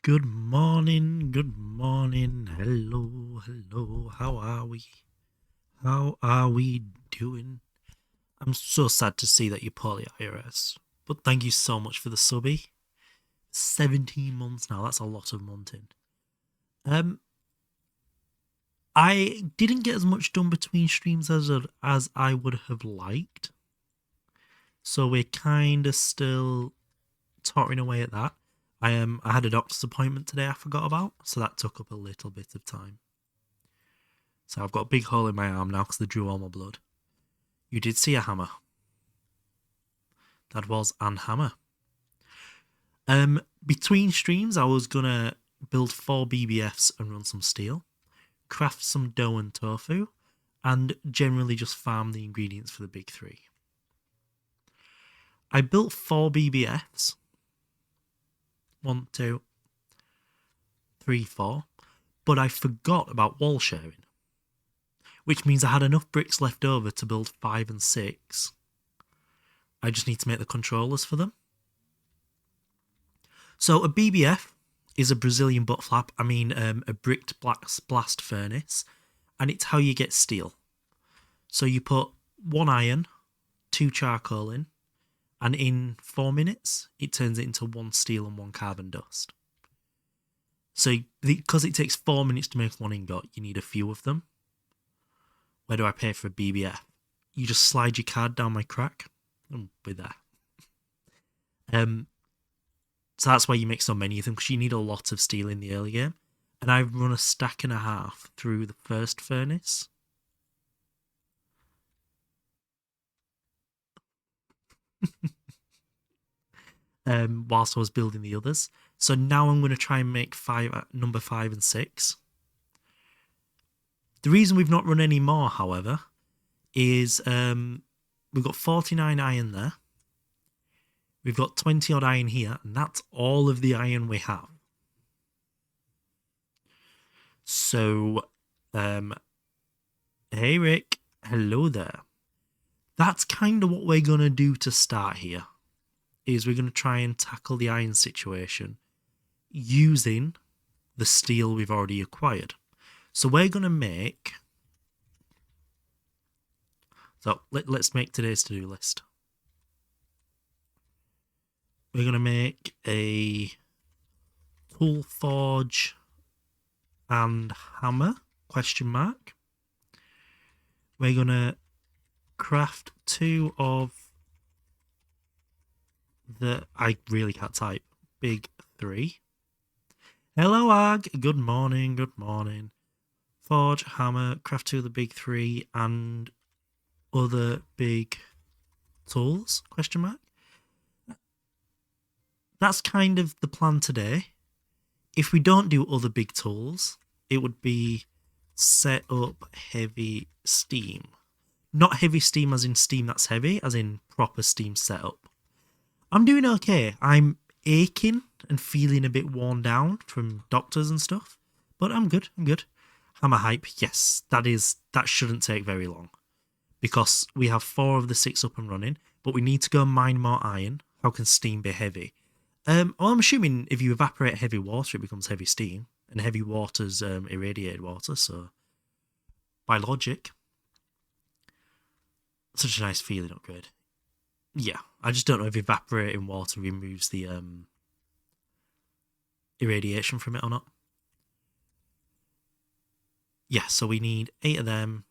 Good morning, hello, how are we? How are we doing? I'm so sad to see that you're poorly, IRS, but thank you so much for the subby. 17 months now, that's a lot of munting. I didn't get as much done between streams as I would have liked, so we're kind of still tottering away at that. I had a doctor's appointment today I forgot about, so that took up a little bit of time. So I've got a big hole in my arm now because they drew all my blood. You did see a hammer. That was an hammer. Between streams, I was gonna build 4 BBFs and run some steel, craft some dough and tofu, and generally just farm the ingredients for the big 3. I built 4 BBFs. 1, 2, 3, 4. But I forgot about wall sharing, which means I had enough bricks left over to build 5 and 6. I just need to make the controllers for them. So a BBF is a Brazilian butt flap. I mean, a bricked blast furnace, and it's how you get steel. So you put 1 iron, 2 charcoal in, and in 4 minutes, it turns it into 1 steel and 1 carbon dust. So because it takes 4 minutes to make 1 ingot, you need a few of them. Where do I pay for a BBF? You just slide your card down my crack, and we're there. So that's why you make so many of them, because you need a lot of steel in the early game. And I've run a stack and a half through the first furnace. Whilst I was building the others. So now I'm going to try and make number 5 and 6. The reason we've not run any more, however, is we've got 49 iron there. We've got 20 odd iron here, and that's all of the iron we have. So, hey Rick, hello there. That's kind of what we're going to do to start here, is we're going to try and tackle the iron situation using the steel we've already acquired. So we're going to make... So let's make today's to-do list. We're going to make a tool forge and hammer, question mark. We're going to craft 2 of the... I really can't type. Big 3. Hello, Ag. Good morning, good morning. Forge, hammer, craft 2 of the big 3, and other big tools, question mark. That's kind of the plan today. If we don't do other big tools, it would be set up heavy steam. Not heavy steam as in steam that's heavy, as in proper steam setup. I'm doing okay. I'm aching and feeling a bit worn down from doctors and stuff, but I'm good. Hammer hype, yes, that shouldn't take very long, because we have 4 of the 6 up and running, but we need to go mine more iron. How can steam be heavy? Well, I'm assuming if you evaporate heavy water, it becomes heavy steam, and heavy water's irradiated water, so by logic. Such a nice feeling upgrade. Yeah, I just don't know if evaporating water removes the irradiation from it or not. Yeah, so we need 8 of them,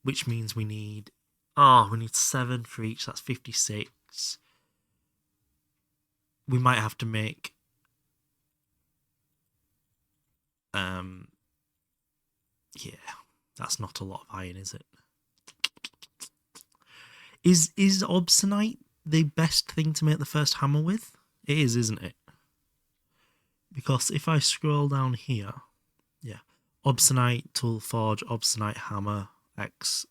which means we need 7 for each, that's 56. We might have to make yeah, that's not a lot of iron, is it? Is obsidian the best thing to make the first hammer with? It is, isn't it? Because if I scroll down here, yeah, obsidian, tool forge, obsidian, hammer, X,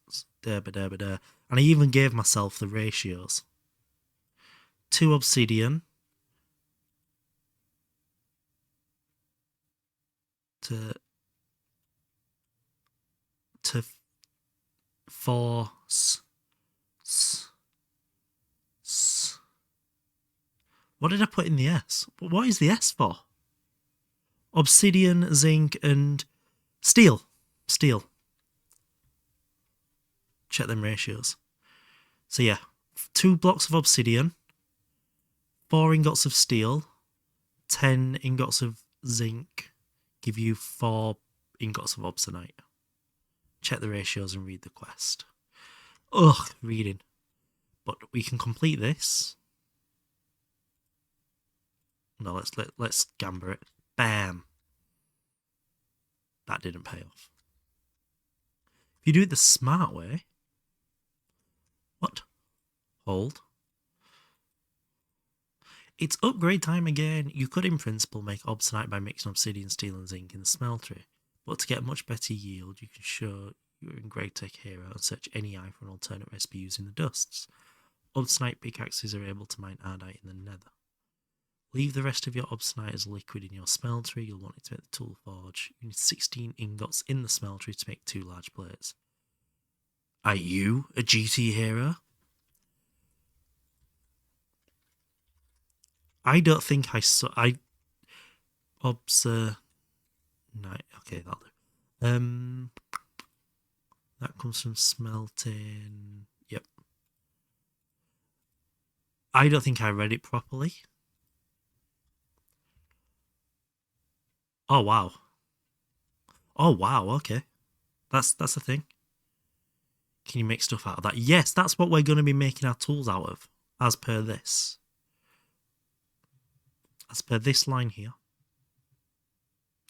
and I even gave myself the ratios. 2 obsidian to 4 What did I put in the S? What is the S for? Obsidian, zinc, and steel. Steel. Check them ratios. So yeah, 2 blocks of obsidian, 4 ingots of steel, 10 ingots of zinc give you 4 ingots of obsidianite. Check the ratios and read the quest. Ugh, reading. But we can complete this. No, let's gamble it. Bam. That didn't pay off. If you do it the smart way. What? Hold. It's upgrade time again. You could in principle make obsidianite by mixing obsidian, steel and zinc in the smeltery. But to get a much better yield, you can show you're in Great Tech Hero and search any eye for an alternate recipe using the dusts. Obsidianite pickaxes are able to mine ardite in the nether. Leave the rest of your obsidianite as liquid in your smeltery. You'll want it to make the tool forge. You need 16 ingots in the smeltery to make 2 large plates. Are you a GT hero? I don't think I saw. No, okay, that'll do. That comes from smelting. Yep. I don't think I read it properly. Oh wow. Oh wow, okay. That's a thing. Can you make stuff out of that? Yes, that's what we're going to be making our tools out of, as per this. As per this line here.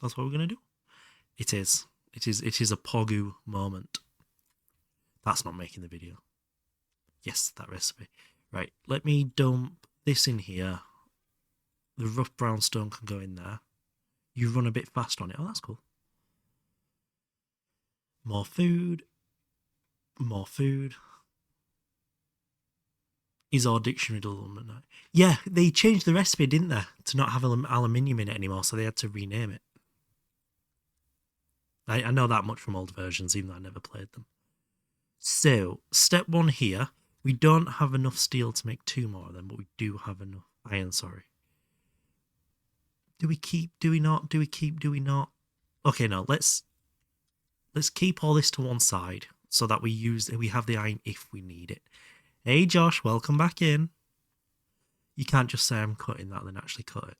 That's what we're going to do. It is. It is a Pogu moment. That's not making the video. Yes, that recipe. Right, let me dump this in here. The rough brown stone can go in there. You run a bit fast on it. Oh, that's cool. More food. More food. Is our dictionary dull? Yeah, they changed the recipe, didn't they? To not have aluminium in it anymore, so they had to rename it. I know that much from old versions, even though I never played them. So, step 1 here. We don't have enough steel to make 2 more of them, but we do have enough iron, sorry. Do we keep? Do we not? Do we keep? Do we not? Okay, no, let's keep all this to one side so that we have the iron if we need it. Hey Josh, welcome back in. You can't just say I'm cutting that, then actually cut it.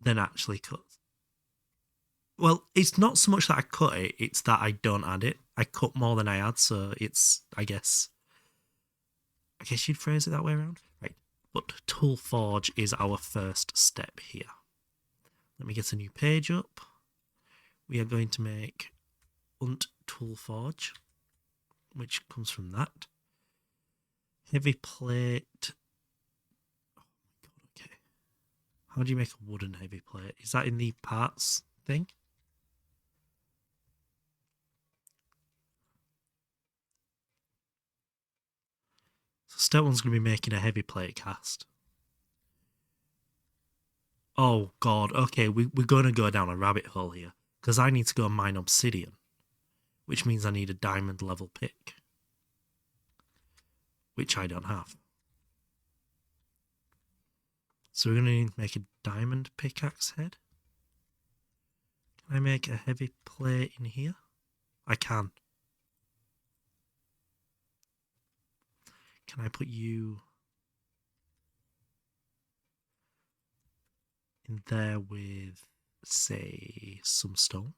Then actually cut. Well, it's not so much that I cut it, it's that I don't add it. I cut more than I add, so it's, I guess you'd phrase it that way around. Right, but Tool Forge is our first step here. Let me get a new page up. We are going to make Tool Forge, which comes from that. Heavy plate. Oh my god, okay. How do you make a wooden heavy plate? Is that in the parts thing? So step 1's going to be making a heavy plate cast. Oh god, okay, we're going to go down a rabbit hole here. Because I need to go mine obsidian. Which means I need a diamond level pick. Which I don't have. So we're going to need to make a diamond pickaxe head. Can I make a heavy plate in here? I can. Can I put you in there with, say, some stone?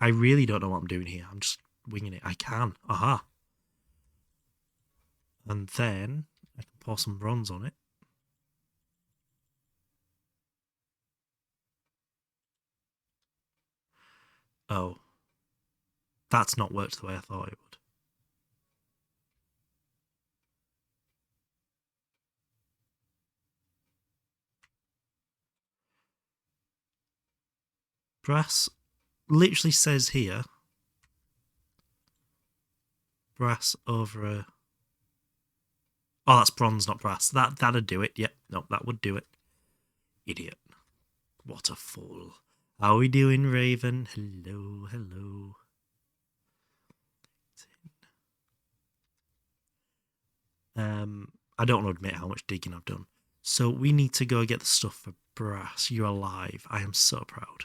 I really don't know what I'm doing here. I'm just winging it. I can. Aha. And then I can pour some bronze on it. Oh. That's not worked the way I thought it would. Brass literally says here, brass over a... Oh, that's bronze, not brass. That'd do it. Yep, no, that would do it. Idiot. What a fool. How are we doing, Raven? Hello, hello. I don't want to admit how much digging I've done. So we need to go get the stuff for brass. You're alive. I am so proud.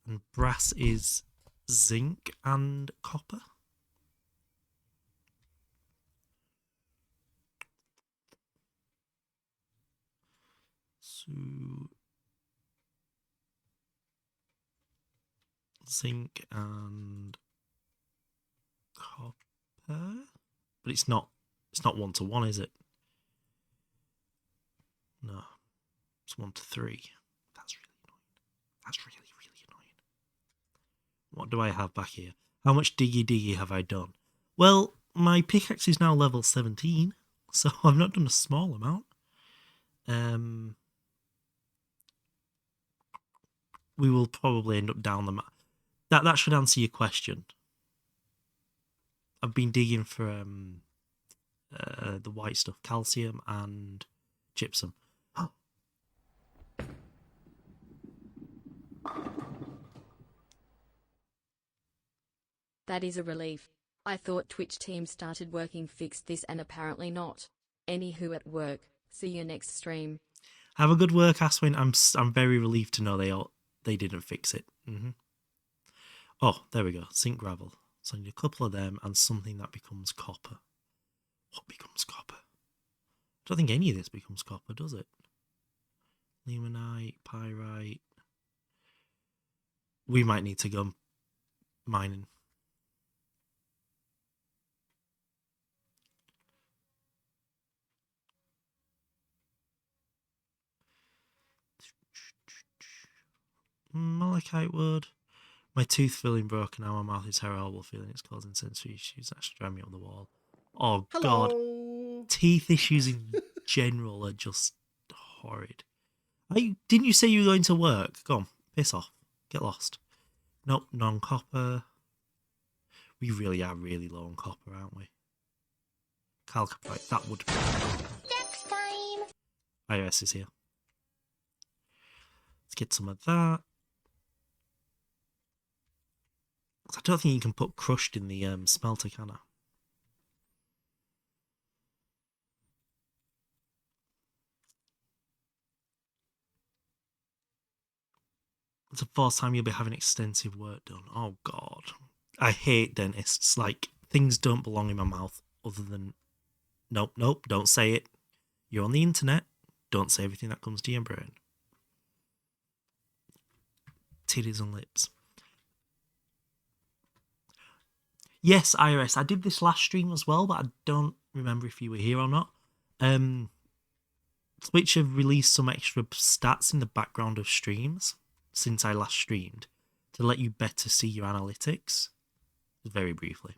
And brass is zinc and copper. So zinc and copper, but it's not 1-to-1, is it? No, it's 1-to-3. That's really annoying. That's really annoying. What do I have back here? How much diggy have I done? Well, my pickaxe is now level 17, so I've not done a small amount. We will probably end up down the map. That should answer your question. I've been digging for the white stuff, calcium and gypsum. That is a relief. I thought Twitch team started working fixed this and apparently not. Anywho, at work. See you next stream. Have a good work, Aswin. I'm very relieved to know they didn't fix it. Oh, there we go. Zinc gravel. So I need a couple of them and something that becomes copper. What becomes copper? I don't think any of this becomes copper, does it? Limonite, pyrite. We might need to go mining. Malachite wood. My tooth feeling broken now. My mouth is horrible feeling it's causing sensory issues. That should drive me up the wall. Oh, Hello. God. Teeth issues in general are just horrid. Didn't you say you were going to work? Go on, piss off. Get lost. Nope, non-copper. We really are really low on copper, aren't we? Calciprite, that would be... Next time. iOS is here. Let's get some of that. I don't think you can put crushed in the smelter, can I? It's the first time you'll be having extensive work done. Oh, God. I hate dentists. Like, things don't belong in my mouth other than... Nope, don't say it. You're on the internet. Don't say everything that comes to your brain. Titties and lips. Yes, Iris, I did this last stream as well, but I don't remember if you were here or not. Twitch have released some extra stats in the background of streams since I last streamed to let you better see your analytics. Very briefly.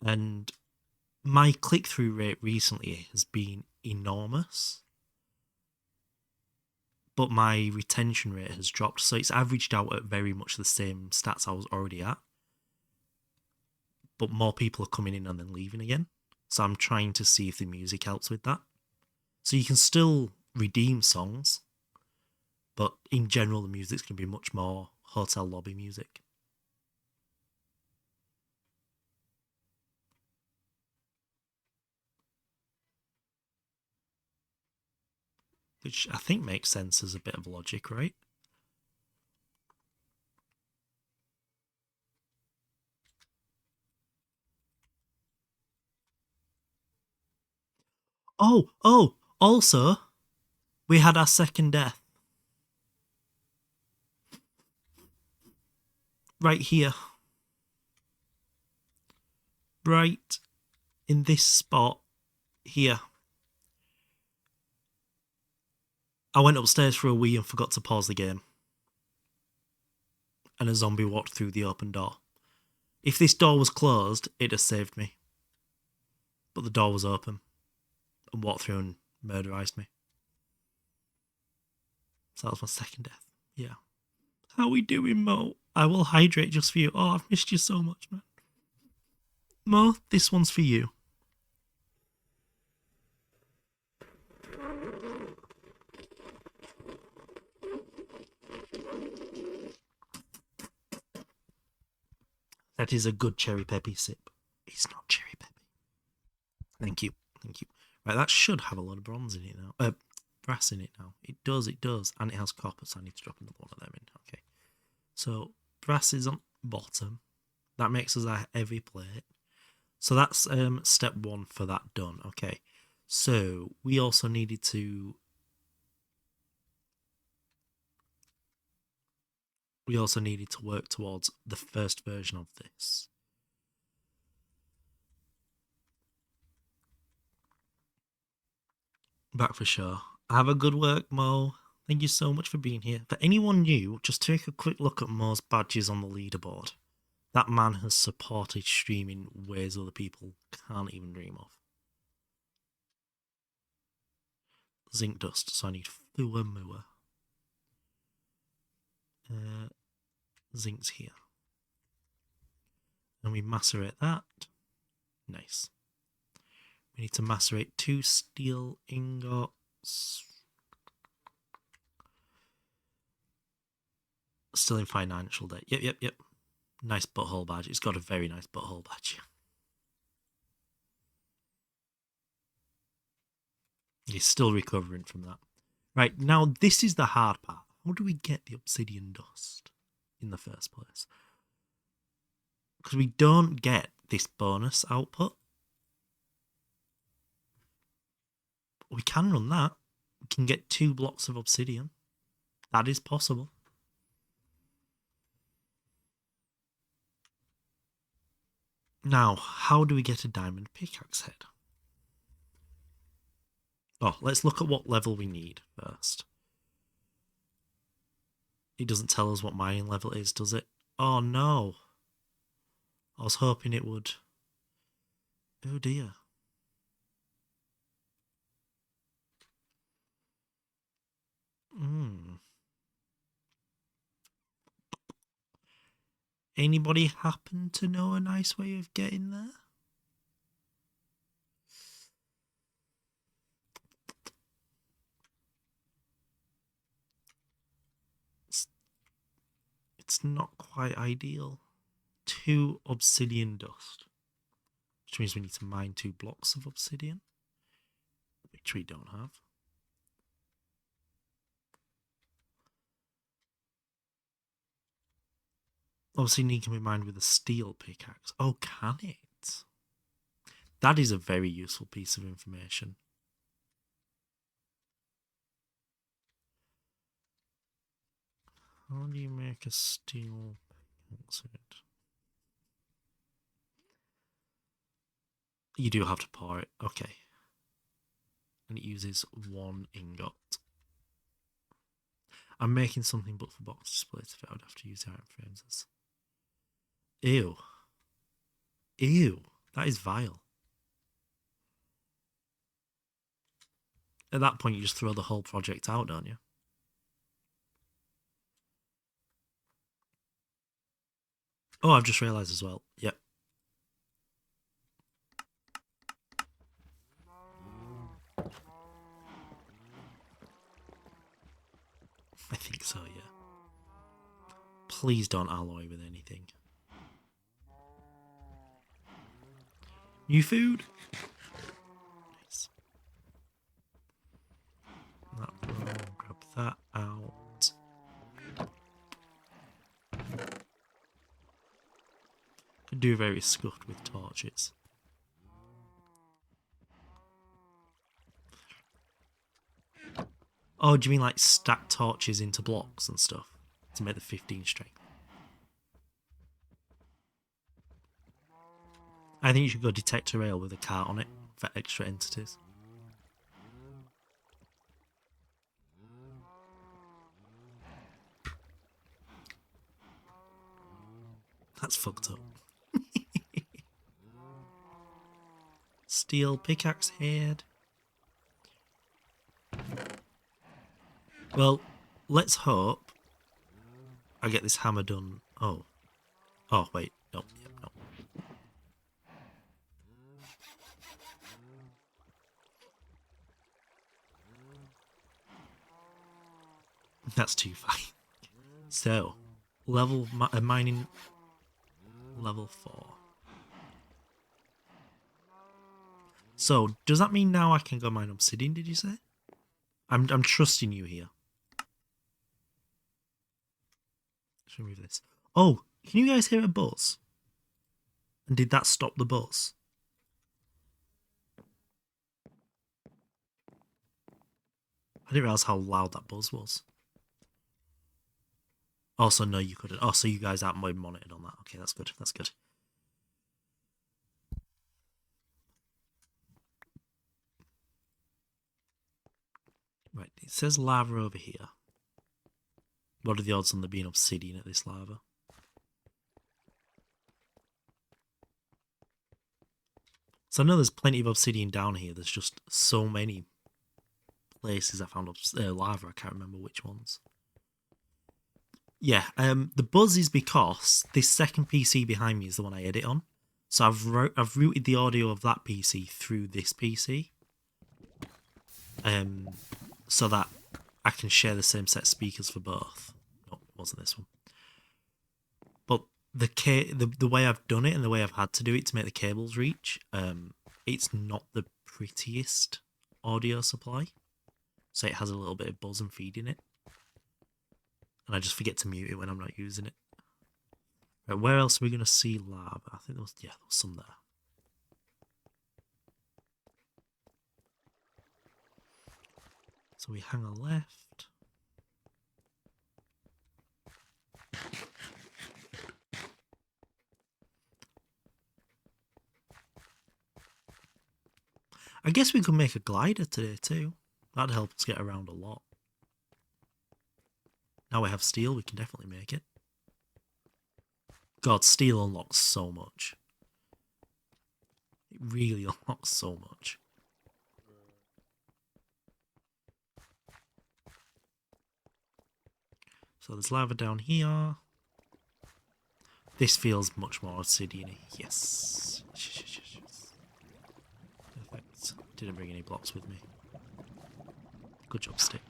And my click-through rate recently has been enormous, but my retention rate has dropped, so it's averaged out at very much the same stats I was already at. But more people are coming in and then leaving again. So I'm trying to see if the music helps with that. So you can still redeem songs, but in general the music's going to be much more hotel lobby music. Which I think makes sense as a bit of logic, right? Oh, also, we had our second death. Right here. Right in this spot here. I went upstairs for a wee and forgot to pause the game. And a zombie walked through the open door. If this door was closed, it'd have saved me. But the door was open. And walked through and murderized me. So that was my second death. Yeah. How we doing, Mo? I will hydrate just for you. Oh, I've missed you so much, man. Mo, this one's for you. That is a good cherry peppy sip. It's not cherry peppy. Thank you. Thank you. Right, that should have a lot of bronze in it now. Brass in it now. It does, and it has copper, so I need to drop another one of them in. Okay. So brass is on bottom. That makes us a heavy plate. So that's step 1 for that done. Okay. So we also needed to work towards the first version of this. Back for sure. Have a good work, Mo. Thank you so much for being here. For anyone new, just take a quick look at Mo's badges on the leaderboard. That man has supported streaming in ways other people can't even dream of. Zinc dust, so I need Fua Mua. Zinc's here. And we macerate that. Nice. We need to macerate 2 steel ingots. Still in financial debt. Yep. Nice butthole badge. It's got a very nice butthole badge. He's still recovering from that. Right, now this is the hard part. How do we get the obsidian dust in the first place? Because we don't get this bonus output. We can run that. We can get 2 blocks of obsidian. That is possible. Now, how do we get a diamond pickaxe head? Oh, let's look at what level we need first. It doesn't tell us what mining level it is, does it? Oh no. I was hoping it would. Oh dear. Anybody happen to know a nice way of getting there? It's not quite ideal. 2 obsidian dust. Which means we need to mine 2 blocks of obsidian. Which we don't have. Obsidian can be mined with a steel pickaxe. Oh, can it? That is a very useful piece of information. How do you make a steel pickaxe? You do have to pour it. Okay. And it uses 1 ingot. I'm making something but for box displays. If I would have to use the iron frames. Ew. Ew. That is vile. At that point, you just throw the whole project out, don't you? Oh, I've just realised as well. Yep. I think so, yeah. Please don't alloy with anything. New food. Nice. Grab that out. Could do very scuffed with torches. Oh, do you mean like stack torches into blocks and stuff to make the 15 strength? I think you should go detect a rail with a cart on it for extra entities. That's fucked up. Steel pickaxe head. Well, let's hope I get this hammer done. Oh. Oh, wait. No. Yeah, no. That's too fine. So, level mining level 4. So, does that mean now I can go mine obsidian, did you say? I'm trusting you here. Let's remove this. Oh, can you guys hear a buzz? And did that stop the buzz? I didn't realise how loud that buzz was. Also, no, you couldn't. Oh, so you guys aren't monitored on that. Okay, that's good. That's good. Right, it says lava over here. What are the odds on there being obsidian at this lava? So I know there's plenty of obsidian down here. There's just so many places I found lava. I can't remember which ones. Yeah, the buzz is because this second PC behind me is the one I edit on. So I've routed the audio of that PC through this PC. So that I can share the same set of speakers for both. No, it wasn't this one. But the way I've done it and the way I've had to do it to make the cables reach, it's not the prettiest audio supply. So it has a little bit of buzz and feed in it. And I just forget to mute it when I'm not using it. Right, where else are we going to see lava? I think there was some there. So we hang a left. I guess we could make a glider today too. That'd help us get around a lot. Now we have steel, we can definitely make it. God, steel unlocks so much. It really unlocks so much. So there's lava down here. This feels much more obsidian-y. Yes. Perfect. Didn't bring any blocks with me. Good job, stick.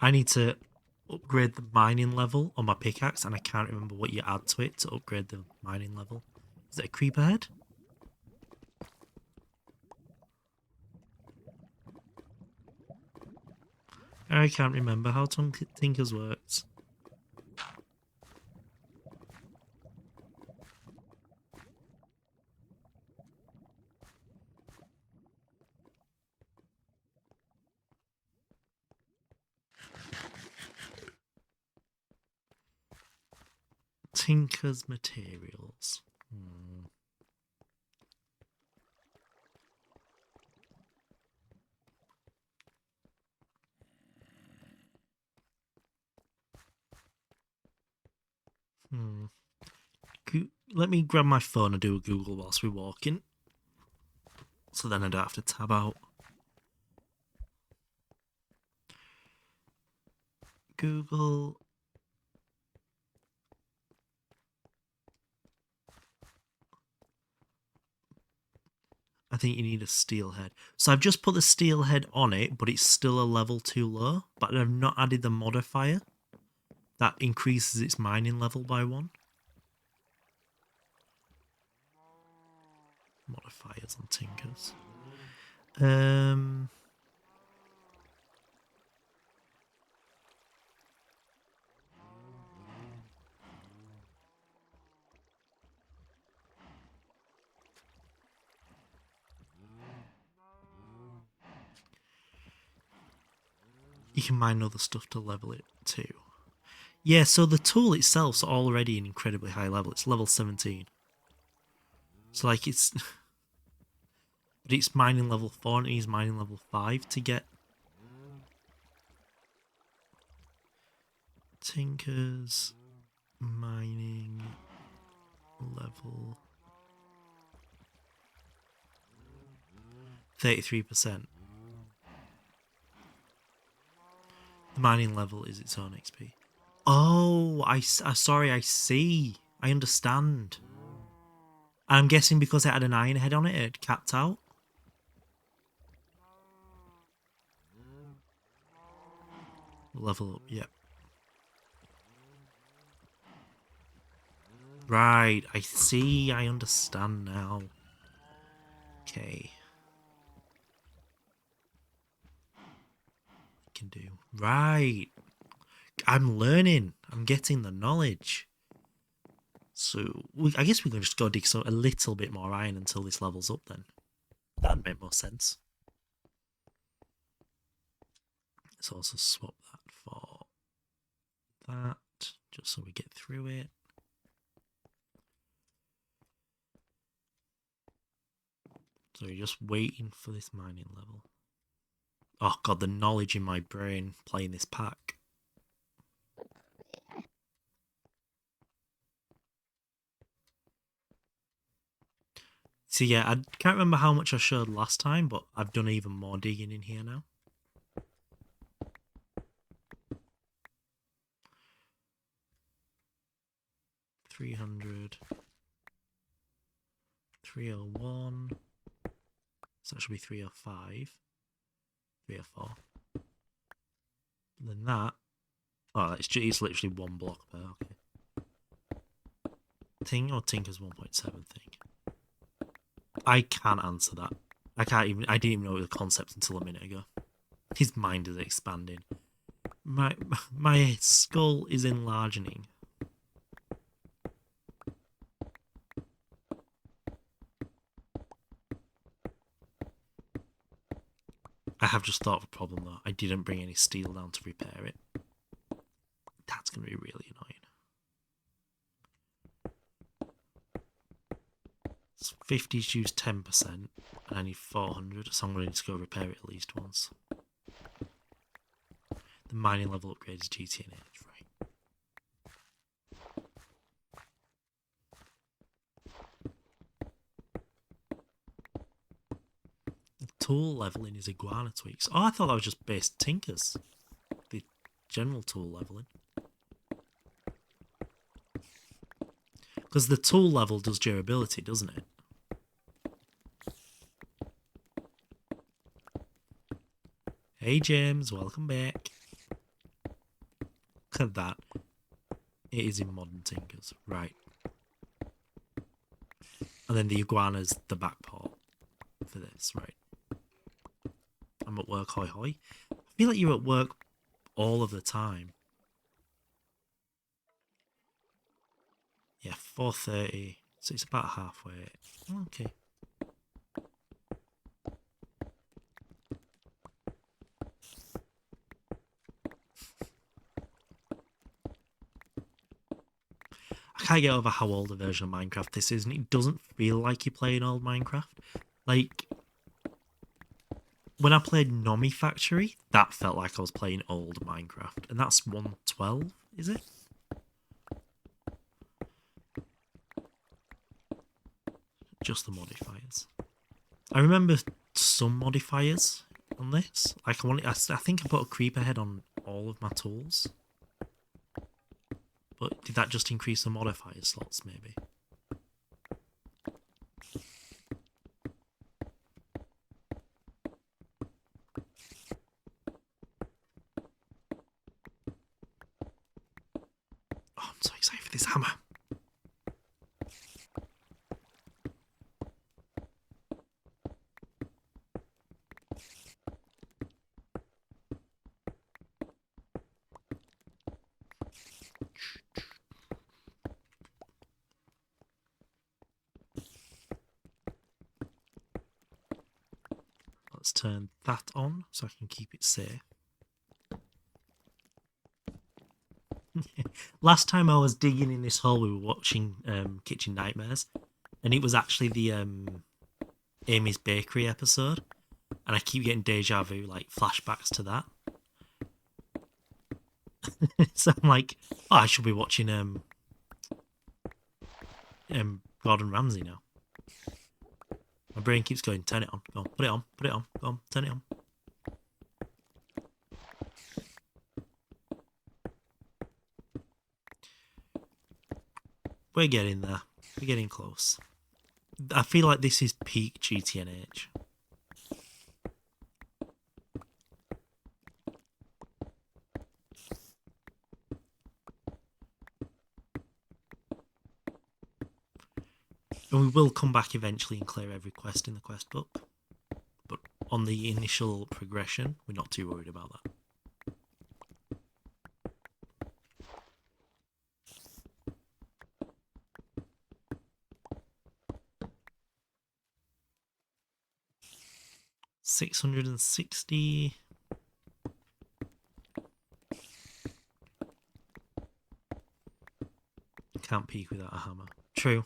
I need to upgrade the mining level on my pickaxe, and I can't remember what you add to it to upgrade the mining level. Is it a creeper head? I can't remember how Tinkers works. Tinker's materials. Let me grab my phone and do a Google whilst we're walking. So then I don't have to tab out. Google. I think you need a steel head. So I've just put the steel head on it, but it's still a level too low. But I've not added the modifier that increases its mining level by 1. Modifiers on Tinkers. You can mine other stuff to level it too. Yeah, so the tool itself's already an incredibly high level. It's level 17. So like it's... but it's mining level 4 and it's mining level 5 to get... Tinkers... mining... level... 33%. The mining level is its own XP. Oh, sorry, I see. I understand. I'm guessing because it had an iron head on it, it capped out. Level up, yep. Right, I see, I understand now. Okay. Can do. Right. I'm learning. I'm getting the knowledge. So, I guess we can just go dig a little bit more iron until this levels up then. That'd make more sense. Let's also swap that for that, just so we get through it. So you're just waiting for this mining level. Oh god, the knowledge in my brain playing this pack. So yeah, I can't remember how much I showed last time, but I've done even more digging in here now. $300, 301. So that should be 305, 304. And then that. Oh, it's literally one block there. Okay. Ting or Tinker's 1.7 thing. I can't answer that. I didn't even know the concept until a minute ago. His mind is expanding. My skull is enlarging. I have just thought of a problem though. I didn't bring any steel down to repair it. That's going to be really annoying. It's 50's used 10%, and I need 400, so I'm going to need to go repair it at least once. The mining level upgrade is GTNH, right? The tool leveling is iguana tweaks. Oh, I thought that was just base tinkers. The general tool leveling. Because the tool level does durability, doesn't it? Hey James, welcome back. Look at that. It is in modern tinkers, right. And then the iguana's the back port for this, right. I'm at work, hoi hoi. I feel like you're at work all of the time. Yeah, 4:30. So it's about halfway. Okay. I can't get over how old a version of Minecraft this is, and it doesn't feel like you're playing old Minecraft. Like, when I played Nomi Factory, that felt like I was playing old Minecraft. And that's 1.12, is it? Just the modifiers. I remember some modifiers on this. Like I think I put a creeper head on all of my tools. But did that just increase the modifier slots, maybe? Oh, I'm so excited for this hammer. Let's turn that on so I can keep it safe. Last time I was digging in this hole, we were watching Kitchen Nightmares, and it was actually the Amy's Bakery episode, and I keep getting deja vu, like flashbacks to that. So I'm like, oh, I should be watching Gordon Ramsay now. My brain keeps going, turn it on, go on, put it on, put it on, go on, turn it on. We're getting there. We're getting close. I feel like this is peak GTNH. And we will come back eventually and clear every quest in the quest book. But on the initial progression, we're not too worried about that. $660. Can't peek without a hammer. True.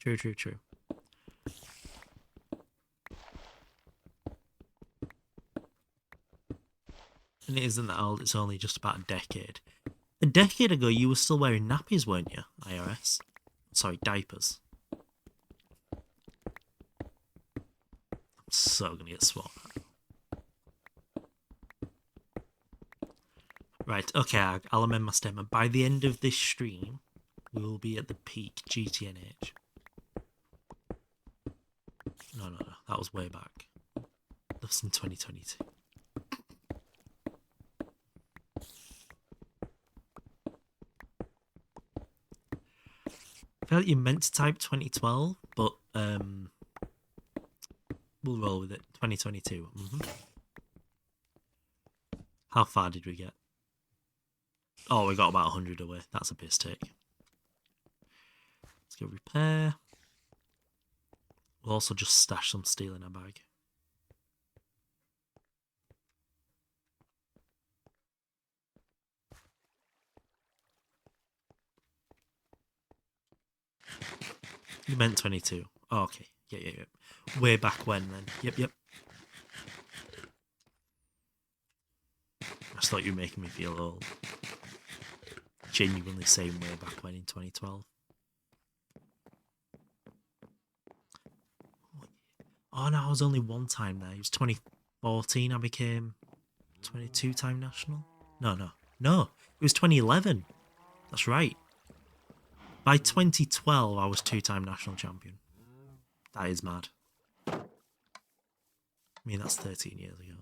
True. And it isn't that old, it's only just about a decade. A decade ago, you were still wearing nappies, weren't you, IRS? Sorry, diapers. I'm so gonna get swapped. Right, okay, I'll amend my statement. By the end of this stream, we will be at the peak GTNH. No, that was way back. That was in 2022. I feel like you meant to type 2012, but we'll roll with it. 2022. How far did we get? Oh, we got about 100 away. That's a piss take. Let's go repair. We'll also just stash some steel in our bag. You meant 22. Oh, okay. Yeah. Way back when then. Yep. I just thought you were making me feel old. Genuinely saying way back when in 2012. Oh no, I was only one time there. It was 2014 I became 22-time national. No. It was 2011. That's right. By 2012, I was 2-time national champion. That is mad. I mean, that's 13 years ago.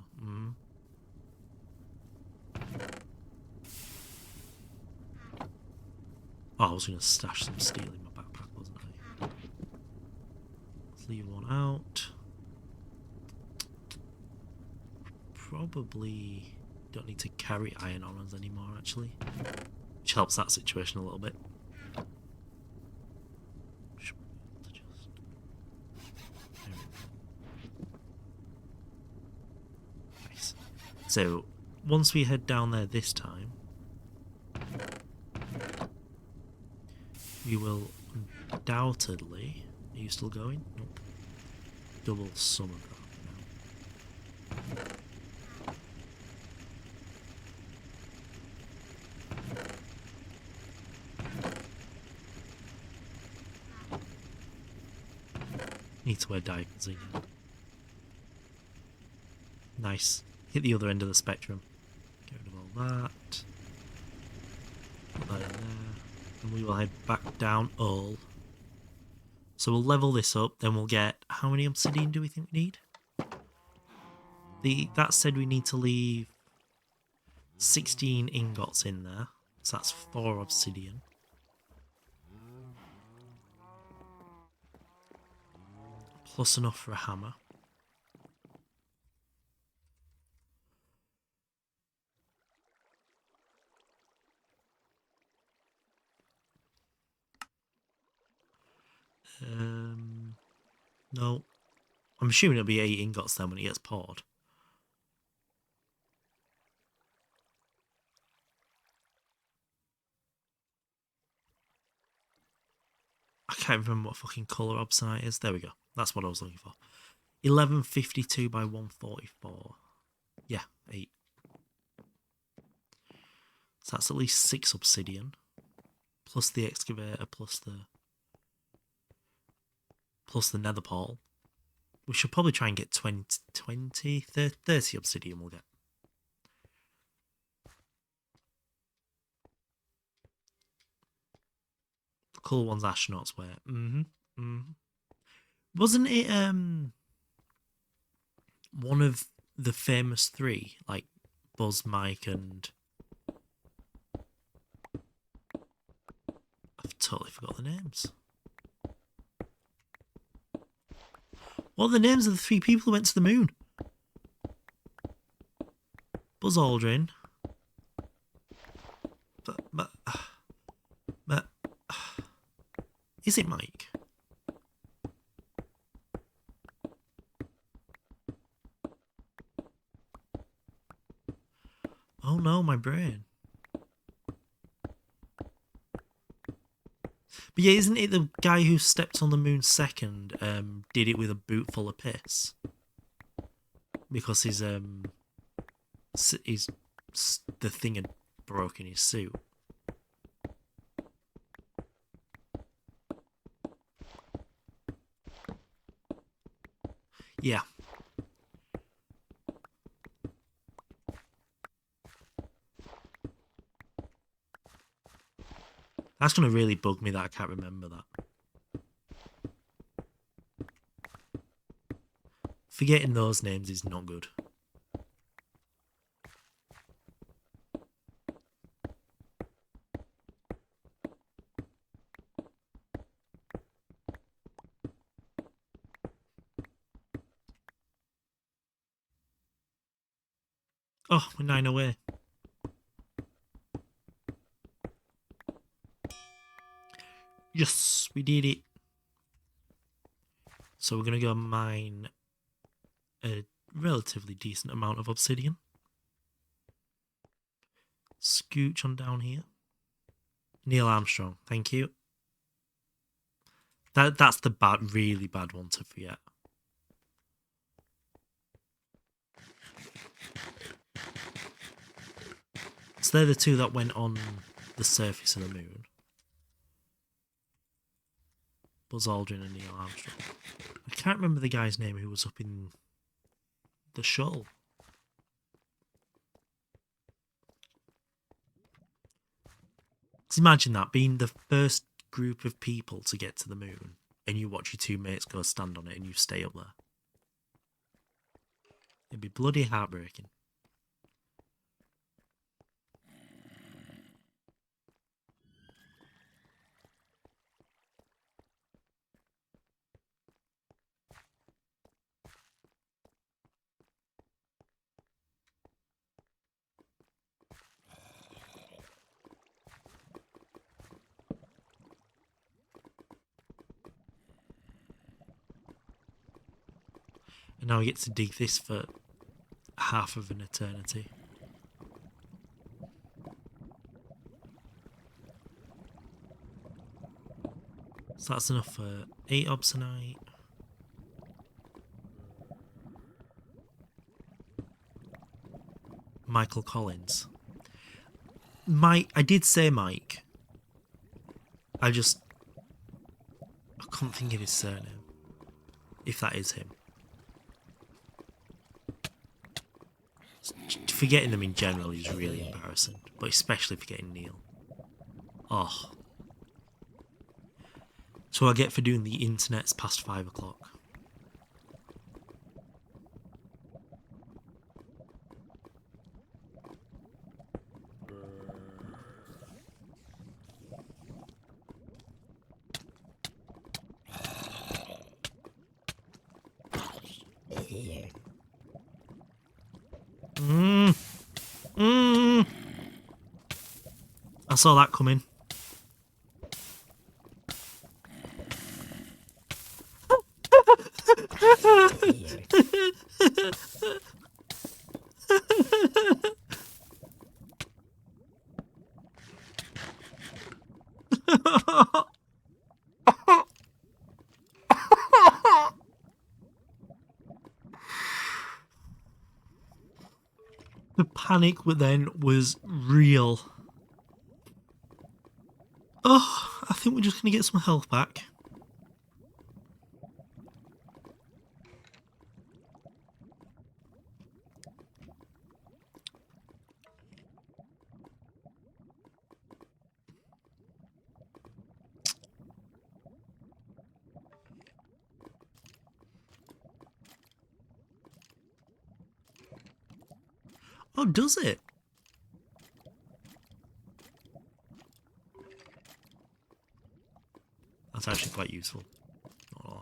Oh, I was going to stash some steel in my backpack, wasn't I? Let's leave one out. Probably don't need to carry iron on us anymore, actually. Which helps that situation a little bit. Nice. So, once we head down there this time, we will undoubtedly... Are you still going? Nope. Double some of that now. Need to wear diapers again. Nice. Hit the other end of the spectrum. Get rid of all that. Put that in there. And we will head back down all. So we'll level this up, then we'll get... How many obsidian do we think we need? That said we need to leave 16 ingots in there. So that's 4 obsidian. Plus enough for a hammer. No. I'm assuming it'll be 8 ingots then when it gets poured. I can't remember what fucking colour obsidian is. There we go. That's what I was looking for. 1152 by 144. Yeah, 8. So that's at least 6 obsidian. Plus the excavator, plus the nether portal. We should probably try and get 30 obsidian we'll get. The cool ones astronauts wear. Wasn't it one of the famous three, like Buzz, Mike, and I've totally forgot the names. What are the names of the three people who went to the moon? Buzz Aldrin. But is it Mike? Oh no, my brain. But yeah, isn't it the guy who stepped on the moon second did it with a boot full of piss? Because his the thing had broken his suit. Yeah. That's going to really bug me that I can't remember that. Forgetting those names is not good. Oh, we're 9 away. Yes, we did it. So we're going to go mine a relatively decent amount of obsidian. Scooch on down here. Neil Armstrong, thank you. That's the really bad one to forget. So they're the two that went on the surface of the moon. Buzz Aldrin and Neil Armstrong. I can't remember the guy's name who was up in the shuttle. Just imagine that, being the first group of people to get to the moon, and you watch your two mates go stand on it and you stay up there. It'd be bloody heartbreaking. And now we get to dig this for half of an eternity. So that's enough for 8 obsonite. Michael Collins. Mike, I did say Mike. I couldn't think of his surname. If that is him. Forgetting them in general is really embarrassing, but especially forgetting Neil. Oh. So I get for doing the internet's past 5 o'clock. I saw that coming. The panic then was real. Oh, I think we're just going to get some health back. Oh, does it? That's actually quite useful. Oh.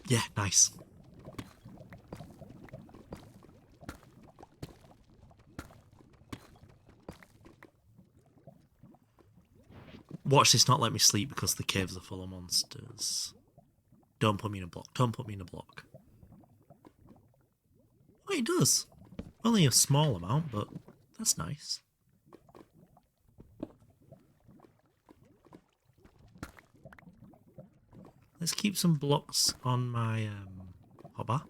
Yeah, nice. Watch this not let me sleep because the caves are full of monsters. Don't put me in a block. Don't put me in a block. Oh, it does. Only a small amount, but that's nice. Let's keep some blocks on my hotbar.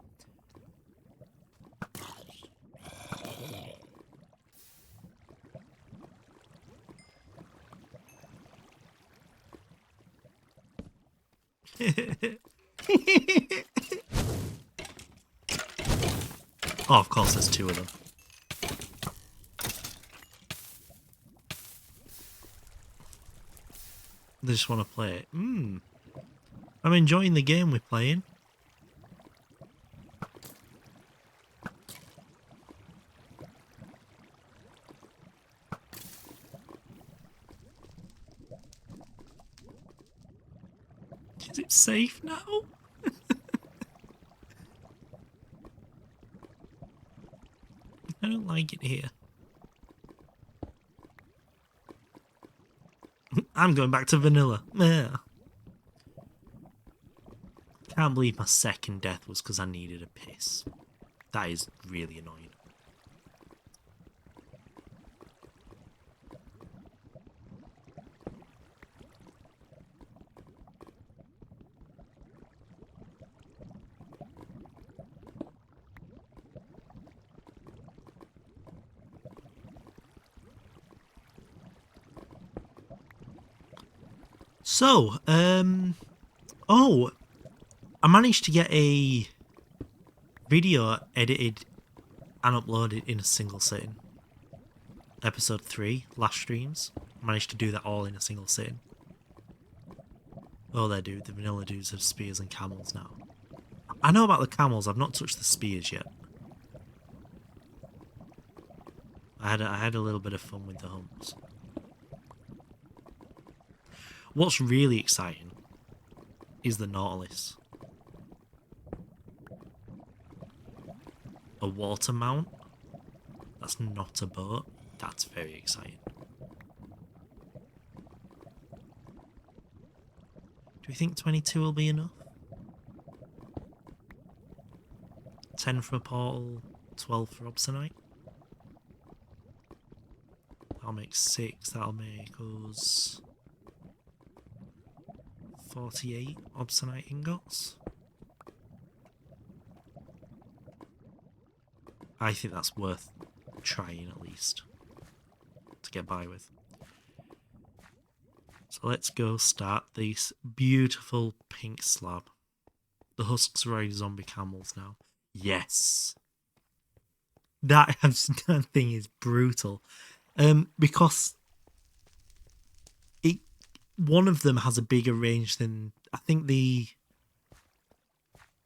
Oh, of course, there's two of them. They just want to play it. I'm enjoying the game we're playing. Is it safe now? I don't like it here. I'm going back to vanilla. Yeah. Can't believe my second death was because I needed a piss. That is really annoying. So, oh, I managed to get a video edited and uploaded in a single sitting. Episode 3, last streams. Managed to do that all in a single sitting. Oh, they do. The vanilla dudes have spears and camels now. I know about the camels. I've not touched the spears yet. I had a little bit of fun with the humps. What's really exciting is the Nautilus. A water mount? That's not a boat. That's very exciting. Do we think 22 will be enough? 10 for a portal, 12 for obsonite. That'll make 6. That'll make us 48 obsonite ingots. I think that's worth trying at least to get by with. So let's go start this beautiful pink slab. The husks are already zombie camels now. Yes! That thing is brutal. Because one of them has a bigger range than... I think the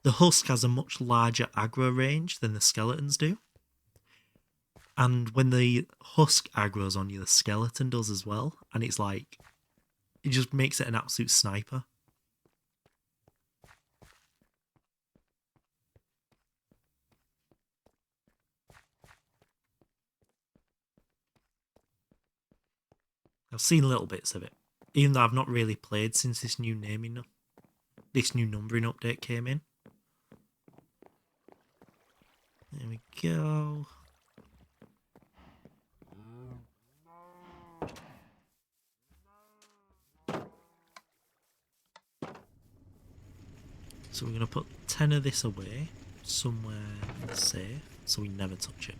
husk has a much larger aggro range than the skeletons do. And when the husk aggro's on you, the skeleton does as well. And it's like... It just makes it an absolute sniper. I've seen little bits of it. Even though I've not really played since this new numbering update came in. There we go. So we're going to put 10 of this away somewhere safe so we never touch it.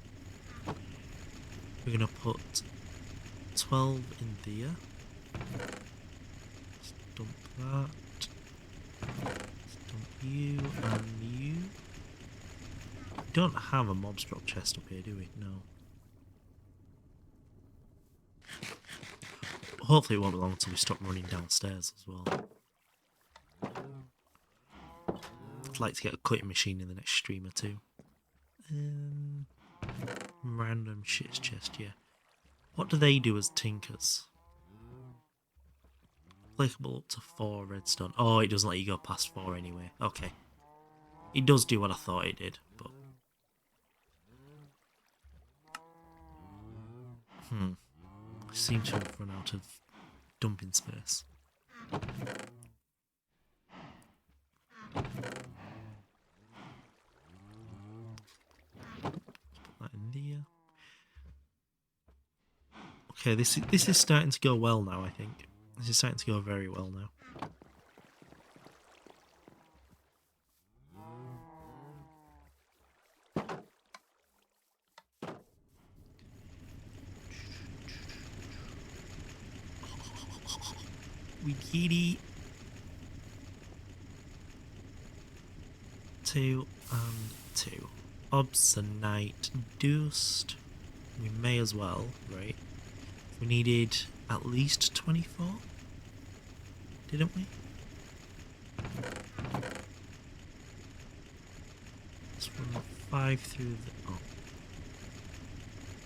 We're going to put 12 in there. Let's dump that. Let's dump you and you. We don't have a mob drop chest up here, do we? No. Hopefully it won't be long until we stop running downstairs as well. I'd like to get a cutting machine in the next stream or two. Random shit's chest, yeah. What do they do as tinkers? Applicable up to 4 redstone. Oh, it doesn't let you go past 4 anyway. Okay. It does do what I thought it did, but... I seem to have run out of dumping space. Put that in there. Okay, this is starting to go well now, I think. This is starting to go very well now. We kitty. 2 and 2. Obsonite dust. We may as well, right? We needed at least 24, didn't we? Let's run 5 through the... Oh.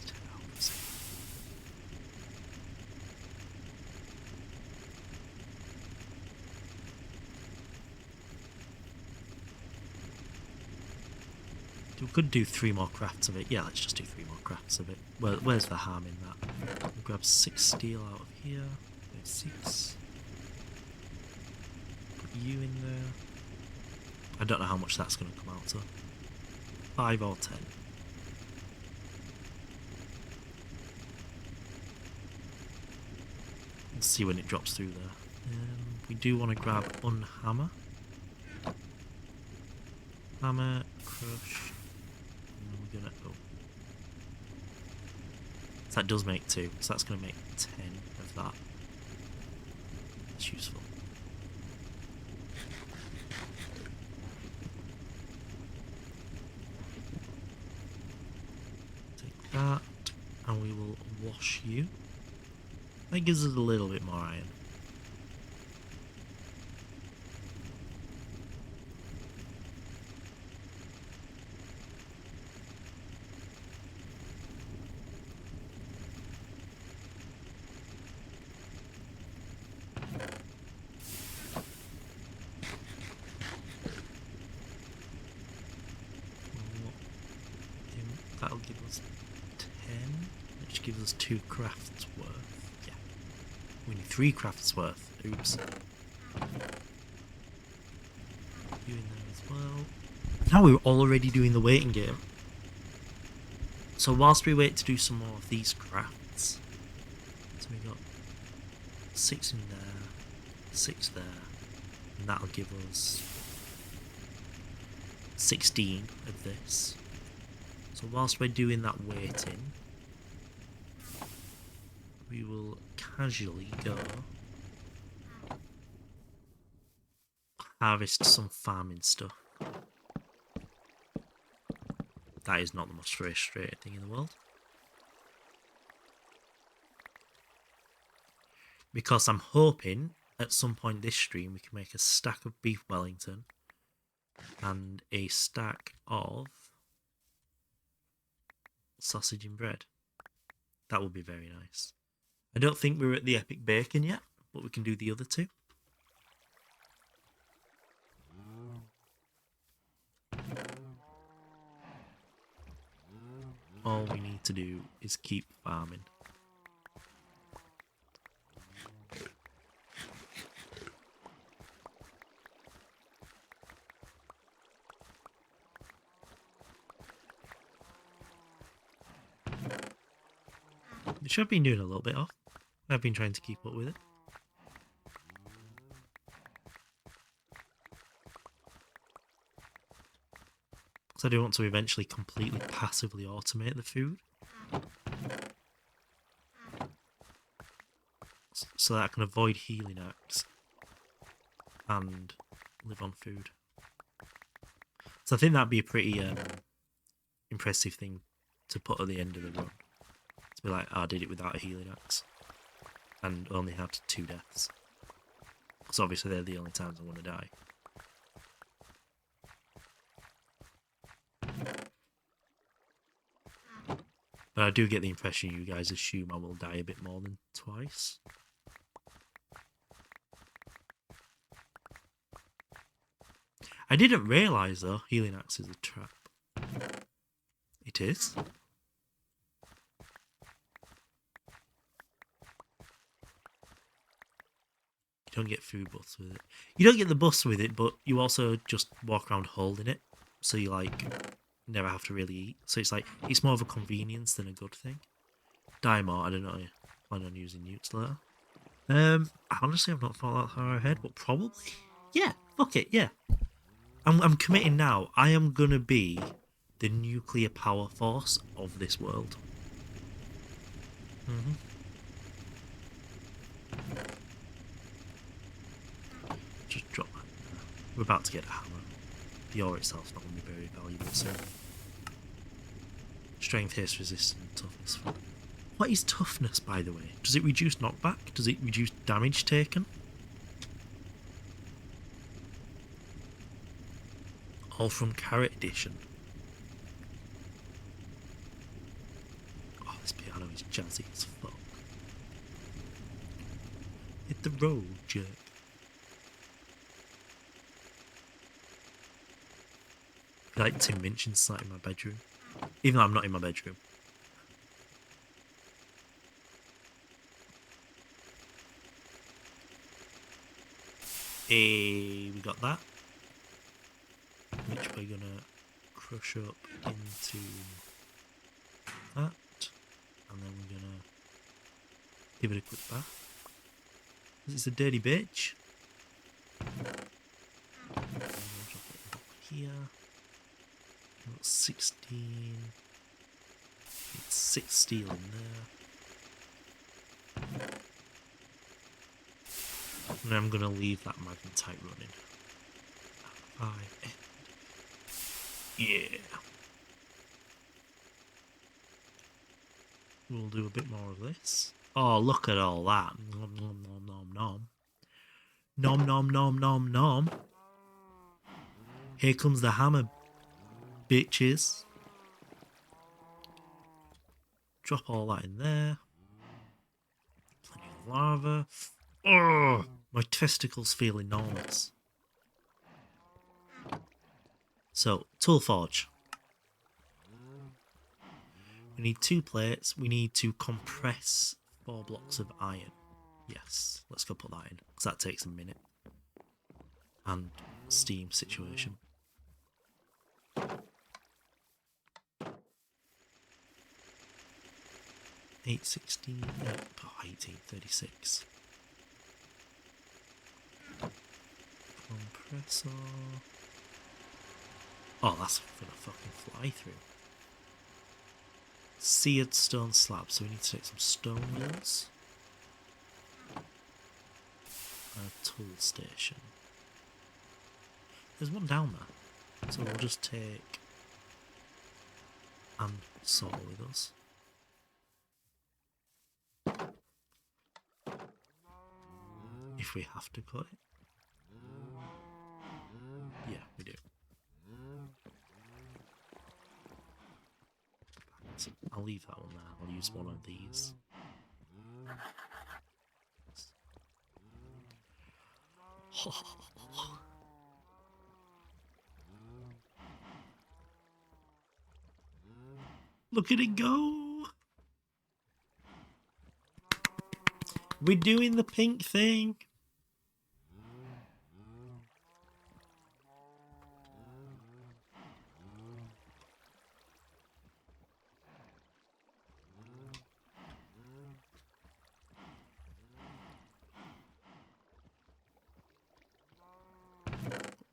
10 hours. We could do 3 more crafts of it. Yeah, let's just do 3 more crafts of it. Well, where's the harm in that? We'll grab 6 steel out of here. There's 6. Put you in there. I don't know how much that's going to come out to. 5 or 10. Let's see when it drops through there. We do want to grab unhammer. Hammer, crush. We're gonna go. So that does make 2, so that's gonna make 10 of that. That's useful. Take that, and we will wash you. That gives us a little bit more iron. That'll give us 10, which gives us 2 crafts worth. Yeah. We need 3 crafts worth. Oops. You in there as well. Now we're already doing the waiting game. So whilst we wait to do some more of these crafts, so we got 6 in there, 6 there, and that'll give us 16 of this. So whilst we're doing that waiting, we will casually go harvest some farming stuff. That is not the most frustrating thing in the world. Because I'm hoping at some point this stream we can make a stack of beef Wellington and a stack of sausage and bread. That would be very nice. I don't think we're at the epic bacon yet, but we can do the other 2. All we need to do is keep farming. Which I've been doing a little bit of. I've been trying to keep up with it. Because I do want to eventually completely passively automate the food. So that I can avoid healing acts and live on food. So I think that'd be a pretty impressive thing to put at the end of the run. To be like, oh, I did it without a healing axe. And only had 2 deaths. Because obviously they're the only times I want to die. But I do get the impression you guys assume I will die a bit more than twice. I didn't realise though, healing axe is a trap. It is. You don't get food bus with it. You don't get the bus with it, but you also just walk around holding it. So you like never have to really eat. So it's like it's more of a convenience than a good thing. Die more, I don't know. I plan on using newts later. Honestly I've not thought that far ahead, but probably. Yeah, fuck it, yeah. I'm committing now. I am gonna be the nuclear power force of this world. Just drop that. We're about to get a hammer. The ore itself's not going to be very valuable soon. Strength, haste, resistance, toughness. What is toughness, by the way? Does it reduce knockback? Does it reduce damage taken? All from Carrot Edition. Oh, this piano is jazzy as fuck. Hit the road, jerk. I like Tim Minchin sat in my bedroom. Even though I'm not in my bedroom. Hey, we got that. Which we're gonna crush up into that. And then we're gonna give it a quick bath. It's a dirty bitch. And we'll drop it here. We've got 16. It's 6 steel in there. And I'm going to leave that magnetite running. 5. Yeah. We'll do a bit more of this. Oh, look at all that. Nom, nom, nom, nom, nom. Nom, nom, nom, nom, nom. Here comes the hammer, bitches. Drop all that in there. Plenty of lava. Oh, my testicles feel enormous. So, tool forge. We need 2 plates. We need to compress 4 blocks of iron. Yes, let's go put that in, because that takes a minute. And steam situation. 816, 1836. Compressor. Oh, that's gonna fucking fly through. Seared stone slab, so we need to take some stone wheels. A tool station. There's one down there, so we'll just take and saw with us. If we have to cut it. Yeah, we do. So I'll leave that one there. I'll use one of these. Look at it go! We're doing the pink thing!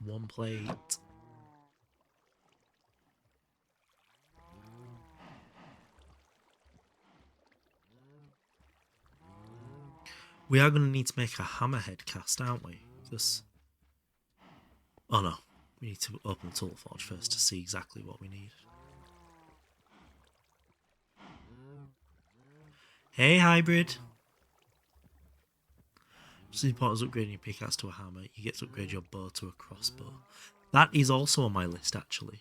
One plate. We are going to need to make a hammerhead cast, aren't we? Because... oh no, we need to open the tool forge first to see exactly what we need. Hey, hybrid! Just as important as upgrading your pickaxe to a hammer, you get to upgrade your bow to a crossbow. That is also on my list, actually.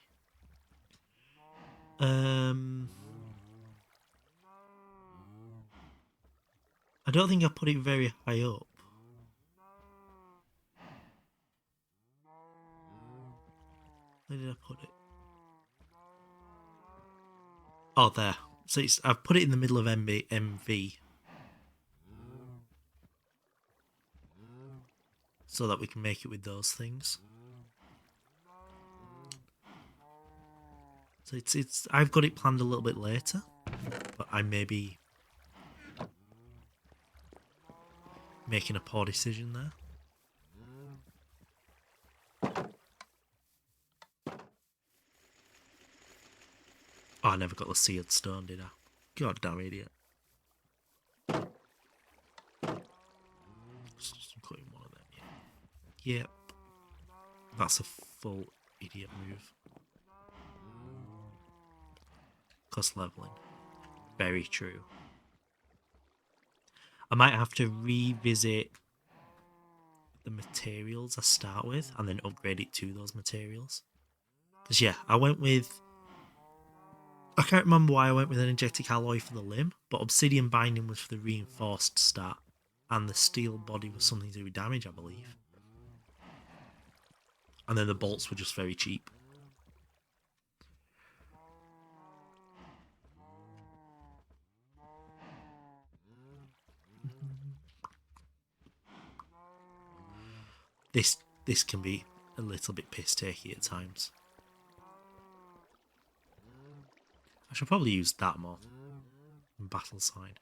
I don't think I put it very high up. Where did I put it? Oh, there. So I've put it in the middle of MV. So that we can make it with those things. So it's I've got it planned a little bit later, but I may be making a poor decision there. Oh, I never got the seared stone, did I? God damn idiot. Just including one of them, yeah. Yep. That's a full idiot move. Cost leveling. Very true. I might have to revisit the materials I start with and then upgrade it to those materials. Because yeah, I can't remember why I went with an energetic alloy for the limb, but obsidian binding was for the reinforced stat, and the steel body was something to do with damage, I believe. And then the bolts were just very cheap. This can be a little bit piss-takey at times. I should probably use that more on battle side.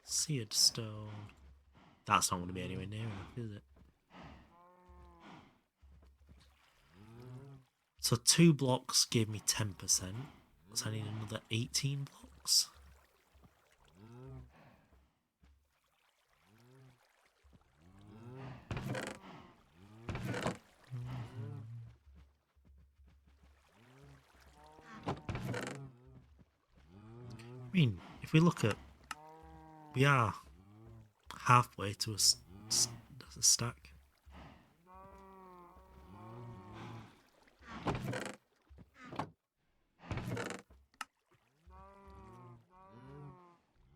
Seared stone. That's not going to be anywhere near enough, is it? So 2 blocks gave me 10%. So I need another 18 blocks. I mean, if we look at... We are halfway to a stack.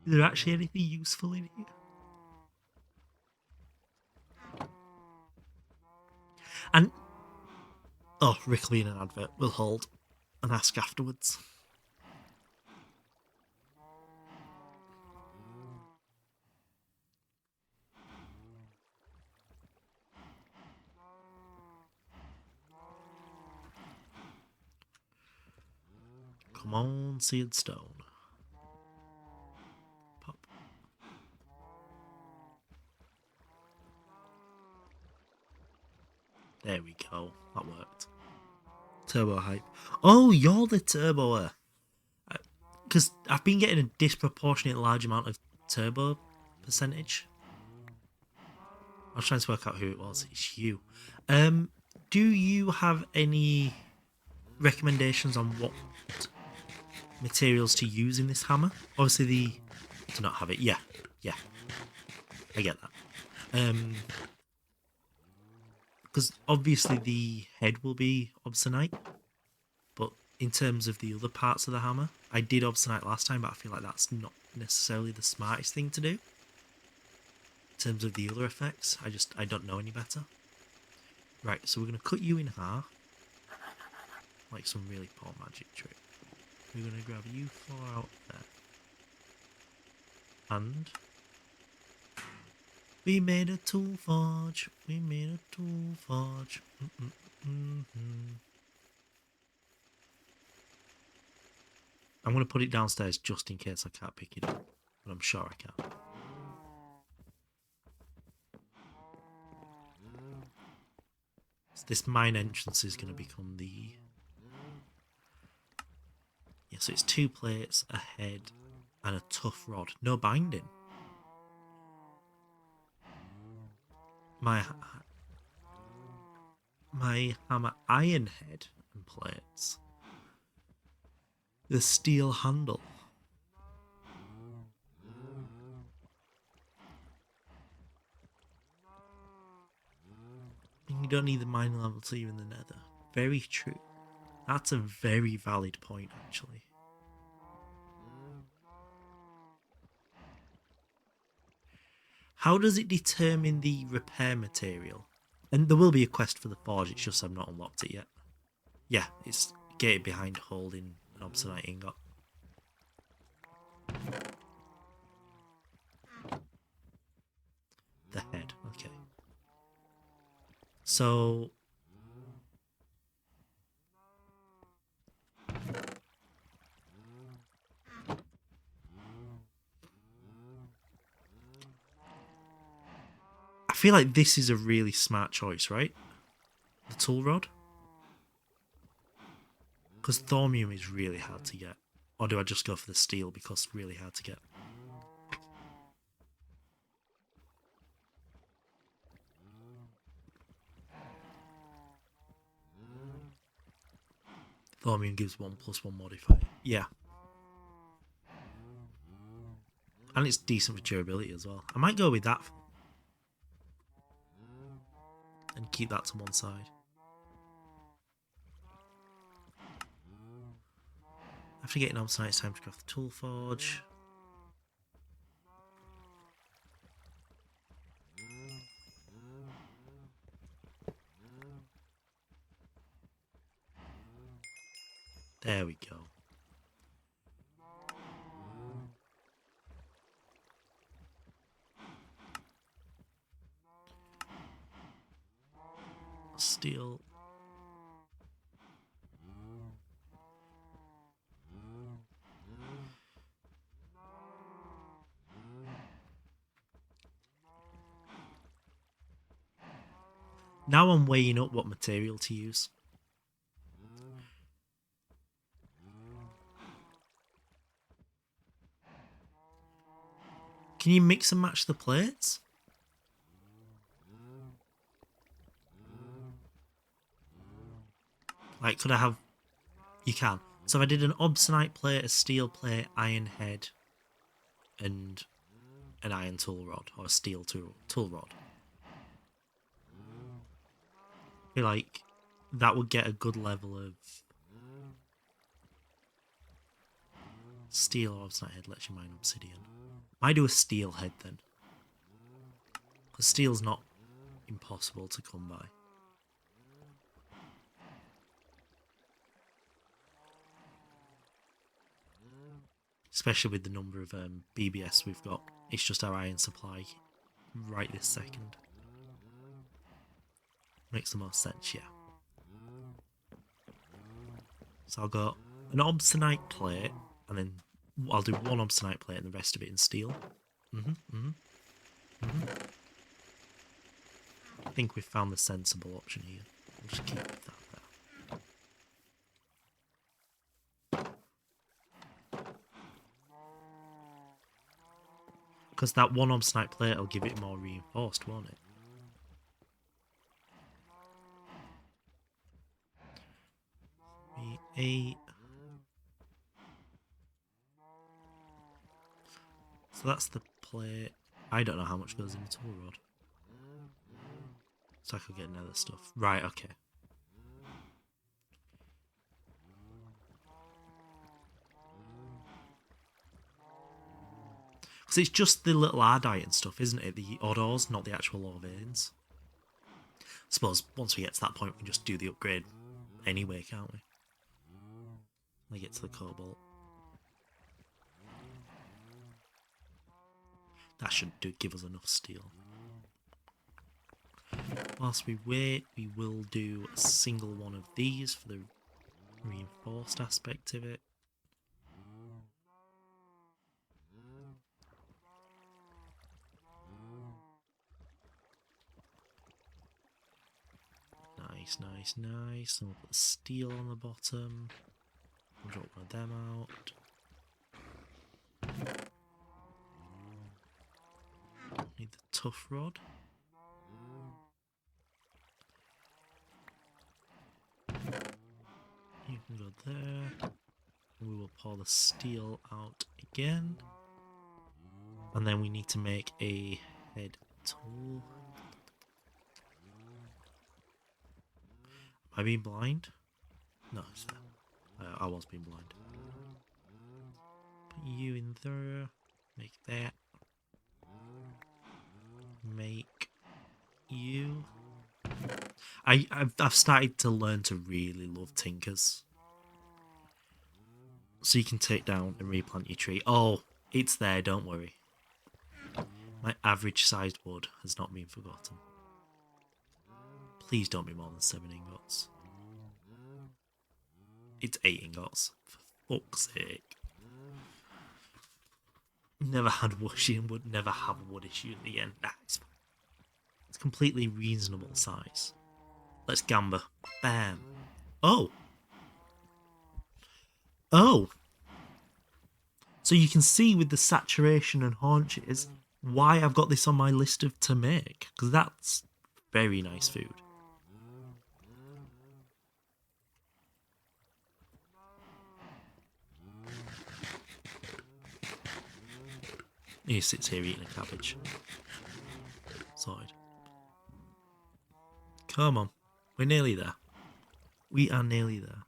Is there actually anything useful in here? And... Oh, Rick will be in an advert. We'll hold and ask afterwards. Come on, seared stone. Pop. There we go. That worked. Turbo hype. Oh, you're the turboer. Because I've been getting a disproportionate large amount of turbo percentage. I was trying to work out who it was. It's you. Do you have any recommendations on what materials to use in this hammer? Obviously do not have it. Yeah. I get that. Because obviously the head will be obsidianite, but in terms of the other parts of the hammer, I did obsidianite last time, but I feel like that's not necessarily the smartest thing to do. In terms of the other effects, I don't know any better. Right, so we're going to cut you in half, like some really poor magic trick. We're going to grab you 4 out there. And we made a tool forge. We made a tool forge. I'm going to put it downstairs just in case I can't pick it up, but I'm sure I can. So this mine entrance is going to become the... Yeah, so it's 2 plates, a head, and a tough rod. No binding. My hammer iron head and plates. The steel handle. You don't need the mining level till you're in the nether. Very true. That's a very valid point, actually. How does it determine the repair material? And there will be a quest for the forge, it's just I've not unlocked it yet. Yeah, it's gated behind holding an obsidian ingot. The head, okay. So... I feel like this is a really smart choice, right? The tool rod? Because thormium is really hard to get. Or do I just go for the steel because it's really hard to get? Thormium gives 1+1 modifier. Yeah. And it's decent for durability as well. I might go with that. And keep that to one side. After getting on site, it's time to craft the tool forge. There we go. Steel. Now I'm weighing up what material to use. Can you mix and match the plates? Like, could I have... You can. So if I did an obsidian plate, a steel plate, iron head, and an iron tool rod, or a steel tool rod. I feel like that would get a good level of steel or obsidian head, lets you mine obsidian. Might do a steel head then. Because steel's not impossible to come by. Especially with the number of BBS we've got. It's just our iron supply right this second. Makes the most sense, yeah. So I'll go an obsidian plate, and then I'll do one obsidian plate and the rest of it in steel. I think we've found the sensible option here. We'll just keep that there. Because that one obsidian plate will give it more reinforced, won't it? Eight. So that's the plate. I don't know how much goes in the tool rod. So I could get nether stuff. Right, okay. Because it's just the little ardite and stuff, isn't it? The odd ores, not the actual ore veins. I suppose once we get to that point, we can just do the upgrade anyway, can't we? When we get to the cobalt. That should give us enough steel. Whilst we wait, we will do a single one of these for the reinforced aspect of it. Nice, nice, nice. And we'll put the steel on the bottom. We'll drop one of them out. Need the tough rod. You can go there. We will pour the steel out again. And then we need to make a head tool. Am I being blind? No, it's fair. I was being blind. Put you in there. Make that. Make you. I've started to learn to really love tinkers. So you can take down and replant your tree. Oh, it's there, don't worry. My average sized wood has not been forgotten. Please don't be more than 7 ingots. It's 8 ingots. For fuck's sake. Never had wood issue and would never have a wood issue in the end. Nah, it's fine. It's completely reasonable size. Let's gamba. Bam. Oh. Oh. So you can see with the saturation and haunches why I've got this on my list of to make. Because that's very nice food. He sits here eating a cabbage. Sorted. Come on. We're nearly there. We are nearly there.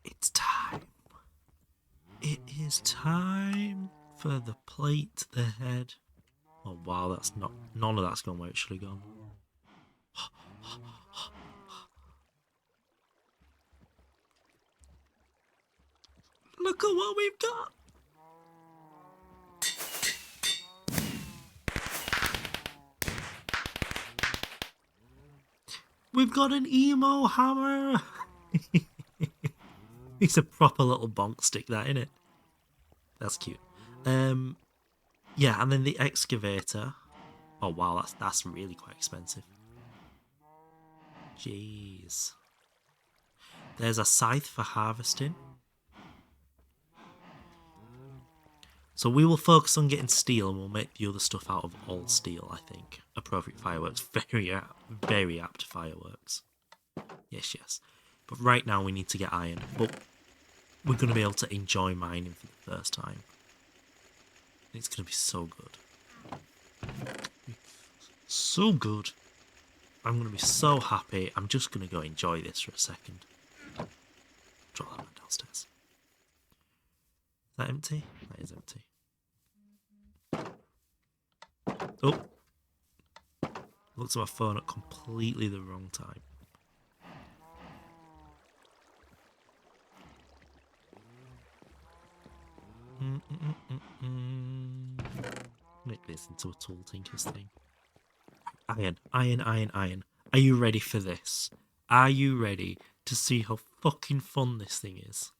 It's time. It is time for the plate, the head. Oh wow, that's not, none of that's gone where it should have gone. Look at what we've got. We've got an emo hammer. It's a proper little bonk stick, that, innit? That's cute. Yeah, and then the excavator. Oh wow, that's really quite expensive. Jeez. There's a scythe for harvesting. So we will focus on getting steel, and we'll make the other stuff out of all steel, I think. Appropriate fireworks. Very apt fireworks. Yes, yes. But right now we need to get iron. But we're going to be able to enjoy mining for the first time. It's going to be so good. So good. I'm going to be so happy. I'm just going to go enjoy this for a second. Drop that one downstairs. Is that empty? That is empty. Oh. Looked at my phone at completely the wrong time. Make this into a tool tinker's thing. Iron, iron, iron, iron. Are you ready for this? Are you ready to see how fucking fun this thing is?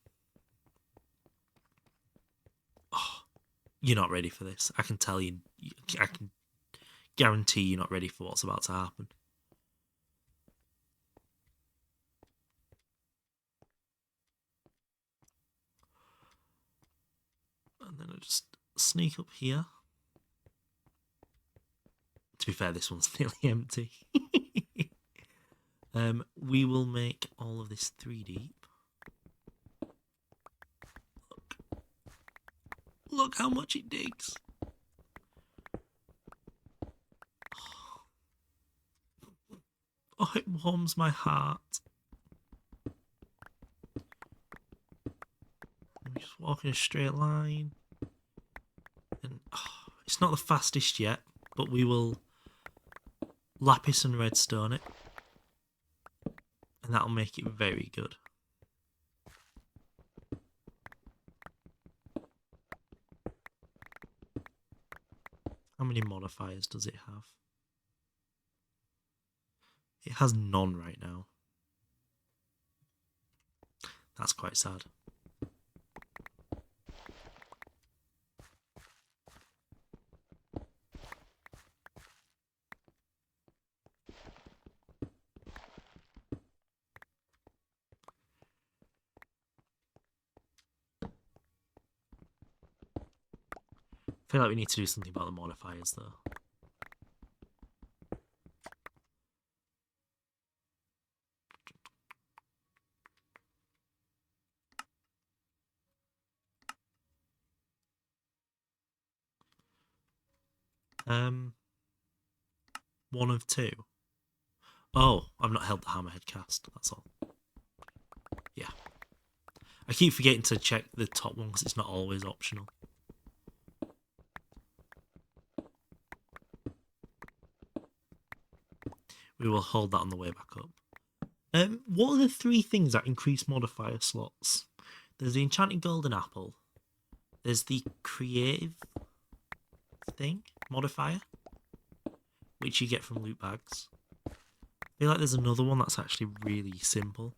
Oh, you're not ready for this. I can tell you. I can guarantee you're not ready for what's about to happen. And then I just sneak up here. To be fair, this one's nearly empty. We will make all of this 3 deep. Look how much it digs. Oh, it warms my heart. We just walk in a straight line. And it's not the fastest yet, but we will lapis and redstone it. And that'll make it very good. How many modifiers does it have? It has none right now. That's quite sad. I feel like we need to do something about the modifiers though. One of two. Oh, I've not held the hammerhead cast, that's all. Yeah. I keep forgetting to check the top one because it's not always optional. We will hold that on the way back up. What are the three things that increase modifier slots? There's the enchanted golden apple. There's the creative thing modifier, which you get from loot bags. I feel like there's another one that's actually really simple.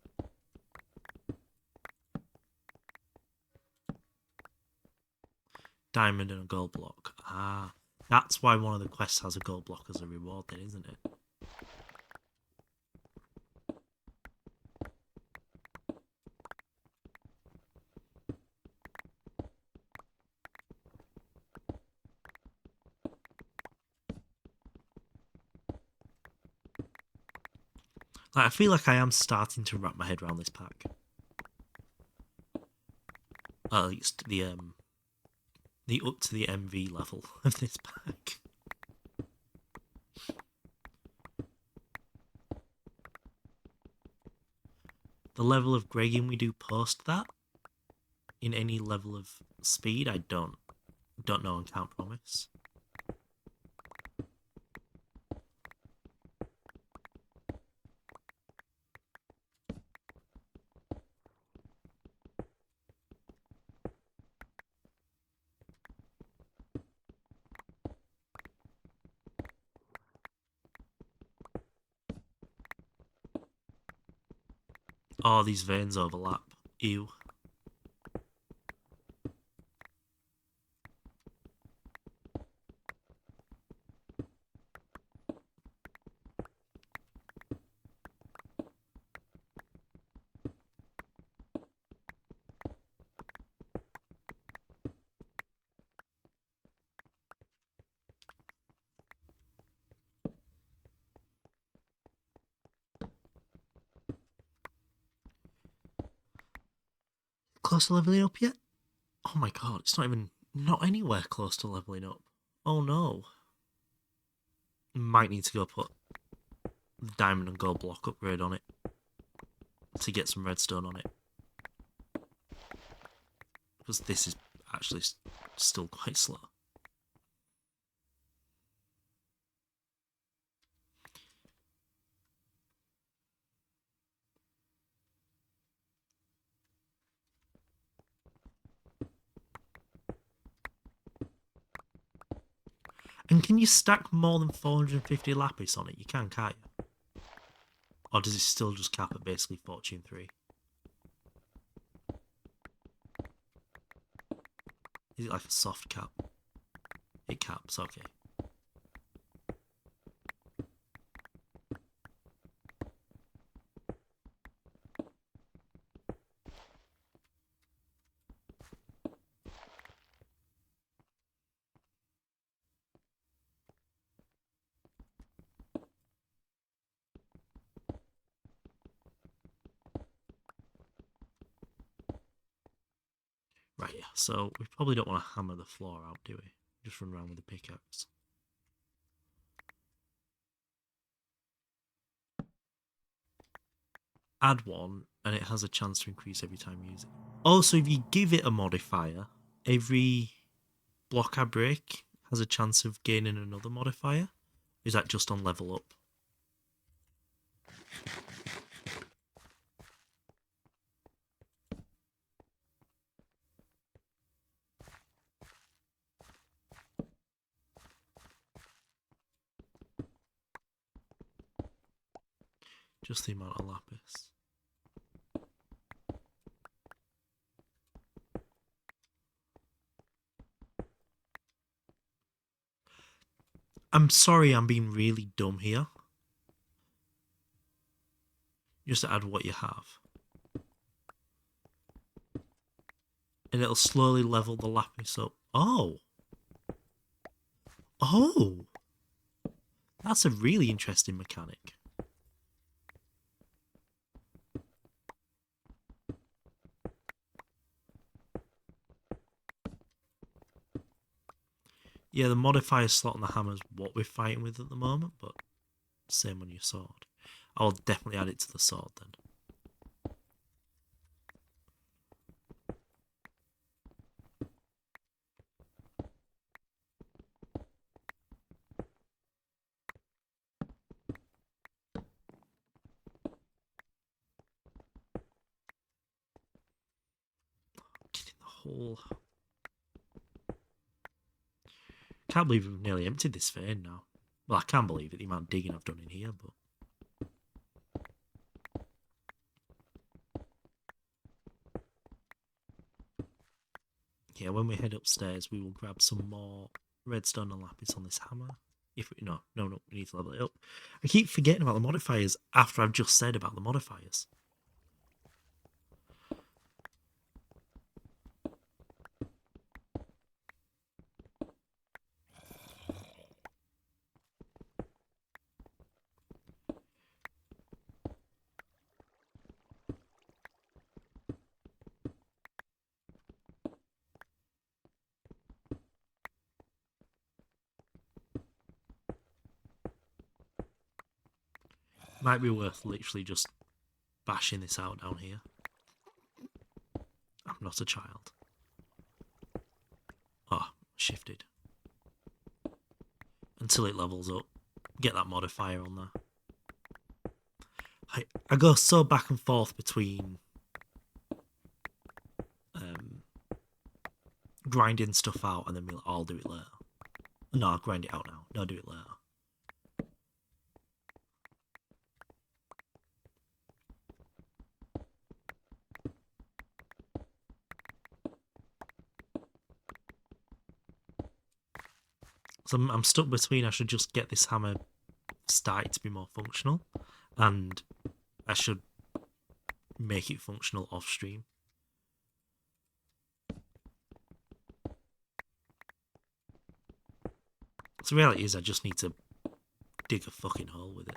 Diamond and a gold block. Ah, that's why one of the quests has a gold block as a reward then, isn't it? Like, I feel like I am starting to wrap my head around this pack. At least the up to the MV level of this pack. The level of Gregging we do post that, in any level of speed, I don't know and can't promise. Oh, these veins overlap. Ew. Close to leveling up yet? Oh my god, it's not anywhere close to leveling up. Oh no. Might need to go put the diamond and gold block upgrade on it to get some redstone on it. Because this is actually still quite slow. And can you stack more than 450 lapis on it? You can't you? Or does it still just cap at basically Fortune 3? Is it like a soft cap? It caps, okay. Right, yeah, so we probably don't want to hammer the floor out, do we? Just run around with the pickaxe. Add one, and it has a chance to increase every time you use it. Also, if you give it a modifier, every block I break has a chance of gaining another modifier. Is that just on level up? Just the amount of lapis. I'm sorry I'm being really dumb here. Just add what you have. And it'll slowly level the lapis up. Oh! Oh! That's a really interesting mechanic. Yeah, the modifier slot on the hammer is what we're fighting with at the moment, but same on your sword. I'll definitely add it to the sword then. Get in the hole. Can't believe we've nearly emptied this vein now. Well, I can believe it, the amount of digging I've done in here, but... Yeah, when we head upstairs, we will grab some more redstone and lapis on this hammer. If we... No, we need to level it up. I keep forgetting about the modifiers after I've just said about the modifiers. Might be worth literally just bashing this out down here. I'm not a child. Oh, shifted. Until it levels up. Get that modifier on there. I go so back and forth between grinding stuff out and then I'll do it later. No, I'll grind it out now. No, I'll do it later. So I'm stuck between I should just get this hammer started to be more functional and I should make it functional off stream. So the reality is I just need to dig a fucking hole with it.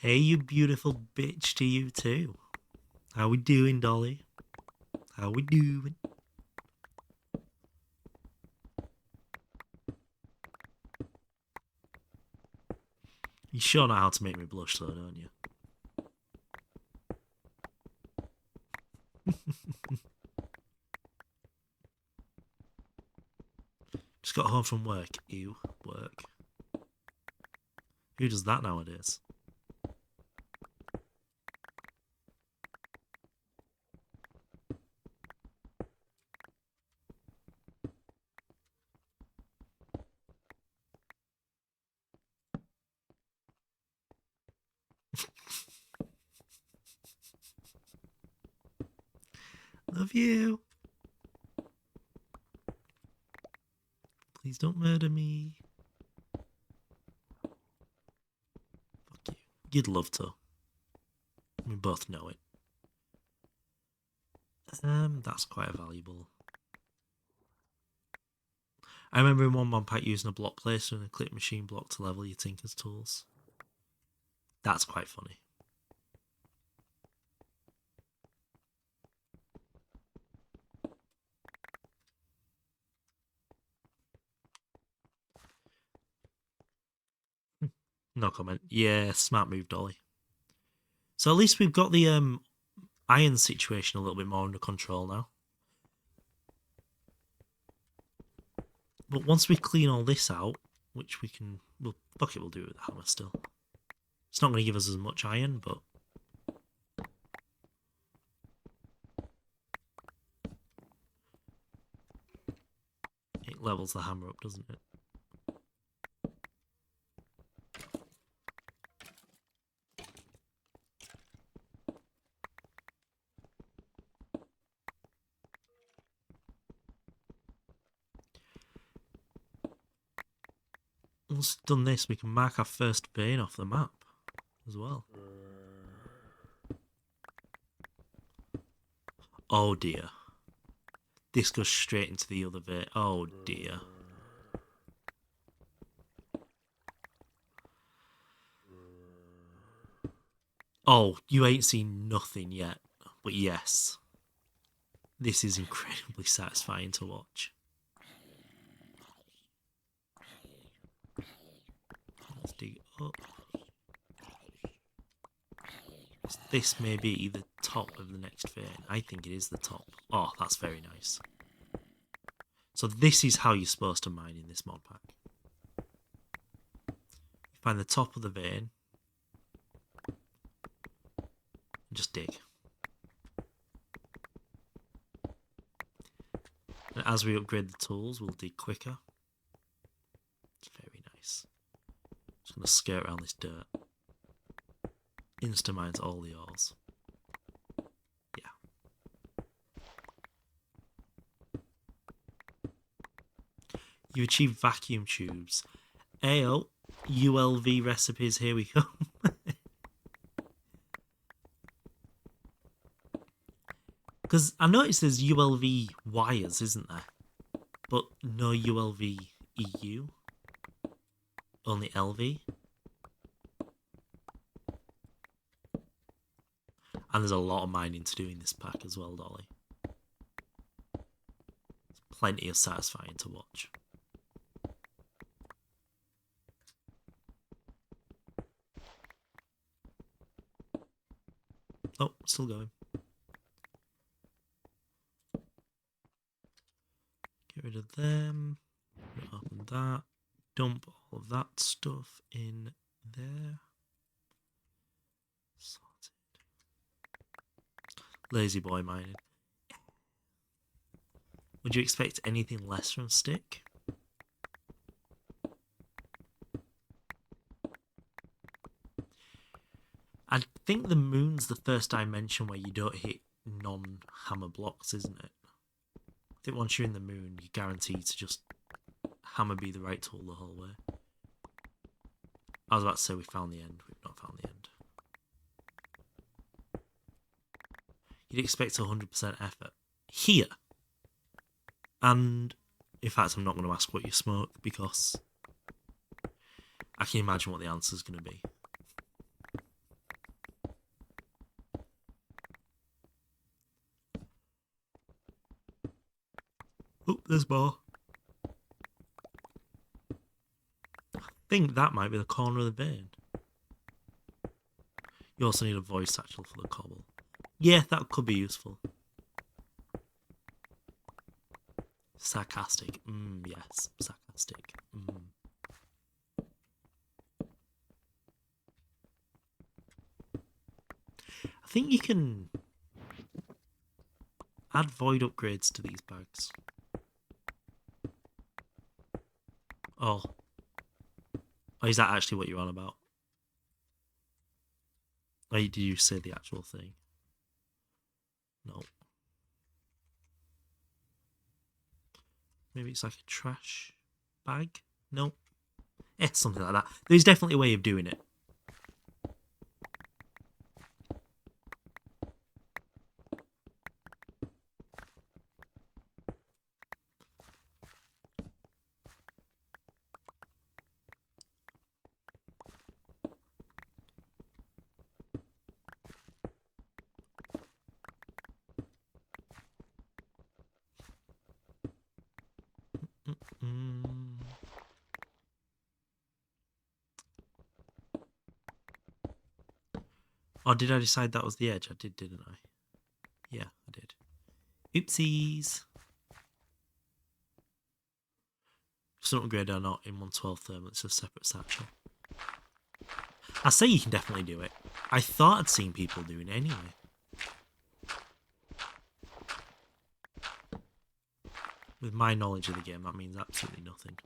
Hey, you beautiful bitch to you too. How we doing, Dolly? How we doing? You sure know how to make me blush though, don't you? Just got home from work. Ew, work. Who does that nowadays? Love you. Please don't murder me. Fuck you. You'd love to. We both know it. That's quite valuable. I remember in one mod pack using a block placer and a clip machine block to level your tinker's tools. That's quite funny. No comment. Yeah, smart move, Dolly. So at least we've got the iron situation a little bit more under control now. But once we clean all this out, which we can... Well, fuck it, we'll do it with the hammer still. It's not going to give us as much iron, but... It levels the hammer up, doesn't it? once we've done this, we can mark our first vein off the map as well. Oh dear. This goes straight into the other vein. Oh dear. Oh, you ain't seen nothing yet. But yes, this is incredibly satisfying to watch. Let's dig up. This may be the top of the next vein. I think it is the top. Oh, that's very nice. So this is how you're supposed to mine in this mod pack. You find the top of the vein. And just dig. And as we upgrade the tools, we'll dig quicker. It's very nice. Just going to skirt around this dirt. Insta-mines all the ores. Yeah. You achieve vacuum tubes. Ayo, ULV recipes, here we go. Because I noticed there's ULV wires, isn't there? But no ULV EU. Only LV. And there's a lot of mining to do in this pack as well, Dolly. It's plenty of satisfying to watch. Oh, still going. Get rid of them. Open that. Dump all of that stuff in there. Sorted. Lazy boy mining. Would you expect anything less from Stick? I think the moon's the first dimension where you don't hit non-hammer blocks, isn't it? I think once you're in the moon, you're guaranteed to just hammer be the right tool the whole way. I was about to say we found the end. We've not found the end. You'd expect 100% effort here. And in fact, I'm not going to ask what you smoke because I can imagine what the answer is going to be. Oh, there's more. I think that might be the corner of the vein. You also need a voice satchel for the cobble. Yeah, that could be useful. Sarcastic. Yes, sarcastic. I think you can add void upgrades to these bags. Oh. Oh, is that actually what you're on about? Or did you say the actual thing? No. Maybe it's like a trash bag? No. It's something like that. There's definitely a way of doing it. Oh, did I decide that was the edge? I did, didn't I? Yeah, I did. Oopsies. It's an upgrade or not in 112 thermal. It's a separate satchel. I say you can definitely do it. I thought I'd seen people doing it anyway. With my knowledge of the game, that means absolutely nothing.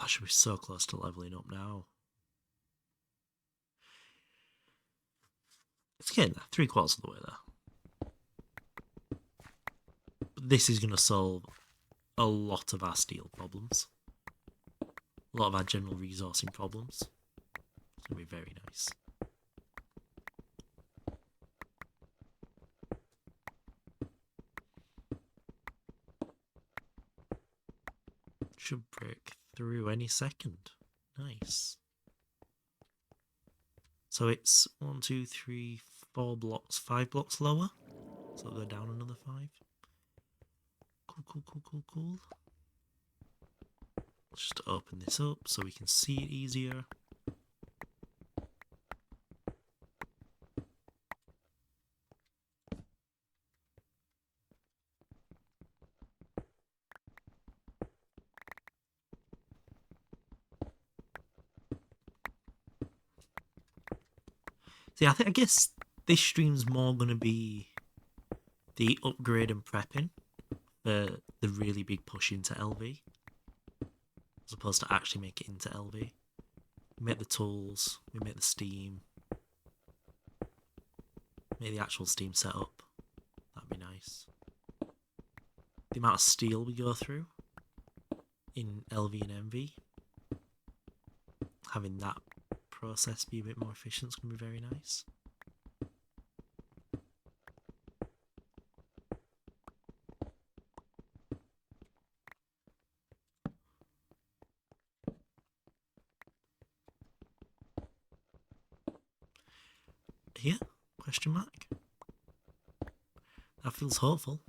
Oh, I should be so close to leveling up now. It's getting there, 3/4 of the way there. But this is going to solve a lot of our steel problems. A lot of our general resourcing problems. It's going to be very nice. Should break through any second. Nice. So it's 1, 2, 3, 4 blocks, 5 blocks lower. So we'll go down another 5. Cool. Let's just open this up so we can see it easier. See, I guess this stream's more going to be the upgrade and prepping for the really big push into LV, as opposed to actually make it into LV. We make the tools, we make the Steam, make the actual Steam setup. That'd be nice. The amount of steel we go through in LV and MV, having that process be a bit more efficient is going to be very nice. Here? Question mark? That feels hopeful.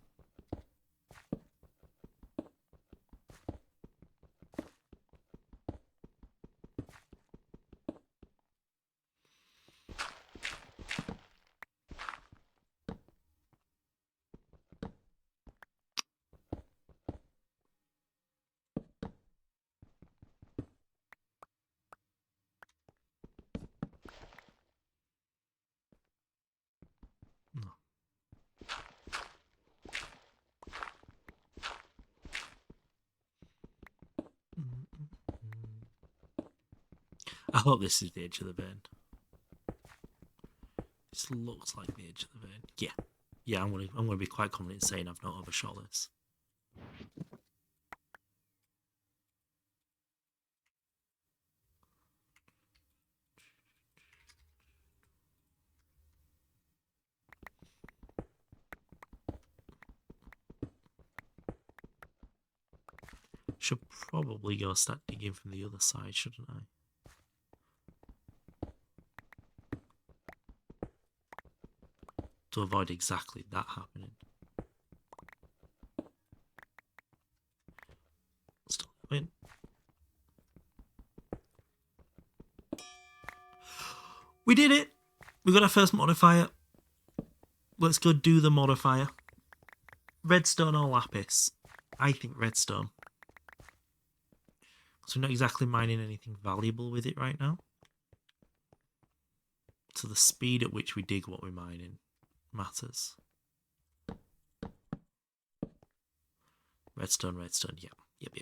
I hope this is the edge of the vein. This looks like the edge of the vein. Yeah, I'm gonna be quite confident in saying I've not overshot this. Should probably go start digging from the other side, shouldn't I? To avoid exactly that happening. Still win. We did it! We got our first modifier. Let's go do the modifier. Redstone or lapis? I think redstone. So we're not exactly mining anything valuable with it right now. So the speed at which we dig what we're mining matters. Redstone, yeah. Yep.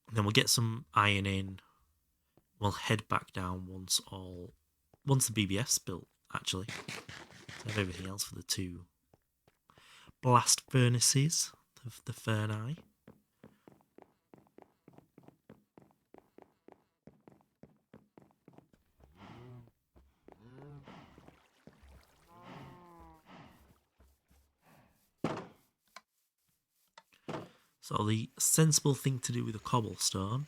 And then we'll get some iron in. We'll head back down once the BBF's built, actually. So I have everything else for the 2 blast furnaces of the Ferni. So the sensible thing to do with a cobblestone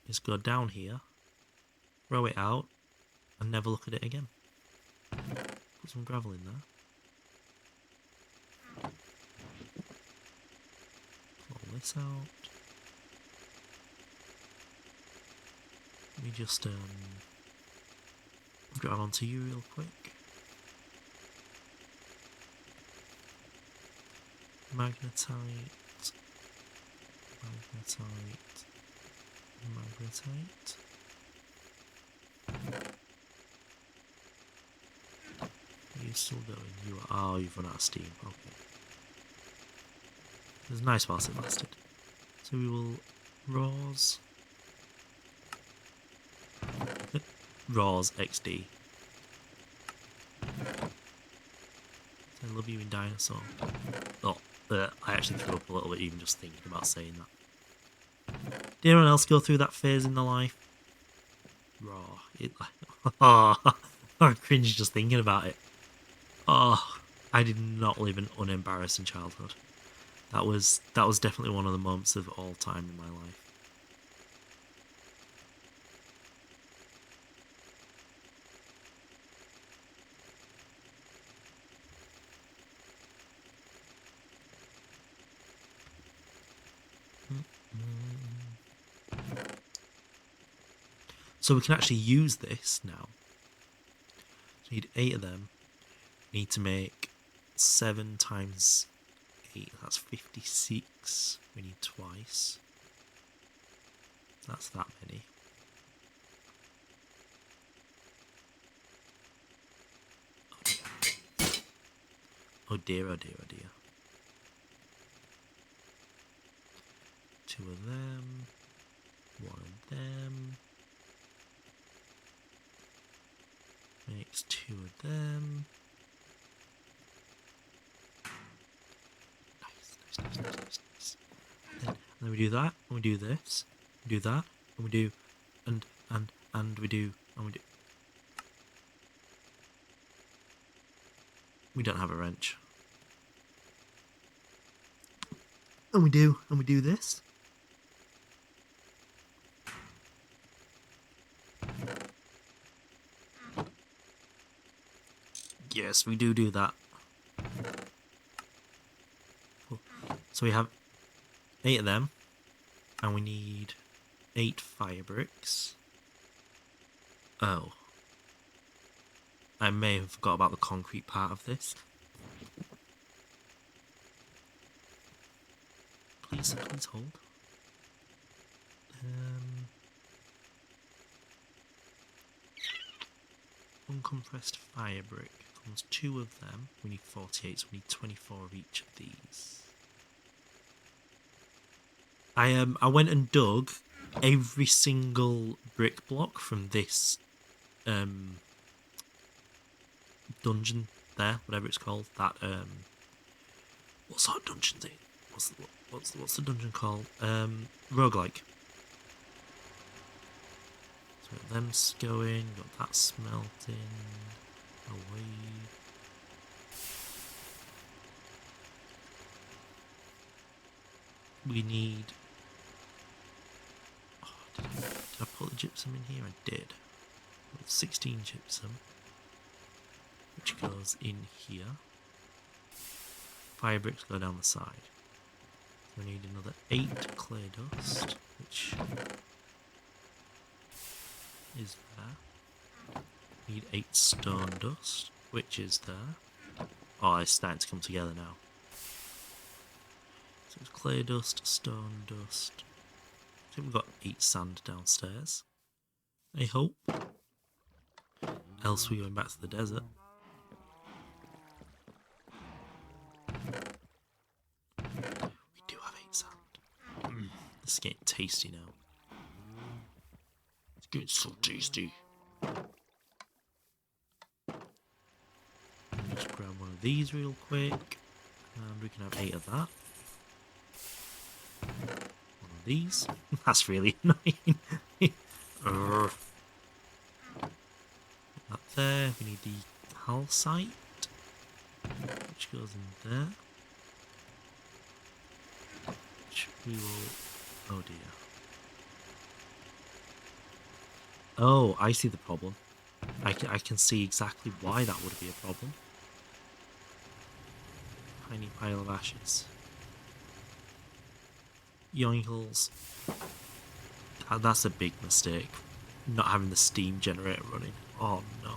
is go down here, throw it out, and never look at it again. Put some gravel in there. Pull this out. Let me just grab onto you real quick. Magnetite. Magnetite. Are you still going? You are. Oh, you've run out of steam. Okay. It was nice whilst it lasted. So we will Raws. Raws XD. I love you in Dinosaur. Oh, I actually threw up a little bit even just thinking about saying that. Did anyone else go through that phase in their life? Raw. Oh, I cringe just thinking about it. Oh, I did not live an unembarrassing childhood. That was definitely one of the moments of all time in my life. So we can actually use this now. We need 8 of them. We need to make 7 times 8. That's 56. We need twice. That's that many. Oh dear, oh dear, oh dear. 2 of them. 1 of them. Makes 2 of them. Nice. And then we do that, and we do this, we do that, and we do, and we do, and we do. We don't have a wrench. And we do this. Yes, we do that. Cool. So we have 8 of them, and we need 8 fire bricks. Oh. I may have forgot about the concrete part of this. Please hold. Uncompressed fire brick. Comes 2 of them. We need 48, so we need 24 of each of these. I went and dug every single brick block from this dungeon there, whatever it's called. That what sort of dungeon is it? What's the dungeon called? Roguelike. So got them going, got that smelting away. We need. Oh, did I put the gypsum in here? I did. 16 gypsum, which goes in here. Fire bricks go down the side. We need another 8 clay dust, which is there. We need 8 stone dust, which is there. Oh, it's starting to come together now. So it's clay dust, stone dust. I think we've got 8 sand downstairs. I hope. Else we're going back to the desert. We do have 8 sand. This is getting tasty now. It's getting so tasty. Just grab one of these real quick. And we can have 8 of that. One of these. That's really annoying. That there. We need the calcite, which goes in there. Which we will. Oh dear. Oh, I see the problem. I can see exactly why that would be a problem. Tiny pile of ashes. Yoinkles. That's a big mistake. Not having the steam generator running. Oh no.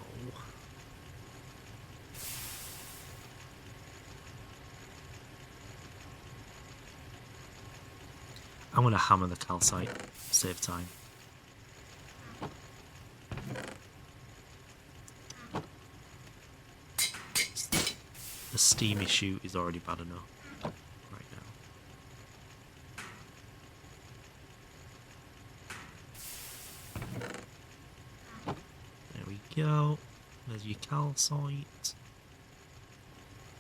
I'm going to hammer the calcite. Save time. The steam issue is already bad enough right now. calcite.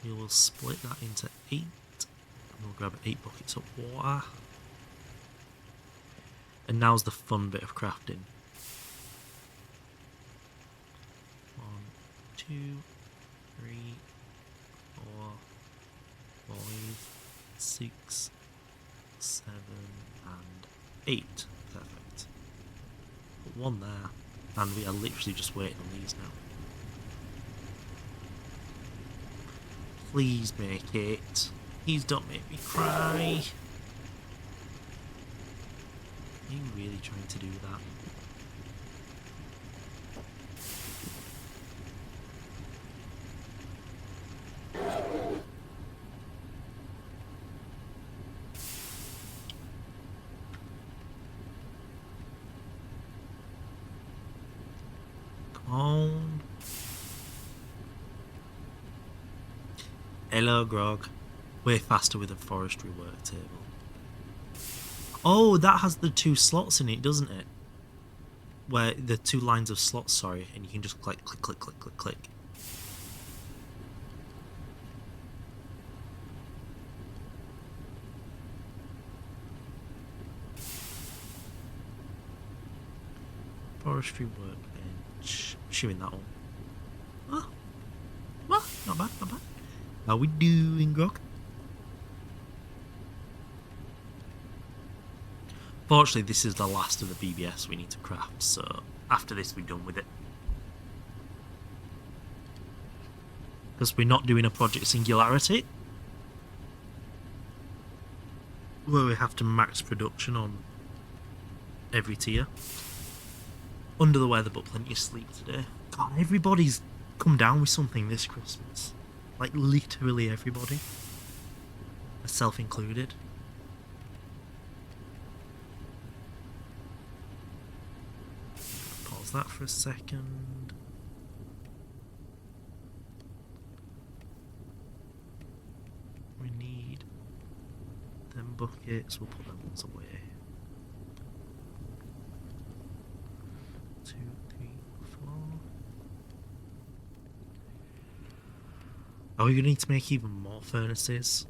We will split that into 8. And we'll grab 8 buckets of water. And now's the fun bit of crafting. 1, 2, 3, 4, 5, 6, 7, and 8. Perfect. Put 1 there. And we are literally just waiting on these now. Please make it. Please don't make me cry. Are you really trying to do that? Come on. Hello, Grog. Way faster with a forestry work table. Oh, that has the 2 slots in it, doesn't it? Where the 2 lines of slots, sorry, and you can just click, click, click, click, click, click. Forestry workbench. Assuming that one. Oh, well, not bad, not bad. How we doing, Grog? Fortunately, this is the last of the BBS we need to craft, so after this we're done with it. Because we're not doing a Project Singularity, where we have to max production on every tier. Under the weather, but plenty of sleep today. God, everybody's come down with something this Christmas. Like, literally everybody. Myself included. Pause that for a second. We need them buckets. We'll put them ones away. 2, 3, 4. Are we going to need to make even more furnaces?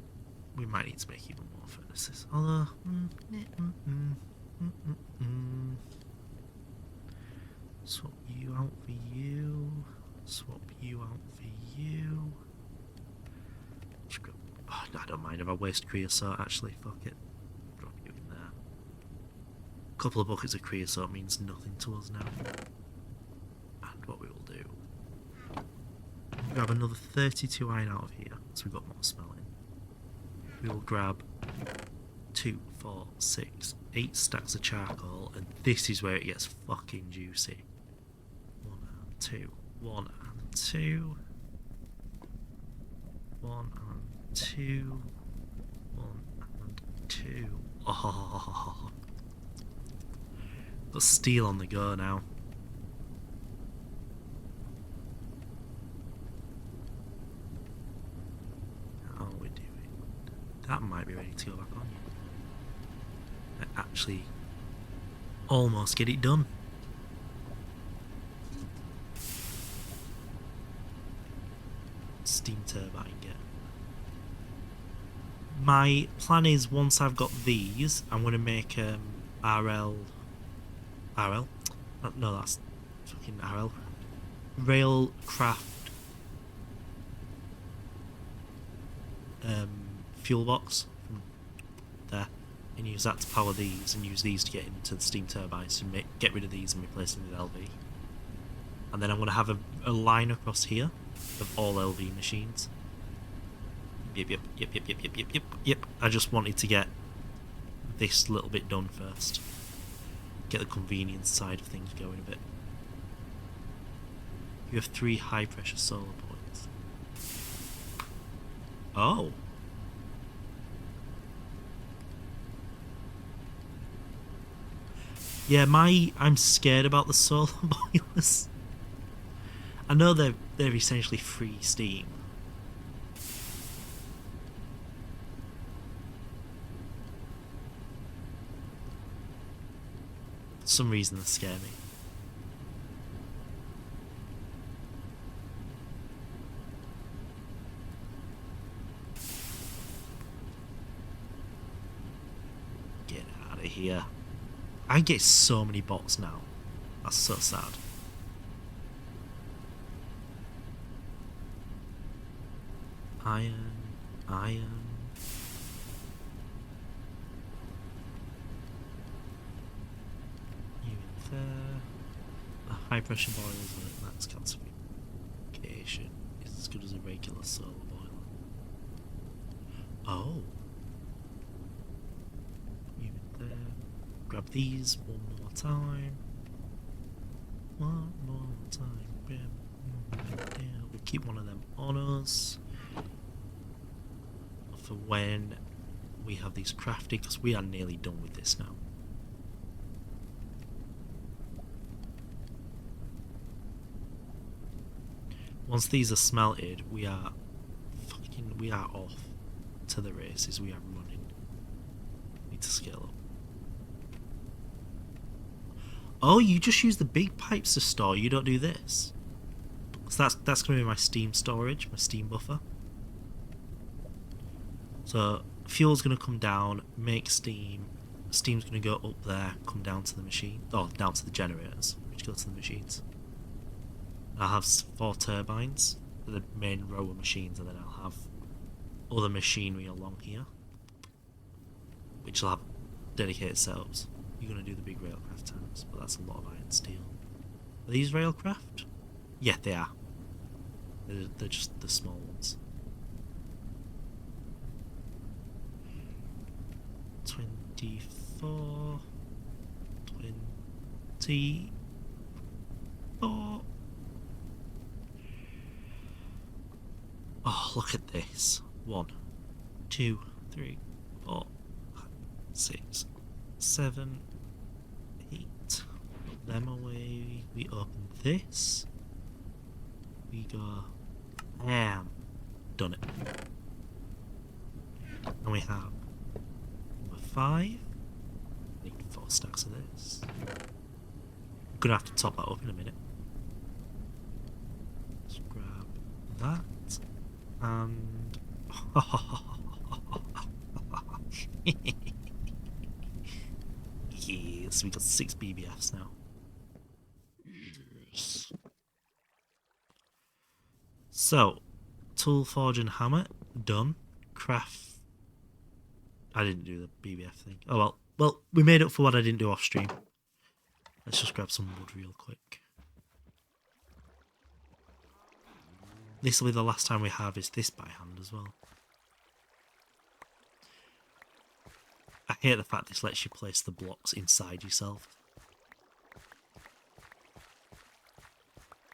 We might need to make even more furnaces. Although, swap you out for you. Swap you out for you. Oh, I don't mind if I waste creosote, actually. Fuck it. Drop you in there. A couple of buckets of creosote means nothing to us now. And what we will do, grab another 32 iron out of here, so we've got more smelting. We will grab 2, 4, 6, 8 stacks of charcoal, and this is where it gets fucking juicy. 1 and 2, 1 and 2, 1 and 2, 1 and 2. Oh, got steel on the go now. How are we doing? That might be ready to go back on. I actually almost get it done. Steam turbine get. My plan is, once I've got these, I'm going to make RL. No, that's fucking RL. Railcraft fuel box from there, and use that to power these, and use these to get into the steam turbines to get rid of these and replace them with LV. And then I'm going to have a line across here of all LV machines. Yep. I just wanted to get this little bit done first. Get the convenience side of things going a bit. You have 3 high pressure solar points. Oh. Yeah, I'm scared about the solar boilers. I know they're essentially free steam. For some reason they scare me. here. I get so many bots now. That's so sad. Iron, iron. You in there. A high pressure boiler is max calcification. It's as good as a regular solar boiler. Oh. You in there. Grab these one more time. One more time. Yeah, we'll keep one of them on us for when we have these crafted, because we are nearly done with this now. Once these are smelted, we are off to the races. We are running. Need to scale up. Oh, you just use the big pipes to store. You don't do this. So that's going to be my steam storage, my steam buffer. So fuel's going to come down, make steam. Steam's going to go up there, come down to the machine, or down to the generators, which go to the machines. I'll have 4 turbines for the main row of machines, and then I'll have other machinery along here, which will have dedicated setups. You're going to do the big railcraft times, but that's a lot of iron steel. Are these railcraft? Yeah, they are. They're just the small ones. 24. 24. Oh, look at this. 1, 2, 3, 4, 5, 6, 7, 8. Put them away. We open this. We go. Bam. Done it. And we have number 5. Need 4 stacks of this. I'm gonna have to top that up in a minute. Let's grab that. And yes, we got 6 BBFs now. Yes. So, tool, forge, and hammer done. Craft. I didn't do the BBF thing. Oh well. Well, we made up for what I didn't do off stream. Let's just grab some wood real quick. This will be the last time we harvest this by hand as well. I hate the fact this lets you place the blocks inside yourself.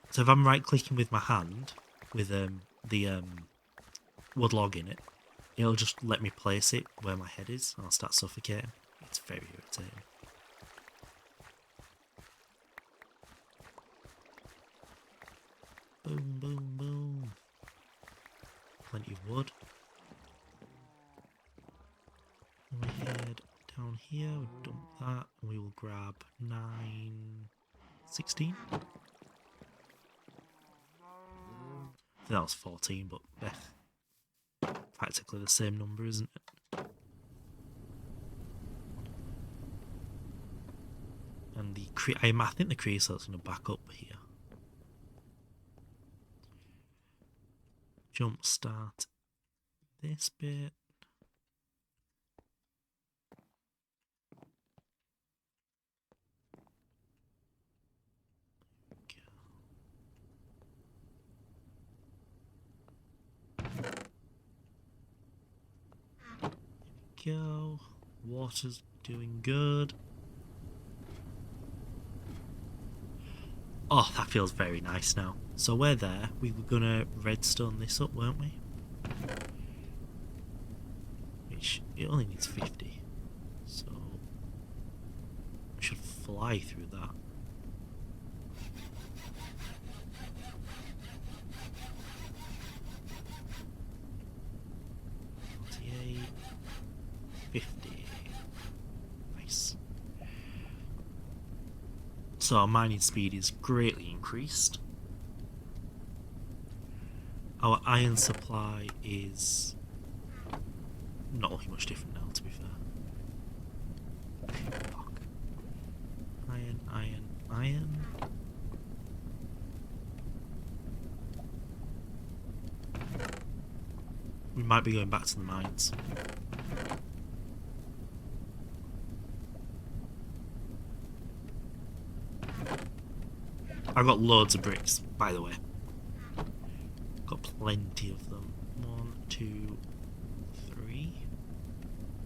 So if I'm right clicking with my hand, with the wood log in it, it'll just let me place it where my head is and I'll start suffocating. It's very irritating. Boom, boom, boom. Plenty of wood. And we head down here, we'll dump that, and we will grab 9, 16. I think that was 14, but practically the same number, isn't it? And the I think the creosote's going to back up here. Jump start this bit. Go. Water's doing good. Oh, that feels very nice now. So we're there. We were gonna redstone this up, weren't we? Which, it only needs 50. So we should fly through that. Nice. So our mining speed is greatly increased. Our iron supply is not looking much different now, to be fair. Fuck. Iron, iron, iron. We might be going back to the mines. I've got loads of bricks, by the way. Got plenty of them. 1, 2, 3.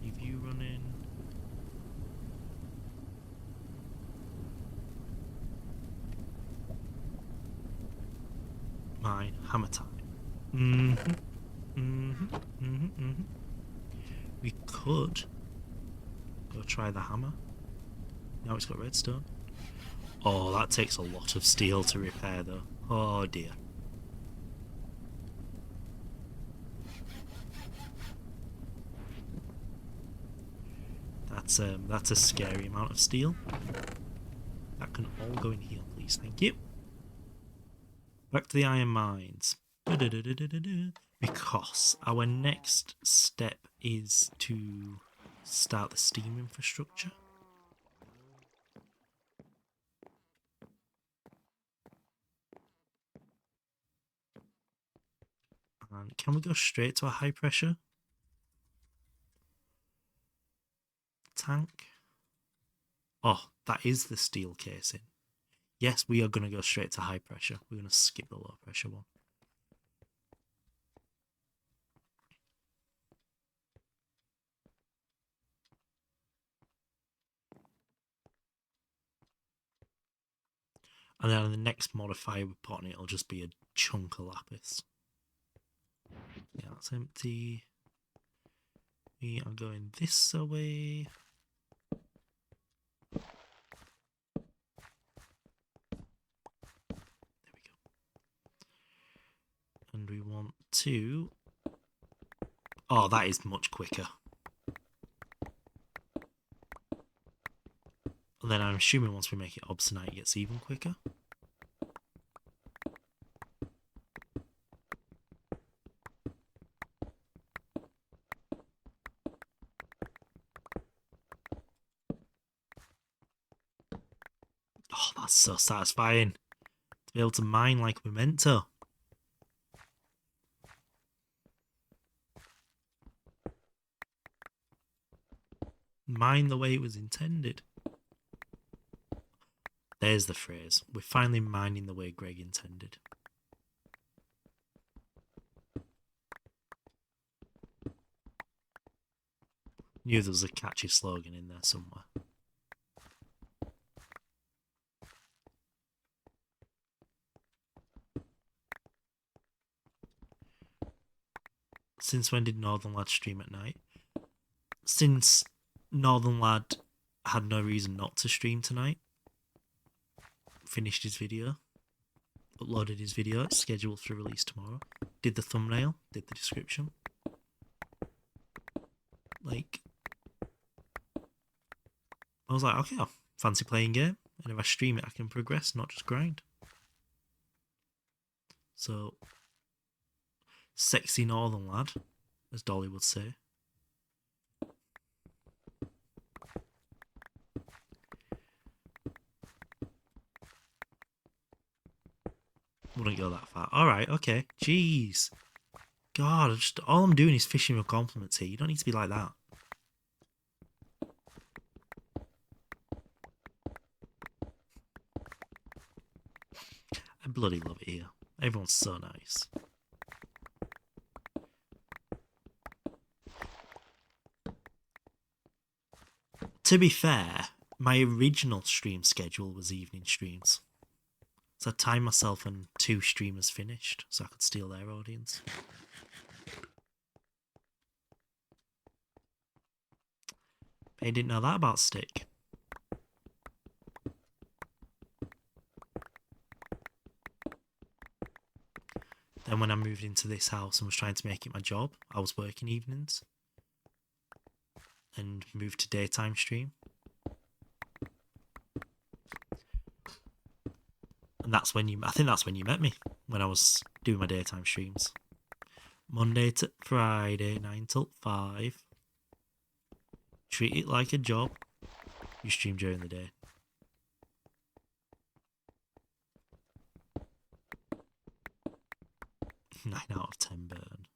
Leave you running. Mine, Hammertime. We could go try the hammer. Now it's got redstone. Oh, that takes a lot of steel to repair though. Oh dear. That's a scary amount of steel. That can all go in here, please. Thank you. Back to the iron mines. Because our next step is to start the steam infrastructure. And can we go straight to a high pressure tank? Oh, that is the steel casing. Yes, we are going to go straight to high pressure. We're going to skip the low pressure one. And then the next modifier we put on it will just be a chunk of lapis. Yeah, that's empty. We are going this way. There we go. And we want to... Oh, that is much quicker. And then I'm assuming once we make it obsidian, it gets even quicker. Oh, that's so satisfying. To be able to mine like we're meant to. Mine the way it was intended. There's the phrase. We're finally mining the way Greg intended. Knew there was a catchy slogan in there somewhere. Since when did Northern Lad stream at night? Since Northern Lad had no reason not to stream tonight. Finished his video. Uploaded his video. It's scheduled for release tomorrow. Did the thumbnail. Did the description. Like... I was like, okay, I fancy playing game. And if I stream it, I can progress, not just grind. So... Sexy Northern Lad, as Dolly would say. Wouldn't go that far. Alright, okay. Jeez. God, all I'm doing is fishing for compliments here. You don't need to be like that. I bloody love it here. Everyone's so nice. To be fair, my original stream schedule was evening streams. So I timed myself and 2 streamers finished so I could steal their audience. But you didn't know that about Stick. Then when I moved into this house and was trying to make it my job, I was working evenings. And moved to daytime stream. And that's when I think that's when you met me, when I was doing my daytime streams. Monday to Friday, 9 till 5. Treat it like a job. You stream during the day. Nine out of 10 burn.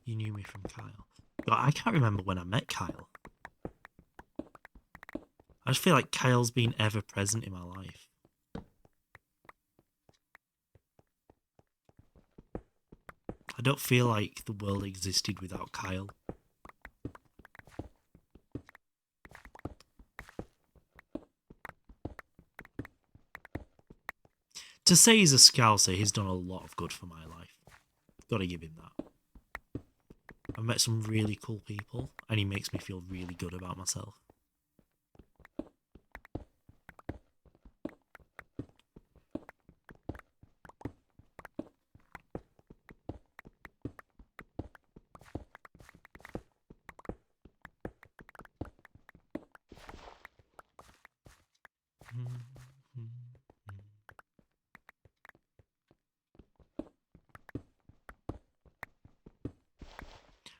You knew me from Kyle. God, I can't remember when I met Kyle. I just feel like Kyle's been ever present in my life. I don't feel like the world existed without Kyle. To say he's a Scouser, he's done a lot of good for my life. Gotta give him that. I've met some really cool people, and he makes me feel really good about myself.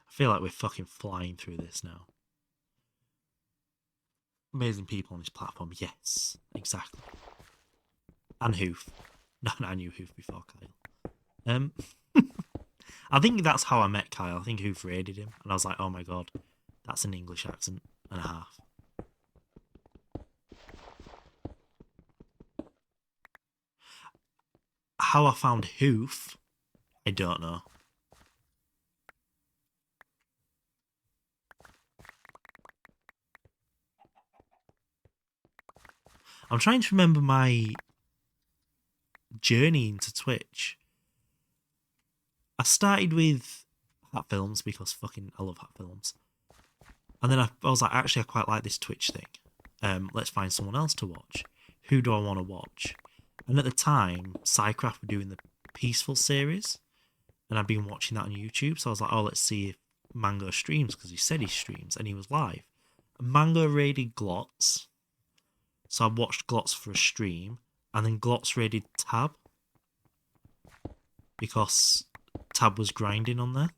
I feel like we're fucking flying through this now. Amazing people on this platform, yes, exactly. And Hoof. No, I knew Hoof before Kyle. I think that's how I met Kyle. I think Hoof raided him, and I was like, oh my god, that's an English accent and a half. How I found Hoof, I don't know. I'm trying to remember my journey into Twitch. I started with Hat Films because fucking I love Hat Films. And then I was like, actually, I quite like this Twitch thing. Let's find someone else to watch. Who do I want to watch? And at the time, Psycraft were doing the Peaceful series. And I'd been watching that on YouTube. So I was like, oh, let's see if Mango streams, because he said he streams. And he was live. And Mango raided Glotz. So I watched Glotz for a stream, and then Glotz raided Tab because Tab was grinding on there.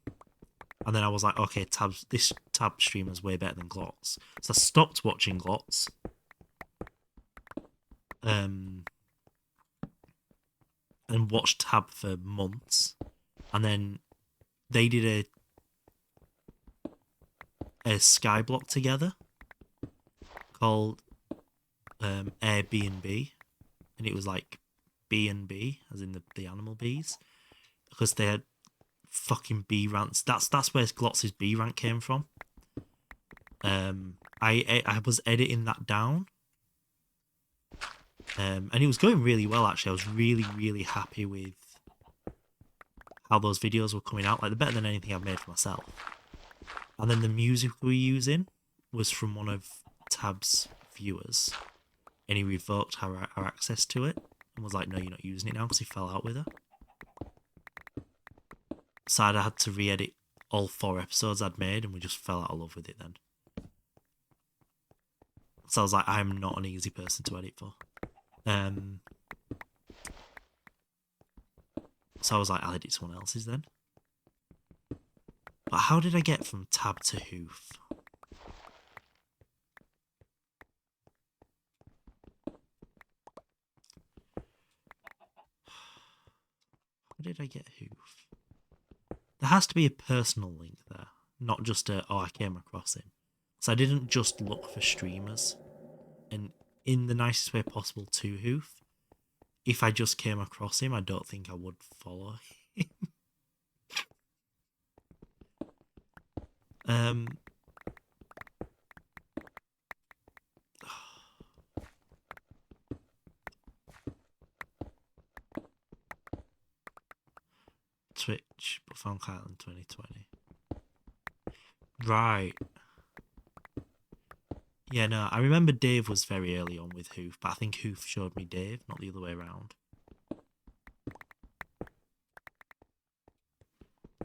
And then I was like, okay, this Tab streamer is way better than Glotz. So I stopped watching Glotz. And watched Tab for months. And then they did a Skyblock together called Airbnb, and it was like B&B, as in the animal bees, because they had fucking bee rants. That's where Glotz's bee rant came from. I was editing that down, and it was going really well actually. I was really happy with how those videos were coming out. Like, they're better than anything I've made for myself. And then the music we were using was from one of Tab's viewers. And he revoked our access to it and was like, no, you're not using it now, because he fell out with her. So I had to re-edit all 4 episodes I'd made, and we just fell out of love with it then. So I was like, I'm not an easy person to edit for. So I was like, I'll edit someone else's then. But how did I get from Tab to Hoof? How did I get Hoof? There has to be a personal link there, not just oh, I came across him. So I didn't just look for streamers. And in the nicest way possible to Hoof, if I just came across him, I don't think I would follow him. Twitch, but found Kyle in 2020. Right. Yeah, no, I remember Dave was very early on with Hoof, but I think Hoof showed me Dave, not the other way around.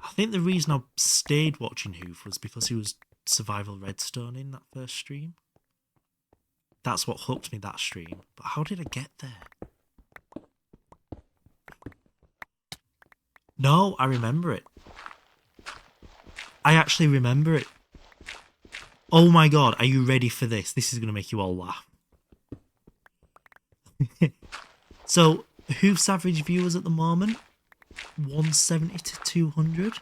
I think the reason I stayed watching Hoof was because he was Survival Redstone in that first stream. That's what hooked me, that stream. But how did I get there? No, I remember it. actually remember it. Oh my god, are you ready for this? This is going to make you all laugh. So, Hoof's average viewers at the moment? 170 to 200.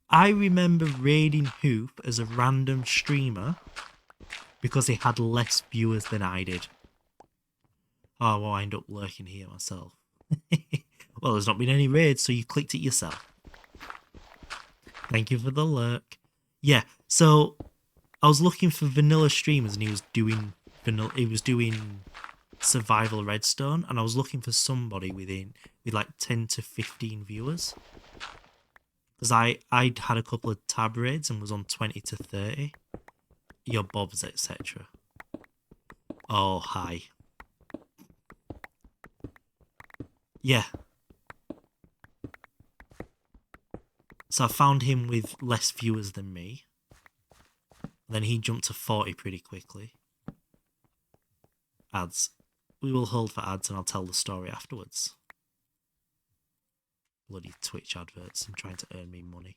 I remember raiding Hoof as a random streamer because he had less viewers than I did. Oh, well, I end up lurking here myself. Well, there's not been any raids, so you clicked it yourself. Thank you for the lurk. Yeah, so I was looking for vanilla streamers, and he was doing survival redstone, and I was looking for somebody with like 10 to 15 viewers, because I'd had a couple of tab raids and was on 20 to 30. Your bobs, etc. Oh, hi. Yeah. So I found him with less viewers than me. Then he jumped to 40 pretty quickly. Ads. We will hold for ads and I'll tell the story afterwards. Bloody Twitch adverts and trying to earn me money.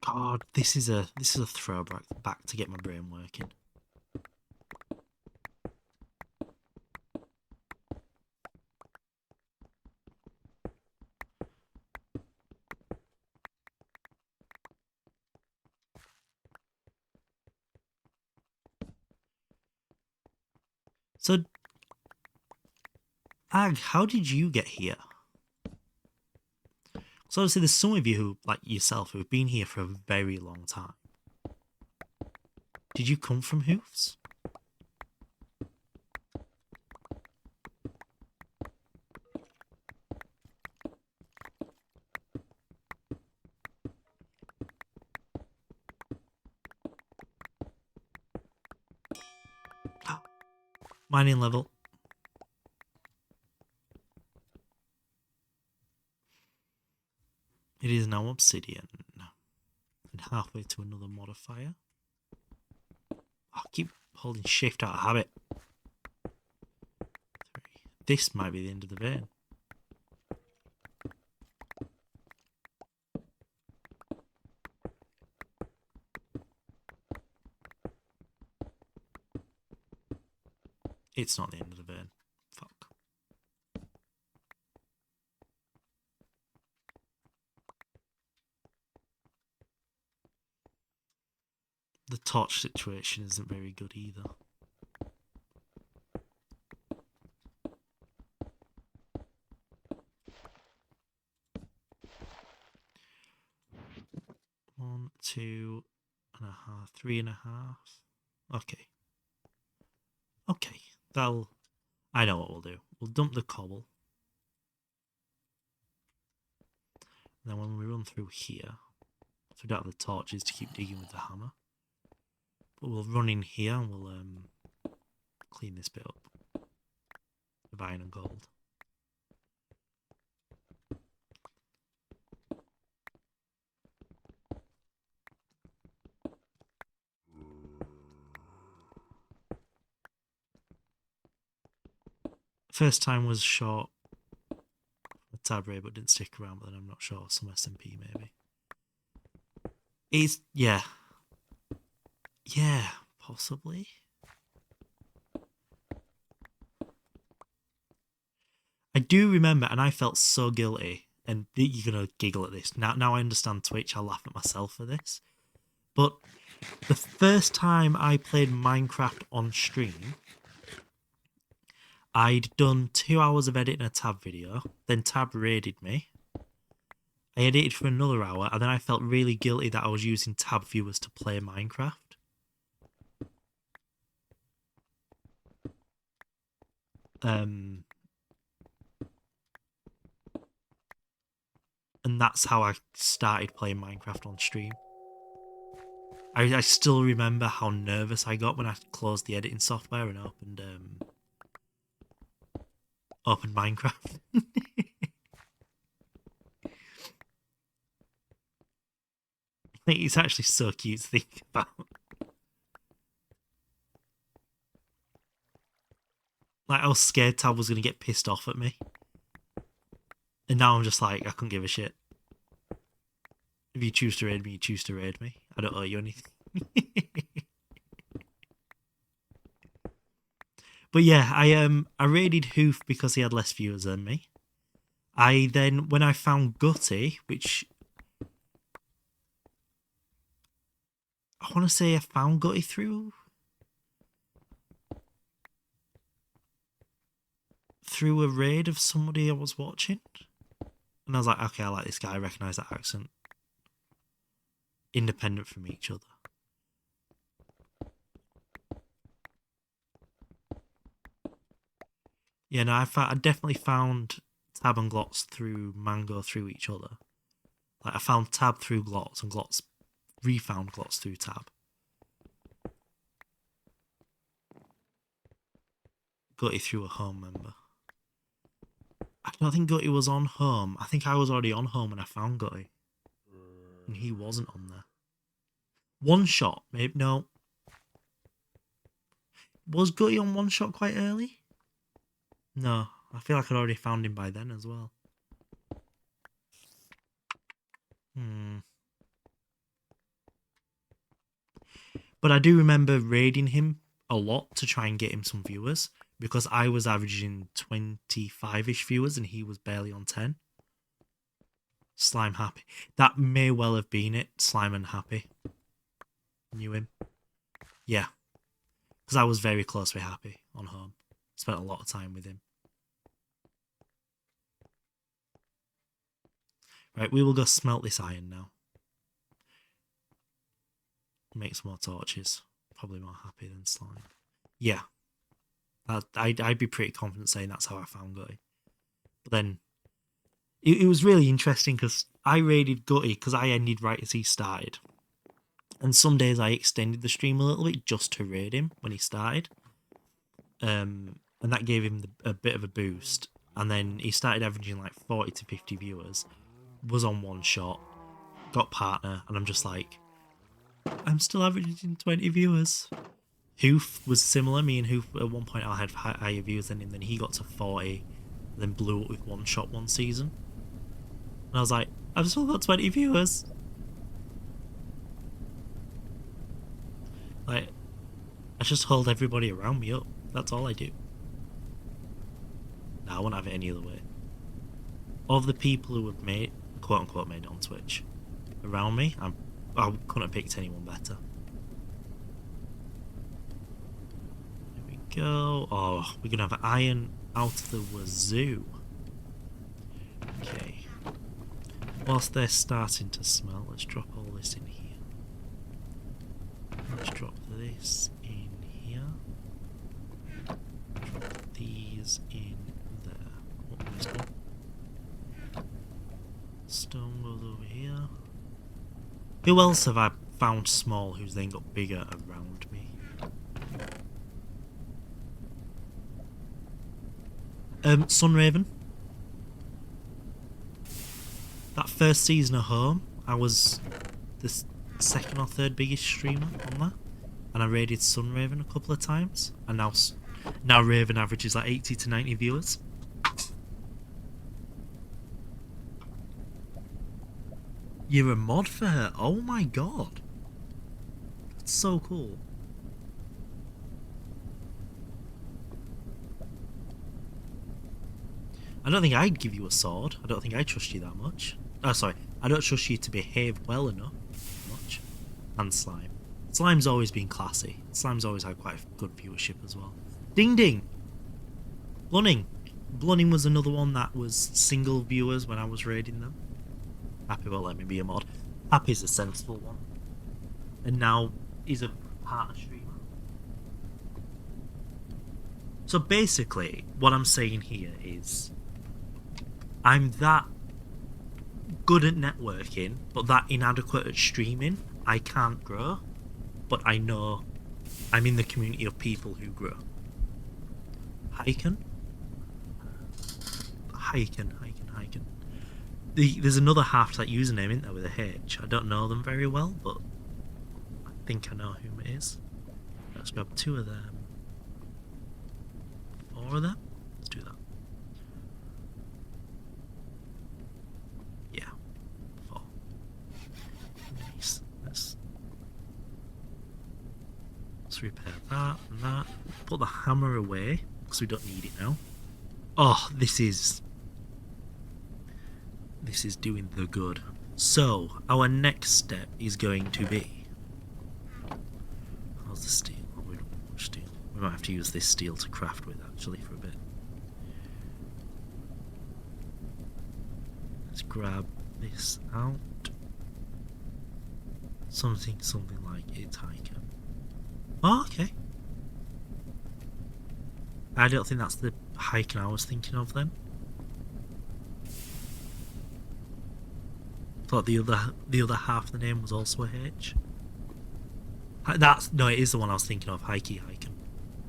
God, this is a throwback back to get my brain working. So, Ag, how did you get here? So obviously there's some of you who, like yourself, who have been here for a very long time. Did you come from Hoofs? Mining level. It is now obsidian. And halfway to another modifier. I keep holding shift out of habit. 3. This might be the end of the vein. It's not the end of the vein. Fuck. The torch situation isn't very good either. One, 2.5, 3.5. Okay. Okay. I know what we'll do. We'll dump the cobble. And then when we run through here, so we don't have the torches to keep digging with the hammer. But we'll run in here and we'll clean this bit up with iron and gold. First time was short a tab raid, but didn't stick around, but then I'm not sure. Some SMP maybe. It's yeah. Yeah, possibly. I do remember, and I felt so guilty, and you're gonna giggle at this. Now I understand Twitch, I'll laugh at myself for this. But the first time I played Minecraft on stream, I'd done 2 hours of editing a tab video, then tab raided me. I edited for another hour, and then I felt really guilty that I was using tab viewers to play Minecraft. And that's how I started playing Minecraft on stream. I still remember how nervous I got when I closed the editing software and opened Minecraft. think it's actually so cute to think about. Like, I was scared Tab was going to get pissed off at me. And now I'm just like, I couldn't give a shit. If you choose to raid me, you choose to raid me. I don't owe you anything. But yeah, I raided Hoof because he had less viewers than me. When I found Gutty, which I want to say I found Gutty through a raid of somebody I was watching. And I was like, okay, I like this guy, I recognise that accent. Independent from each other. Yeah, no, I definitely found Tab and Glotz through Mango through each other. Like, I found Tab through Glotz and Glotz refound Glotz through Tab. Gutty through a home member. I don't think Gutty was on home. I think I was already on home when I found Gutty. And he wasn't on there. One shot, maybe. No. Was Gutty on one shot quite early? No. I feel like I'd already found him by then as well. But I do remember raiding him a lot to try and get him some viewers. Because I was averaging 25-ish viewers and he was barely on 10. Slime Happy. That may well have been it. Slime and Happy. Knew him. Yeah. Because I was very close with Happy on home. Spent a lot of time with him. Right, we will go smelt this iron now. Make some more torches. Probably more Happy than Slime. Yeah. I'd be pretty confident saying that's how I found Gutty. But then, it was really interesting because I raided Gutty because I ended right as he started. And some days I extended the stream a little bit just to raid him when he started. And that gave him a bit of a boost. And then he started averaging like 40 to 50 viewers. Was on one shot. Got partner. And I'm just like, I'm still averaging 20 viewers. Hoof was similar. Me and Hoof, at one point I had higher views than him. Then he got to 40. Then blew up with one shot one season. And I was like, I've still got 20 viewers. Like, I just hold everybody around me up. That's all I do. No, I won't have it any other way. Of the people who have made, quote unquote, made it on Twitch around me, I couldn't have picked anyone better. There we go. Oh, we're gonna have iron out the wazoo. Okay. Whilst they're starting to smell, let's drop all this in here. Let's drop this in here. Drop these in there. What was that? Stone goes over here. Who else have I found small who's then got bigger around me? Sunraven. That first season of Home, I was the second or third biggest streamer on that, and I raided Sunraven a couple of times, and now Raven averages like 80 to 90 viewers. You're a mod for her? Oh my god. That's so cool. I don't think I'd give you a sword. I don't think I trust you that much. Oh, sorry. I don't trust you to behave well enough. Much. And Slime. Slime's always been classy. Slime's always had quite a good viewership as well. Ding ding! Blunning. Blunning was another one that was single viewers when I was raiding them. Happy won't let me be a mod. Happy's a sensible one. And now he's a partner streamer. So basically, what I'm saying here is I'm that good at networking, but that inadequate at streaming. I can't grow, but I know I'm in the community of people who grow. Hiken. There's another half to that username, isn't there, with a H? I don't know them very well, but I think I know whom it is. Let's grab 2 of them. 4 of them? Let's do that. Yeah. 4. Nice. Let's repair that and that. Put the hammer away, because we don't need it now. Oh, this is doing the good. So, our next step is going to be... How's the steel? Oh, we don't have much steel. We might have to use this steel to craft with, actually, for a bit. Let's grab this out. Something like it's hiker. Oh, okay. I don't think that's the hiking I was thinking of then. Thought the other half of the name was also a H. No, it is the one I was thinking of. Hikey hiking.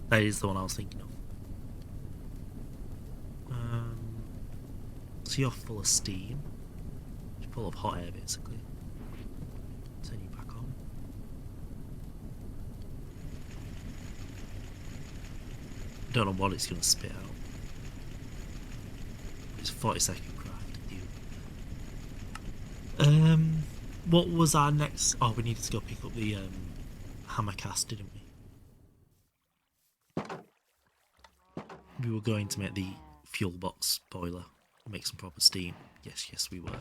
That is the one I was thinking of. So you're full of steam. You're full of hot air, basically. Turn you back on. Don't know what it's going to spit out. It's 40-second craft. What was our next... Oh, we needed to go pick up the hammer cast, didn't we? We were going to make the fuel box boiler and make some proper steam. Yes, we were.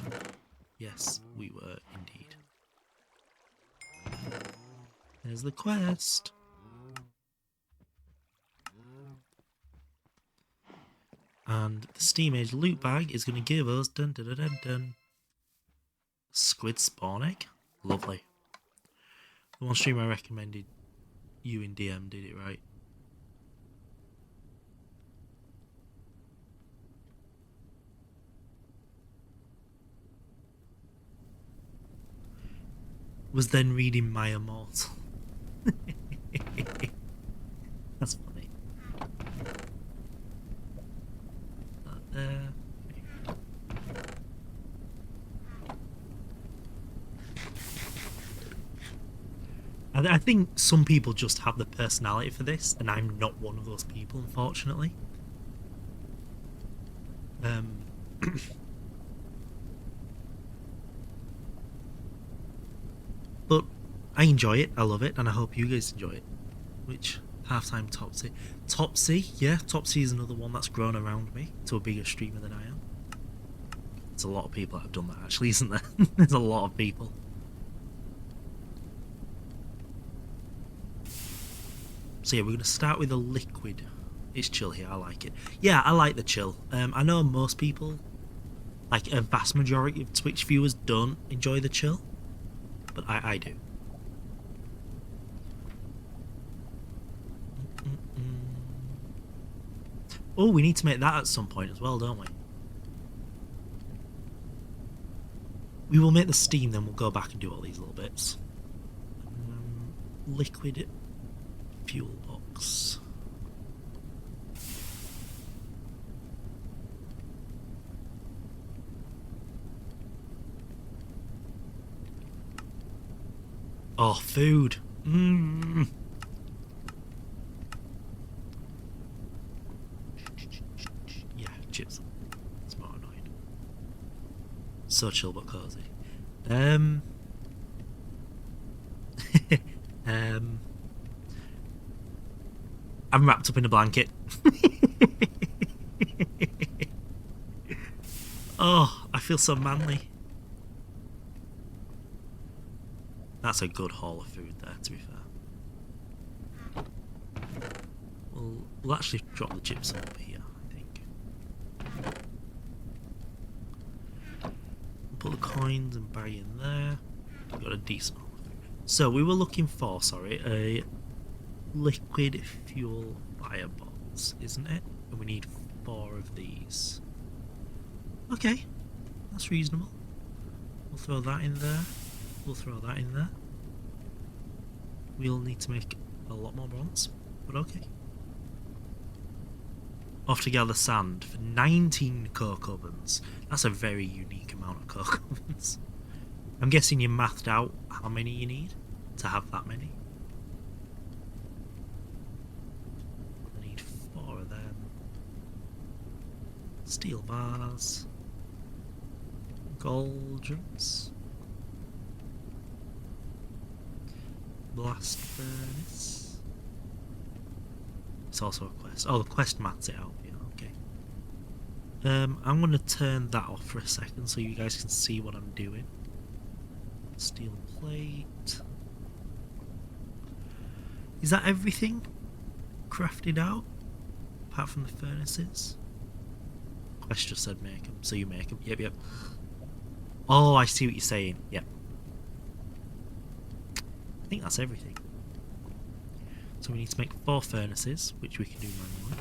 Yes, we were indeed. There's the quest. And the SteamAge loot bag is going to give us squid spawn egg. Lovely. The one stream I recommended you in DM did it right. Was then reading My Immortal. That's funny. I think some people just have the personality for this, and I'm not one of those people, unfortunately. But I enjoy it, I love it, and I hope you guys enjoy it. Which halftime Topsy? Topsy, yeah, Topsy is another one that's grown around me to a bigger streamer than I am. There's a lot of people that have done that, actually, isn't there? There's a lot of people. So yeah, we're going to start with a liquid. It's chill here, I like it. Yeah, I like the chill. I know most people, like a vast majority of Twitch viewers, don't enjoy the chill. But I do. Oh, we need to make that at some point as well, don't we? We will make the steam, then we'll go back and do all these little bits. Liquid fuel box. Oh, food. Yeah, chips. It's more annoying. So chill but cozy. I'm wrapped up in a blanket. Oh, I feel so manly. That's a good haul of food there, to be fair. We'll actually drop the chips over here, I think. Put the coins and buy in there. We've got a decent haul of food. So we were looking for, a liquid fuel firebox, isn't it? And we need 4 of these. Okay, that's reasonable. We'll throw that in there. We'll throw that in there. We'll need to make a lot more bronze, but okay. off to gather sand for 19 coke ovens. That's a very unique amount of coke ovens. I'm guessing you mathed out how many you need to have that many. I need 4 of them. Steel bars. Cauldrons. Blast furnace. It's also a quest. Oh, the quest maps it out. Yeah, okay. I'm going to turn that off for a second so you guys can see what I'm doing. Steel plate. Is that everything crafted out? Apart from the furnaces? Quest just said make them, so you make them. Yep. Oh, I see what you're saying. Yep. I think that's everything. So we need to make 4 furnaces, which we can do manually.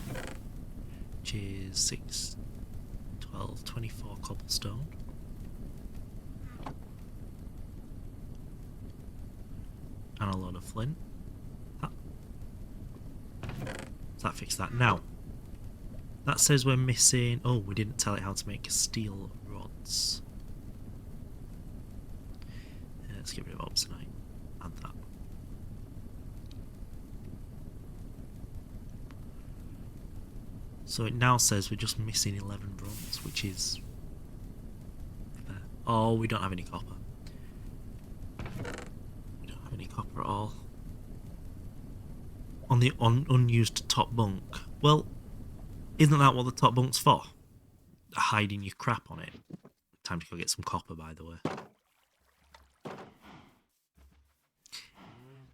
Which is 6, 12, 24 cobblestone. And a lot of flint. So that fixed that. Now, that says we're missing... Oh, we didn't tell it how to make steel rods. Let's get rid of obsidian. Add that. So it now says we're just missing 11 bronze, which is fair. Oh, we don't have any copper. We don't have any copper at all. On the unused top bunk. Well, isn't that what the top bunk's for? Hiding your crap on it. Time to go get some copper, by the way.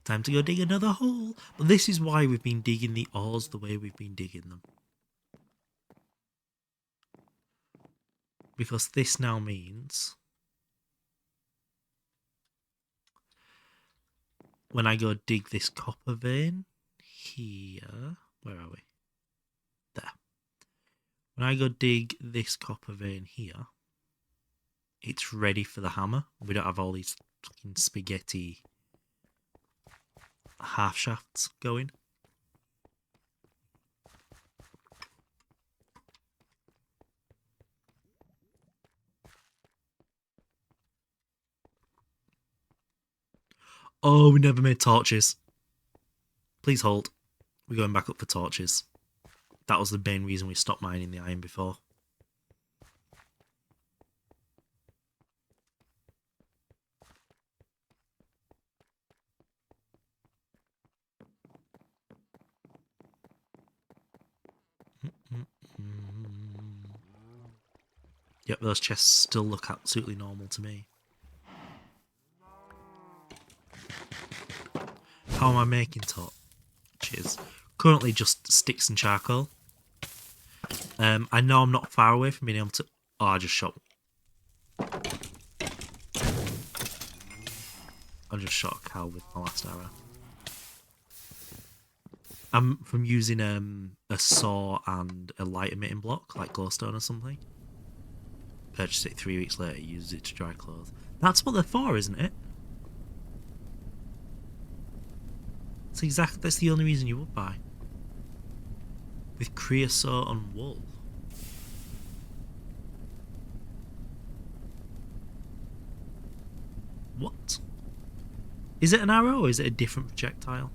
Time to go dig another hole. But this is why we've been digging the ores the way we've been digging them. Because this now means when I go dig this copper vein here, where are we? There. When I go dig this copper vein here, it's ready for the hammer. We don't have all these fucking spaghetti half shafts going. Oh, we never made torches. Please hold. We're going back up for torches. That was the main reason we stopped mining the iron before. Yep, those chests still look absolutely normal to me. How am I making torches? Currently just sticks and charcoal. I know I'm not far away from being able to... Oh, I just shot... I just shot a cow with my last arrow. I'm from using a saw and a light emitting block, like glowstone or something. Purchased it 3 weeks later, used it to dry clothes. That's what they're for, isn't it? That's the only reason you would buy. With creosote and wool. What? Is it an arrow or is it a different projectile?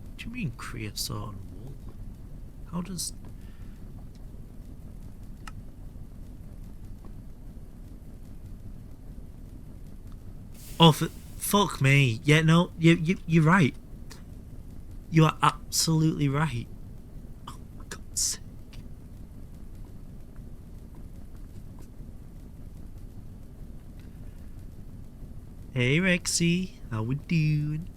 What do you mean creosote and wool? How does... Oh, fuck me. Yeah, no, you're right. You are absolutely right. Oh, my God's sake. Hey, Rexy. How we doing?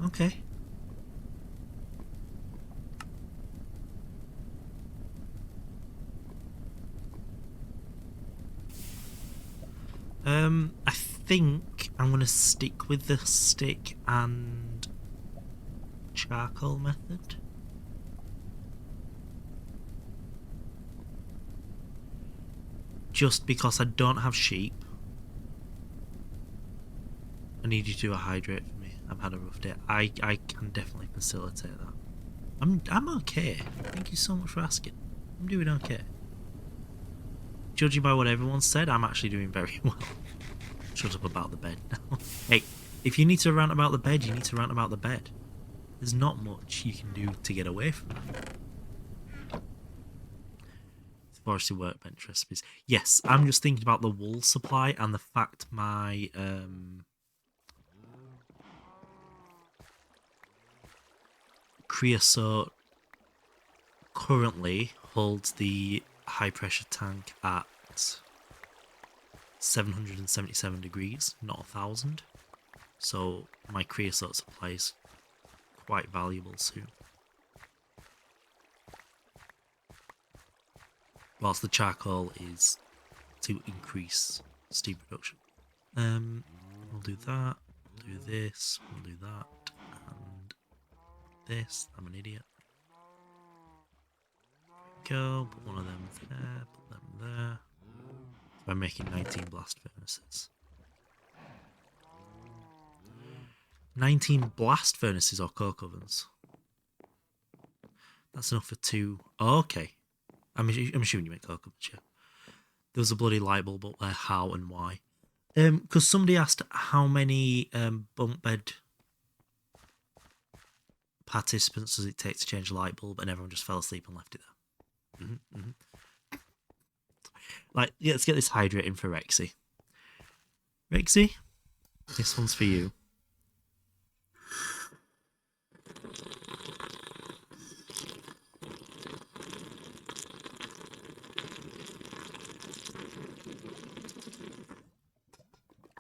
Okay. I think I'm going to stick with the stick and charcoal method. Just because I don't have sheep, I need you to do a hydrate for me. I've had a rough day. I can definitely facilitate that. I'm okay. Thank you so much for asking. I'm doing okay. Judging by what everyone said, I'm actually doing very well. Shut up about the bed now. Hey, if you need to rant about the bed, you need to rant about the bed. There's not much you can do to get away from that. Forestry workbench recipes. Yes, I'm just thinking about the wool supply and the fact my creosote currently holds the high pressure tank at 777 degrees, not 1,000. So my creosote supply is quite valuable soon. Whilst the charcoal is to increase steam production. We'll do that, we'll do this, we'll do that, and this. I'm an idiot. Go, put one of them there, put them there. So I'm making 19 blast furnaces. 19 blast furnaces or coke ovens? That's enough for 2. Oh, okay. I'm assuming you make coke ovens, yeah. There was a bloody light bulb up there, how and why. Because somebody asked how many bunk bed participants does it take to change a light bulb, and everyone just fell asleep and left it there. Like, yeah, let's get this hydrate in for Rexy. Rexy, this one's for you.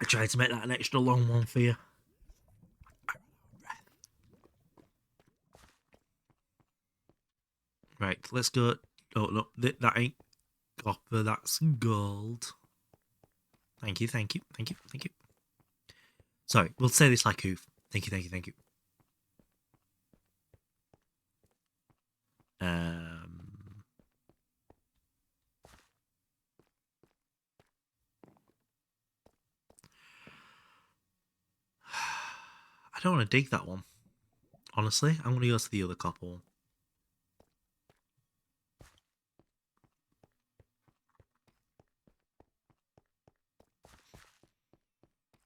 I tried to make that an extra long one for you. Right, let's go. Oh, no, that ain't copper, that's gold. Thank you, thank you, thank you, thank you. Sorry, we'll say this like Hoof. Thank you, thank you, thank you. I don't want to dig that one. Honestly, I'm going to go to the other copper one.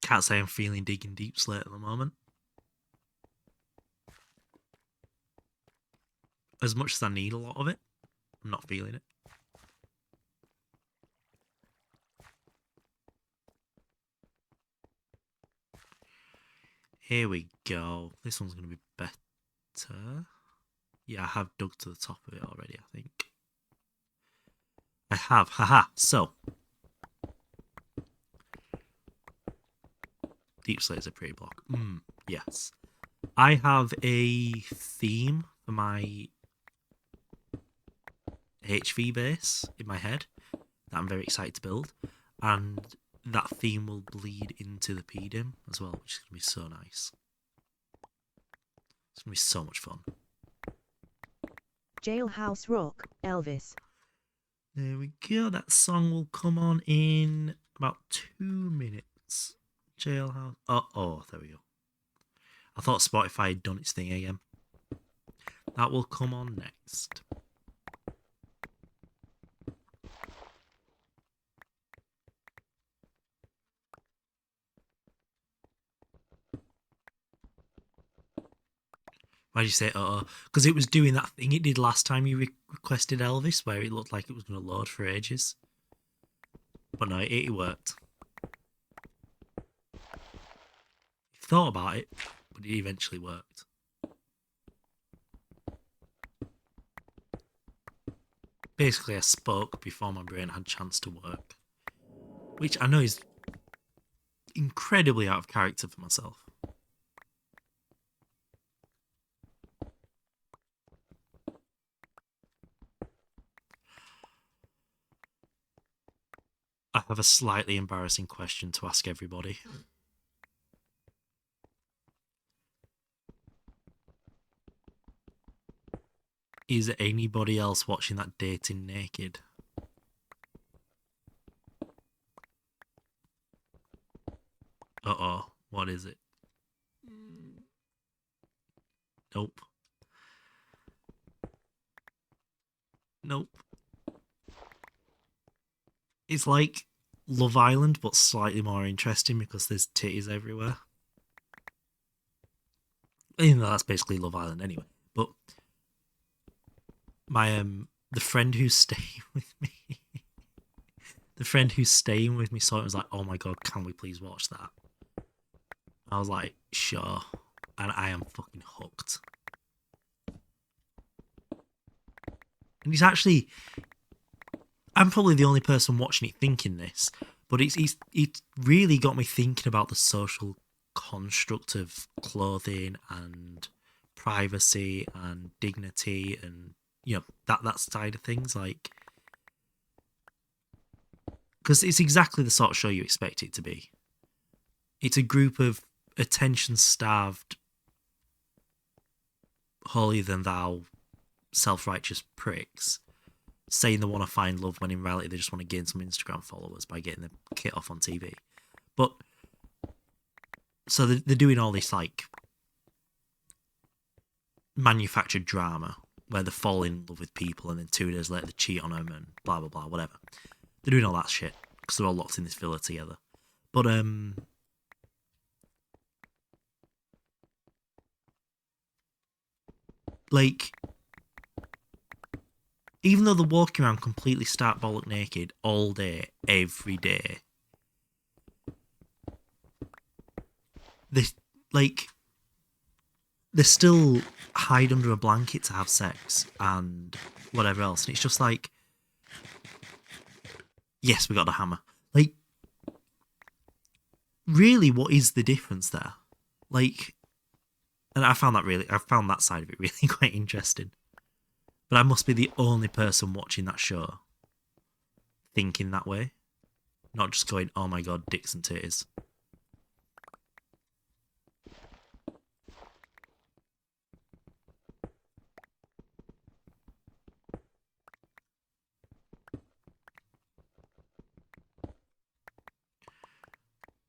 Can't say I'm feeling digging deep slate at the moment. As much as I need a lot of it, I'm not feeling it. Here we go. This one's going to be better. Yeah, I have dug to the top of it already, I think. I have. Haha. So. Deep slate is a pretty block. Yes. I have a theme for my HV base in my head that I'm very excited to build. And that theme will bleed into the PDIM as well, which is going to be so nice. It's going to be so much fun. Jailhouse Rock, Elvis. There we go. That song will come on in about 2 minutes. Jailhouse. Oh, there we go. I thought Spotify had done its thing again. That will come on next. Why did you say because it was doing that thing it did last time you requested Elvis, where it looked like it was going to load for ages. But no, it worked. You thought about it, but it eventually worked. Basically, I spoke before my brain had a chance to work. Which I know is incredibly out of character for myself. I have a slightly embarrassing question to ask everybody. Is anybody else watching that dating naked? Uh-oh. What is it? Nope. Nope. It's like Love Island, but slightly more interesting because there's titties everywhere. Even though that's basically Love Island anyway. But my the friend who's staying with me, saw it and was like, "Oh my god, can we please watch that?" I was like, "Sure," and I am fucking hooked. And it's actually, I'm probably the only person watching it thinking this, but it's really got me thinking about the social construct of clothing and privacy and dignity and, you know, that side of things, like, because it's exactly the sort of show you expect it to be. It's a group of attention-starved, holier-than-thou, self-righteous pricks saying they want to find love when in reality they just want to gain some Instagram followers by getting the kit off on TV. But so they're doing all this like manufactured drama where they fall in love with people and then 2 days later they cheat on them and blah blah blah, whatever. They're doing all that shit because they're all locked in this villa together. But like, even though they're walking around completely stark bollock naked all day, every day, they still hide under a blanket to have sex and whatever else. And it's just like, yes, we got the hammer. Like, really, what is the difference there? Like, and I found that side of it really quite interesting. But I must be the only person watching that show thinking that way. Not just going, oh my god, dicks and titties.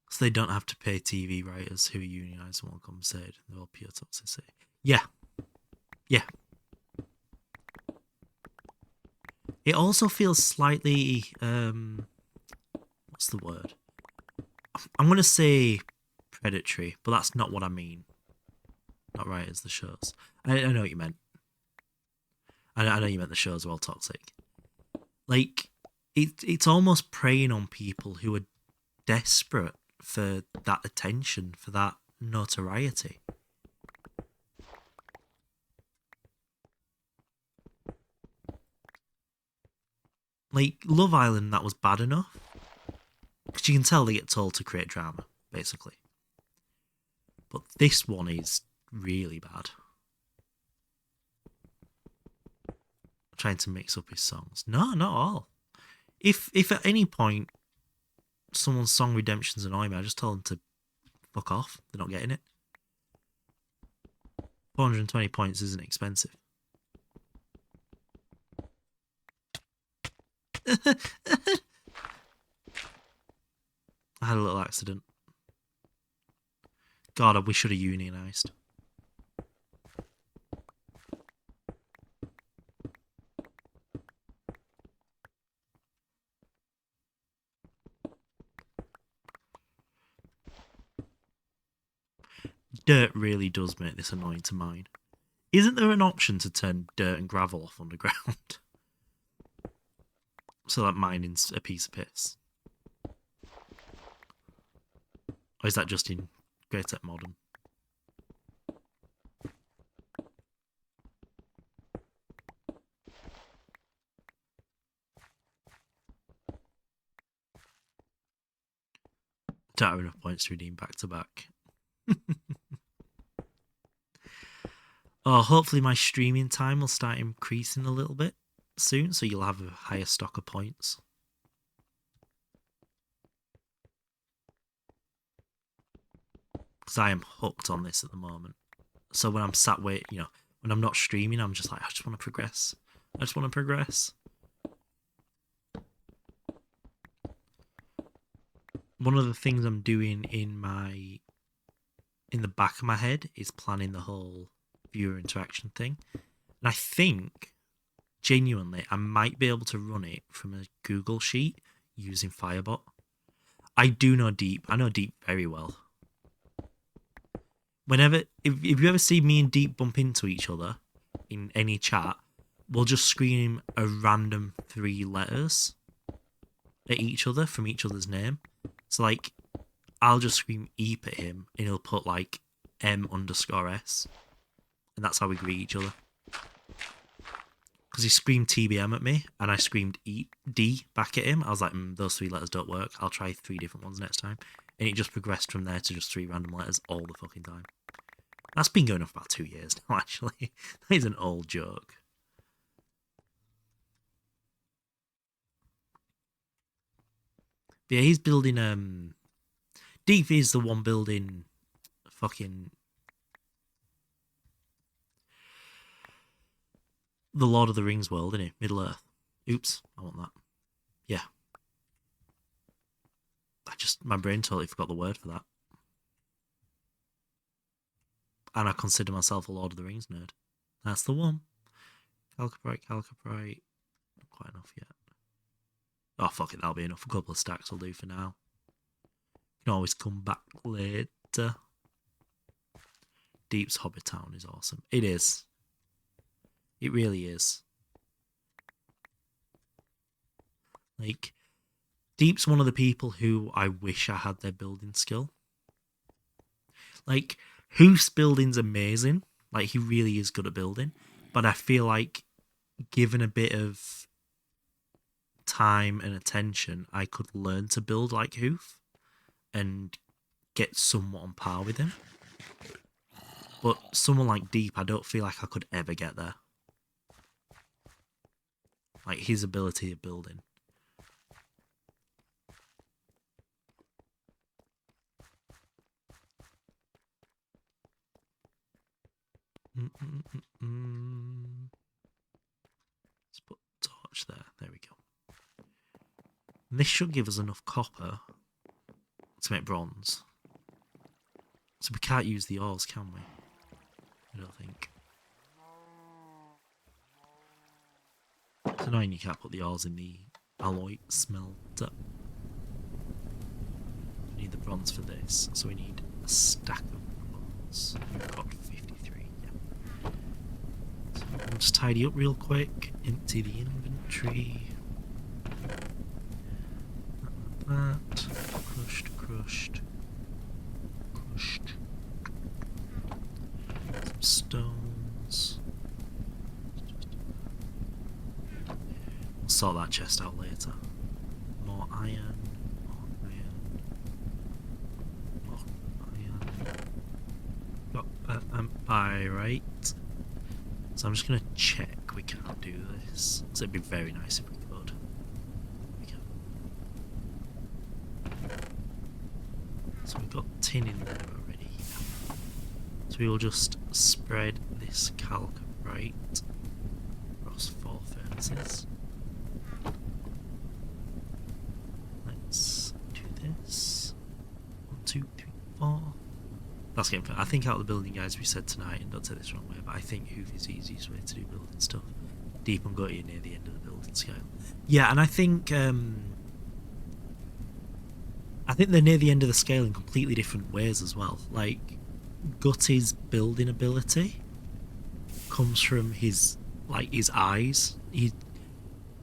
So they don't have to pay TV writers who are unionised and won't compensate. They're all pure toxicity. Yeah. Yeah. It also feels slightly, what's the word? I'm going to say predatory, but that's not what I mean. Not writers, the shows. I know what you meant. I know you meant the shows are all toxic. Like, it's almost preying on people who are desperate for that attention, for that notoriety. Like, Love Island, that was bad enough. Because you can tell they get told to create drama, basically. But this one is really bad. Trying to mix up his songs. No, not all. If at any point someone's song redemptions annoy me, I just tell them to fuck off. They're not getting it. 420 points isn't expensive. I had a little accident. God, we should have unionised. Dirt really does make this annoying to mine. Isn't there an option to turn dirt and gravel off underground? So that mining's a piece of piss. Or is that just in Great Tech Modern? Don't have enough points to redeem back to back. Oh, hopefully my streaming time will start increasing a little bit soon, so you'll have a higher stock of points. Because I am hooked on this at the moment. So when I'm sat waiting, When I'm not streaming, I'm just like, I just want to progress. I just want to progress. One of the things I'm doing in the back of my head is planning the whole viewer interaction thing. And I think, genuinely, I might be able to run it from a Google Sheet using Firebot. I do know Deep. I know Deep very well. If you ever see me and Deep bump into each other in any chat, we'll just scream a random 3 letters at each other from each other's name. So, like, I'll just scream Eep at him, and he'll put, like, M_S. And that's how we greet each other. Because he screamed TBM at me, and I screamed D back at him. I was like, those 3 letters don't work. I'll try 3 different ones next time. And it just progressed from there to just 3 random letters all the fucking time. That's been going on for about 2 years now, actually. That is an old joke. But yeah, he's building, Deep is the one building fucking the Lord of the Rings world, isn't it? Middle Earth. Oops, I want that. Yeah. My brain totally forgot the word for that. And I consider myself a Lord of the Rings nerd. That's the one. Calciprite. Not quite enough yet. Oh, fuck it, that'll be enough. A couple of stacks will do for now. You can always come back later. Deep's Hobbit Town is awesome. It is. It really is. Like, Deep's one of the people who I wish I had their building skill. Like, Hoof's building's amazing. Like, he really is good at building. But I feel like, given a bit of time and attention, I could learn to build like Hoof and get somewhat on par with him. But someone like Deep, I don't feel like I could ever get there. Like, his ability of building. Let's put a torch there. There we go. And this should give us enough copper to make bronze. So we can't use the ores, can we? I don't think. It's annoying you can't put the ores in the alloy smelter. We need the bronze for this, so we need a stack of bronze. We've got 53, yeah. So we'll just tidy up real quick, empty the inventory. That. Crushed. Some stones. We'll sort that chest out later. More iron. Got pyrite. So I'm just going to check we can't do this. So it'd be very nice if we could. We can. So we've got tin in there already. So we will just spread this calciprite across 4 furnaces. Let's do this. 1, 2, 3, 4. That's getting fun. I think out of the building guys we said tonight, and don't take this the wrong way, but I think Hoof is the easiest way to do building stuff. Deep and Gutty near the end of the building scale. Yeah, and I think they're near the end of the scale in completely different ways as well. Like, Gutty's building ability comes from his eyes.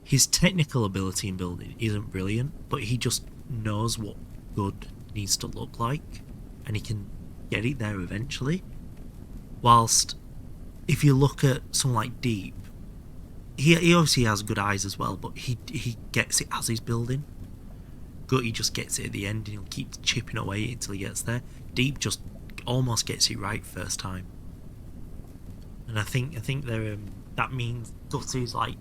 His technical ability in building isn't brilliant, but he just knows what good needs to look like, and he can get it there eventually. Whilst if you look at someone like Deep, he obviously has good eyes as well, but he gets it as he's building. Gutty just gets it at the end and he'll keep chipping away until he gets there. Deep just almost gets it right first time. And I think they're that means Gutty's like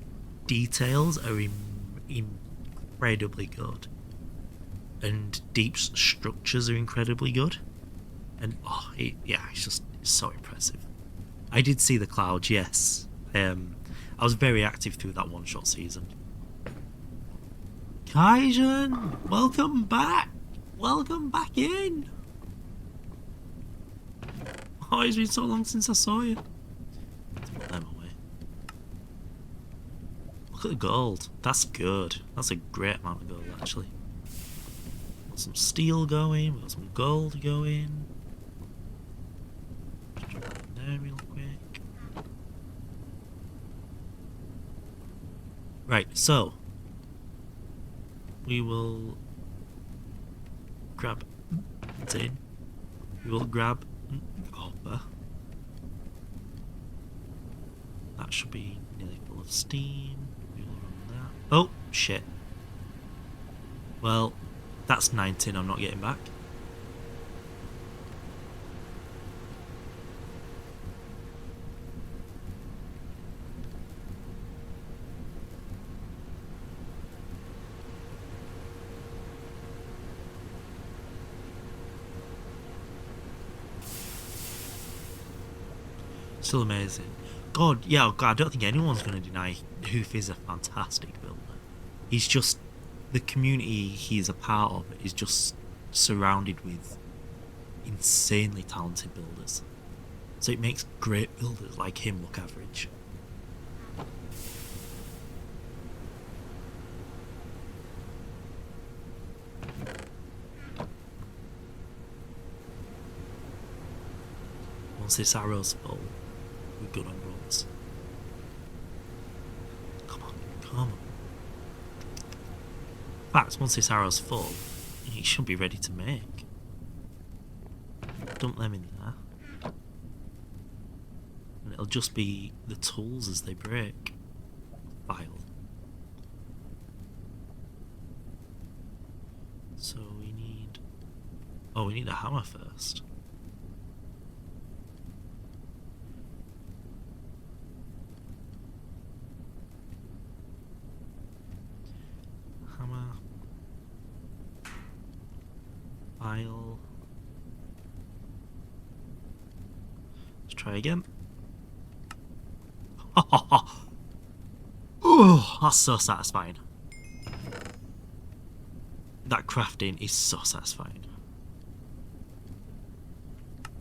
details are incredibly good, and Deep's structures are incredibly good. And it's so impressive. I did see the clouds, yes. I was very active through that one-shot season. Kaijin, welcome back! Welcome back in! Oh, it's been so long since I saw you. Let's put them away. Look at the gold. That's good. That's a great amount of gold, actually. Got some steel going. We've got some gold going. Just drop that in there real quick. Right, so we will grab tin. We will grab copper. That should be nearly full of steam. We will run that. Oh, shit. Well, that's 19 I'm not getting back. Still amazing. God, yeah, oh God, I don't think anyone's going to deny Hoof is a fantastic builder. He's just, the community he's a part of is just surrounded with insanely talented builders. So it makes great builders like him look average. Once this arrow's full, we're good on roads. Come on, come on. In fact, once this arrow's full, it should be ready to make. Dump them in there. And it'll just be the tools as they break. File. So we need... Oh, we need a hammer first. Hammer. File. Let's try again. Oh, that's so satisfying. That crafting is so satisfying.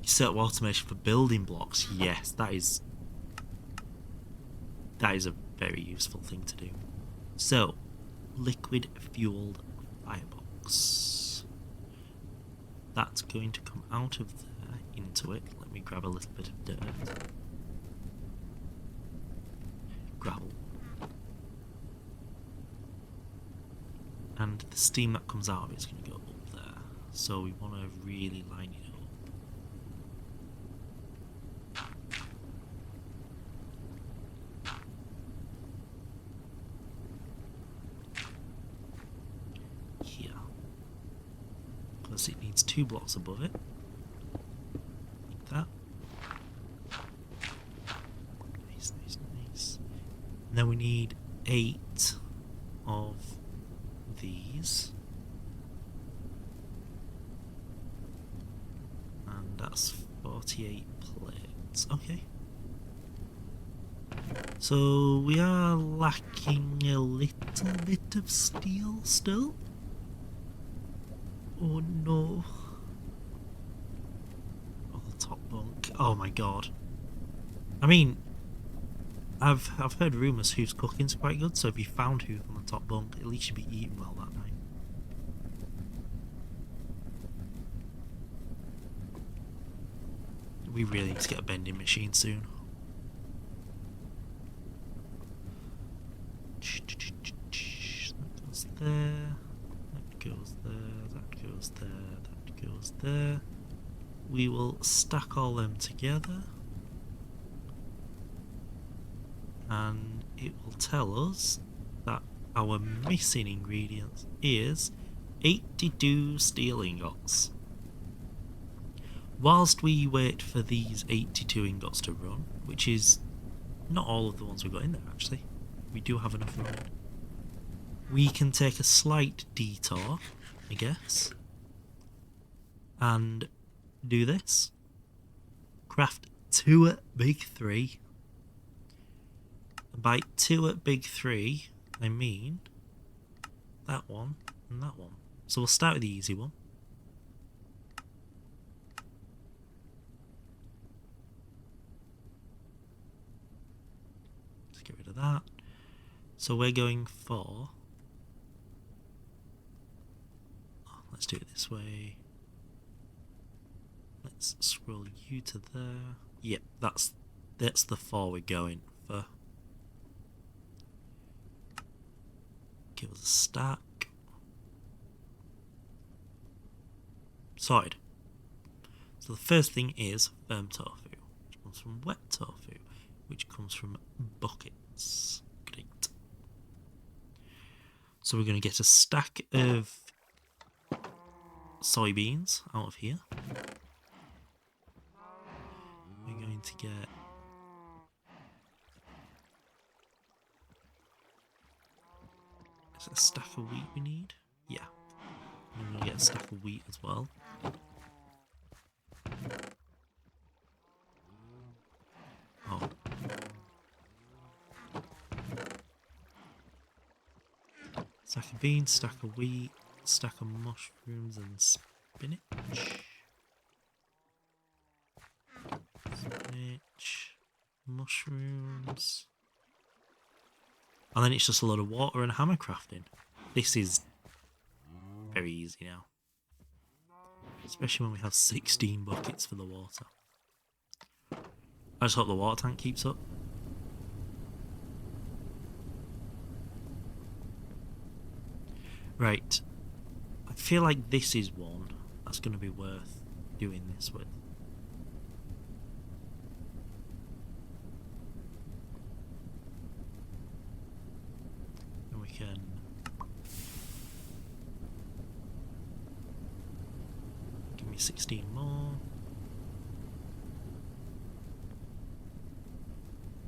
Set up automation for building blocks. Yes, that is a very useful thing to do. So, liquid fueled firebox. That's going to come out of there into it. Let me grab a little bit of dirt. Gravel. And the steam that comes out of it is going to go up there. So we want to really line it up. Here. Because it needs 2 blocks above it. Like that. Nice, nice, nice. And then we need 8 of these. And that's 48 plates. Okay. So we are lacking a little bit of steel still. Oh no. Oh, the top bunk. Oh my god. I mean, I've heard rumours Hoof's cooking's quite good, so if you found Hoof on the top bunk, at least you'd be eating well that night. We really need to get a bending machine soon. That goes there, that goes there, that goes there, that goes there. We will stack all them together. And it will tell us that our missing ingredient is 82 steel ingots. Whilst we wait for these 82 ingots to run, which is not all of the ones we've got in there actually, we do have enough running, we can take a slight detour, I guess, and do this. Craft 2 at big 3. And by 2 at big 3, I mean that one and that one. So we'll start with the easy one. Let's get rid of that. So we're going for... let's do it this way. Let's scroll you to there. Yep, that's the 4 we're going for. Give us a stack. Sorted. So the first thing is firm tofu, which comes from wet tofu, which comes from buckets. Great. So we're going to get a stack of soybeans out of here. We're going to get is it a stack of wheat we need? Yeah. I'm going to get a stack of wheat as well. Oh. Stack of beans, stack of wheat, stack of mushrooms and spinach. Spinach, mushrooms. And then it's just a lot of water and hammer crafting. This is very easy now. Especially when we have 16 buckets for the water. I just hope the water tank keeps up. Right. I feel like this is one that's going to be worth doing this with. And we can... give me 16 more.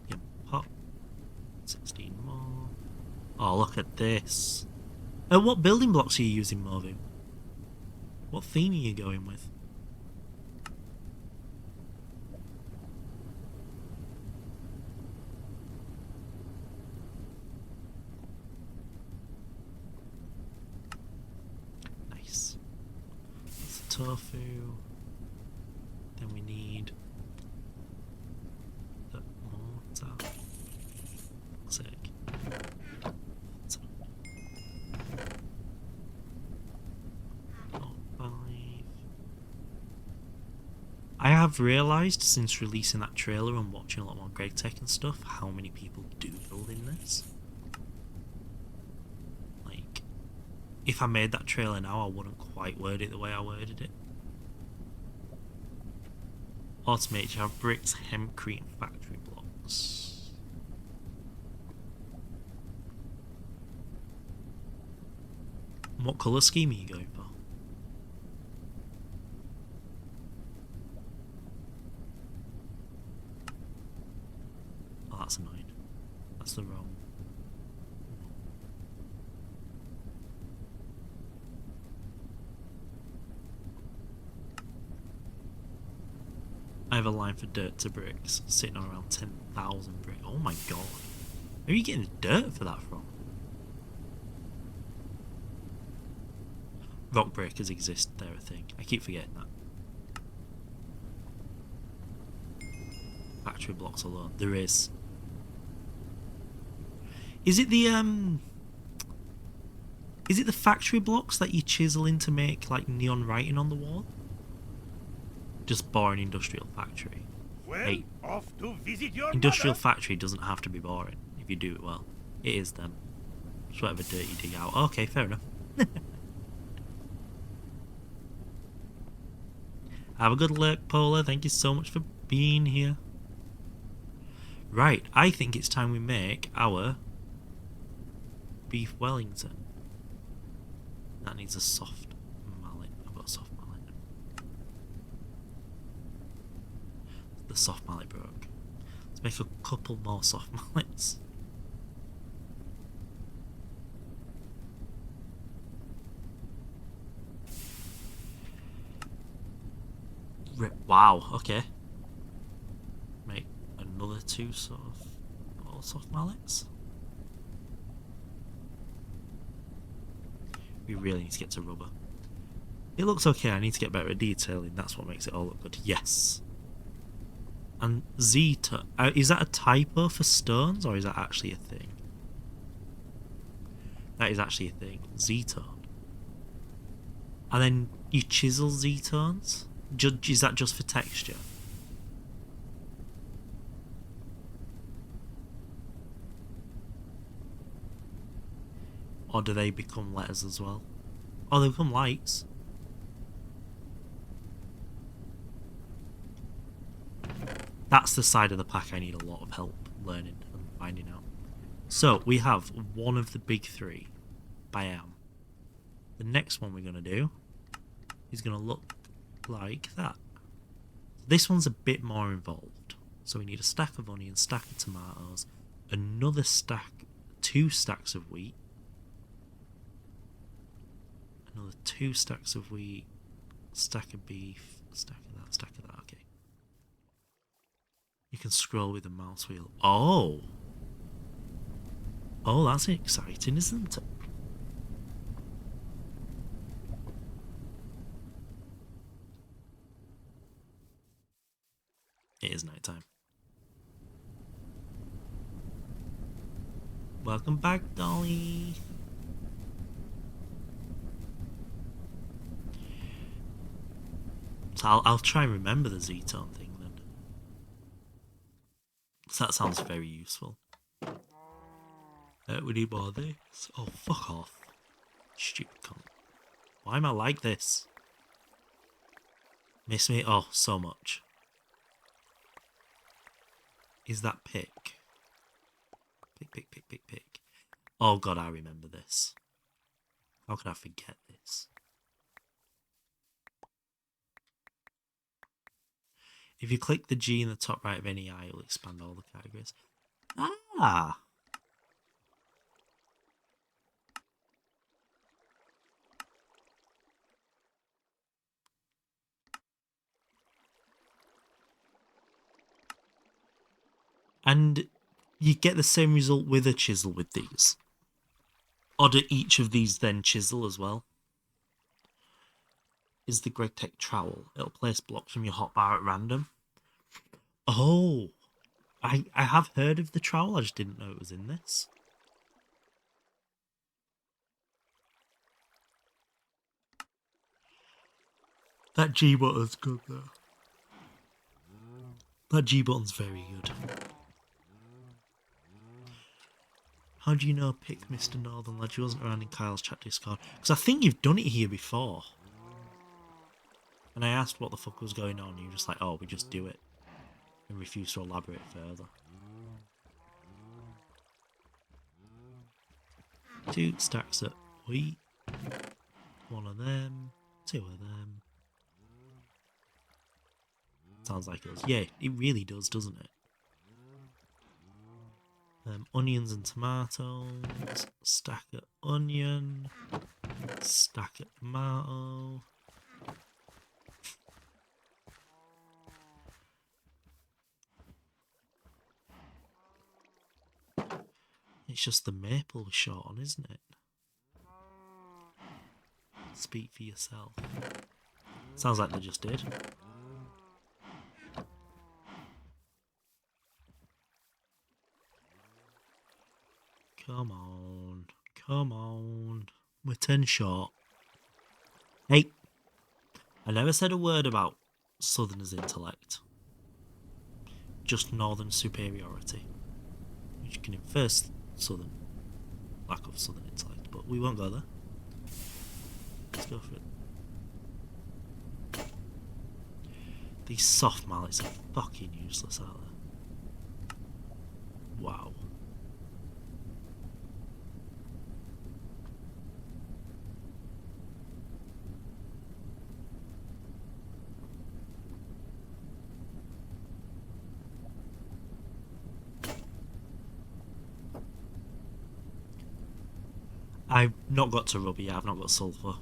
Yep, pop. 16 more. Oh, look at this. What building blocks are you using, Marvin? What theme are you going with? Nice. That's the tofu. Then we need the mortar. Sick. I have realised since releasing that trailer and watching a lot more Greg Tech and stuff how many people do build in this. Like, if I made that trailer now I wouldn't quite word it the way I worded it. Automate, you have bricks, hempcrete and factory blocks. And what colour scheme are you going for? That's annoying. That's the wrong. I have a line for dirt to bricks, sitting on around 10,000 bricks. Oh my god. Where are you getting dirt for that from? Rock breakers exist, they're a thing. I keep forgetting that. Factory blocks alone. There is. Is it the factory blocks that you chisel in to make like neon writing on the wall? Just boring industrial factory. Well, Hey, off to visit your industrial mother. factory doesn't have to be boring if you do it well. It is then. Just whatever dirt you dig out. Okay, fair enough. Have a good look, Polar. Thank you so much for being here. Right, I think it's time we make our beef Wellington. That needs a soft mallet. I've got a soft mallet. The soft mallet broke. Let's make a couple more soft mallets. Wow, okay. two sort of all soft mallets. We really need to get to rubber. It looks okay, I need to get better at detailing, that's what makes it all look good. Yes. And Zeta, is that a typo for stones, or is that actually a thing? That is actually a thing. Zetone. And then you chisel zetones? Is that just for texture? Or do they become letters as well? Oh, they become lights. That's the side of the pack I need a lot of help learning and finding out. So, we have one of the big three. Bam. The next one we're going to do is going to look like that. This one's a bit more involved. So we need a stack of onions, stack of tomatoes, another stack, 2 stacks of wheat, another 2 stacks of wheat, stack of beef, stack of that, okay. You can scroll with the mouse wheel. Oh! Oh, that's exciting, isn't it? It is night time. Welcome back, Dolly. So I'll try and remember the Z-tone thing then. So that sounds very useful. We need more of this. Oh, fuck off. Stupid cunt. Why am I like this? Miss me? Oh, so much. Is that pick? Pick. Oh god, I remember this. How could I forget this? If you click the G in the top right of any eye, it will expand all the categories. Ah! And you get the same result with a chisel with these. Or do each of these then chisel as well? Is the Greg Tech trowel. It'll place blocks from your hotbar at random. Oh! I have heard of the trowel, I just didn't know it was in this. That G button's good though. That G button's very good. How do you know pick Mr. Northern Lad? You wasn't around in Kyle's chat Discord. Because I think you've done it here before. And I asked what the fuck was going on, and you were just like, oh, we just do it. And refuse to elaborate further. 2 stacks of wheat. 1 of them. 2 of them. Sounds like it does. Yeah, it really does, doesn't it? Onions and tomatoes. Stack of onion. Stack of tomato. It's just the maple we're short on, isn't it? Speak for yourself. Sounds like they just did. Come on. Come on. We're 10 short. Hey! I never said a word about Southerners' intellect. Just Northern superiority. Which you can infer Southern. Lack of Southern intellect. But we won't go there. Let's go for it. These soft mallets are fucking useless, aren't they? Wow. I've not got to rubber yet, I've not got sulphur.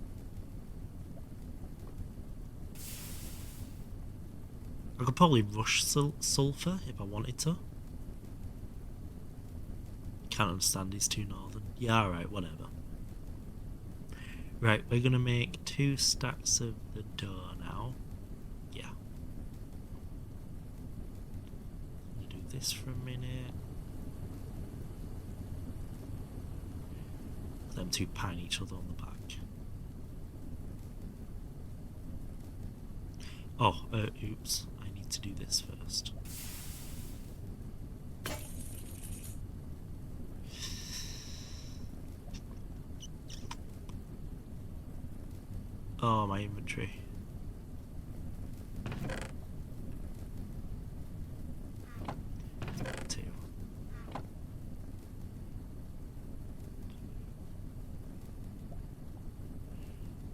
I could probably rush sulphur if I wanted to. Can't understand, he's too northern. Yeah, alright, whatever. Right, we're gonna make 2 stacks of the dough now. Yeah. I'm gonna do this for a minute. Them 2 pine each other on the back. Oh, oops. I need to do this first. Oh, my inventory. Two.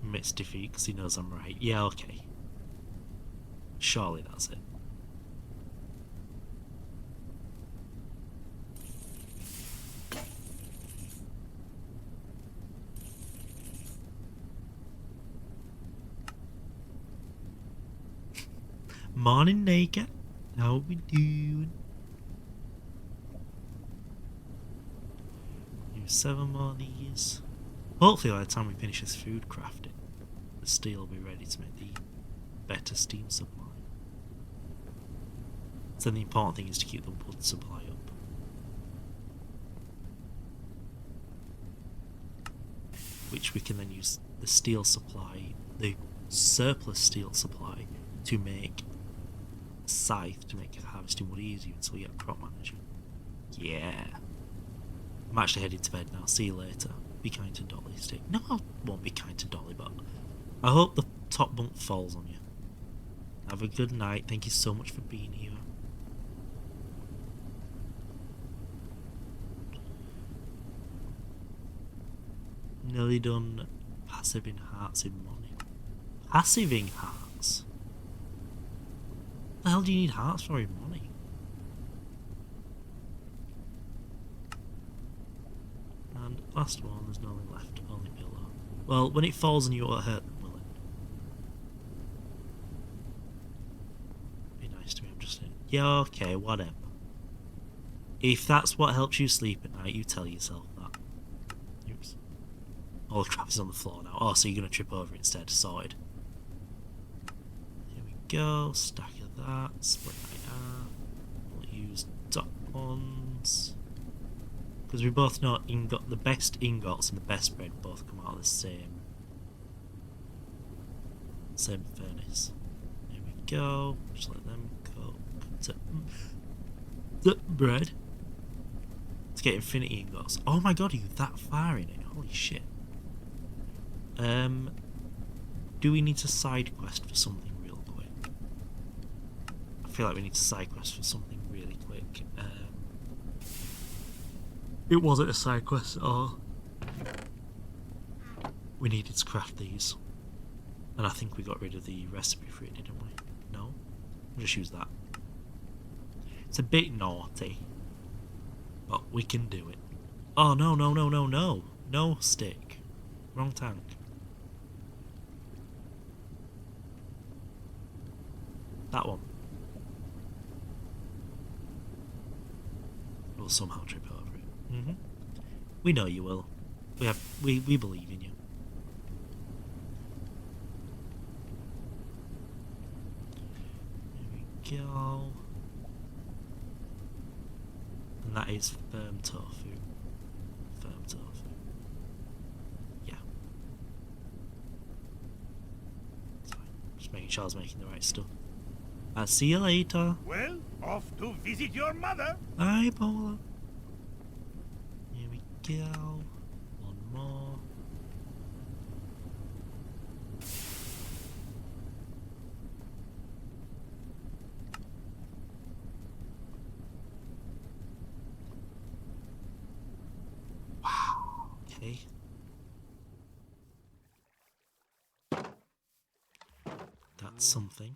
Admits defeat because he knows I'm right. Yeah, okay. Surely that's it. Morning, Naked. How we doing? Use 7 more of these. Hopefully by the time we finish this food crafting, the steel will be ready to make the better steam supply. So then the important thing is to keep the wood supply up. Which we can then use the steel supply, the surplus steel supply, to make a scythe to make harvesting wood easier until we get a crop manager. Yeah. I'm actually headed to bed now. See you later. Be kind to Dolly. Stick. No, I won't be kind to Dolly, but I hope the top bunk falls on you. Have a good night. Thank you so much for being here. Nearly done passiving hearts in morning. Passiving hearts? What the hell do you need hearts for in morning? And last one, there's nothing left, only pillow. Well, when it falls on you, it won't hurt them, will it? Be nice to me, I'm just saying. Yeah, okay, whatever. If that's what helps you sleep at night, you tell yourself that. Oops. All the crap is on the floor now. Oh, so you're going to trip over it instead. Sorted. Here we go. Stack of that. Split that out. We'll use top ones. Because we both know the best ingots and the best bread both come out of the same furnace. There we go. Just let them cook. The bread. To get infinity ingots. Oh my god, are you that far in it? Holy shit. Do we need to side quest for something real quick? I feel like we need to side quest for something really quick. It wasn't a side quest at all. We needed to craft these. And I think we got rid of the recipe for it, didn't we? No? We'll just use that. It's a bit naughty. But we can do it. Oh, no, no, no, no, no. No stick. Wrong tank. That one. We'll somehow trip over it. Mm-hmm. We know you will. We believe in you. There we go. And that is firm tofu. Firm tofu. Yeah. It's fine. Just making sure I was making the right stuff. I'll see you later. Well, off to visit your mother. Bye, Paula. Here we go. One more. Wow. Okay. That's something.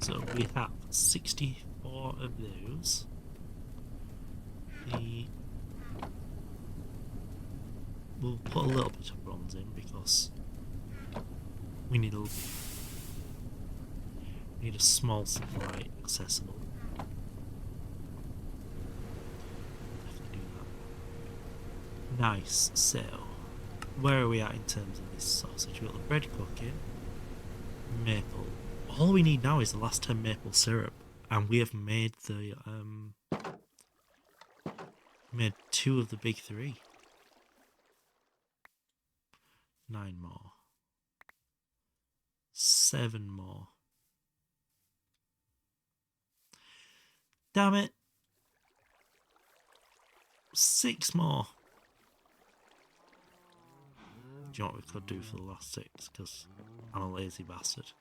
So we have 64 of those. We'll put a little bit of bronze in because we need a small supply accessible. Definitely do that. Nice. So, where are we at in terms of this sausage? We've got the bread cooking, maple. All we need now is the last 10 maple syrup, and we have made the made 2 of the big 3. 9 more. 7 more. Damn it. 6 more. Do you know what we could do for the last 6? Because I'm a lazy bastard.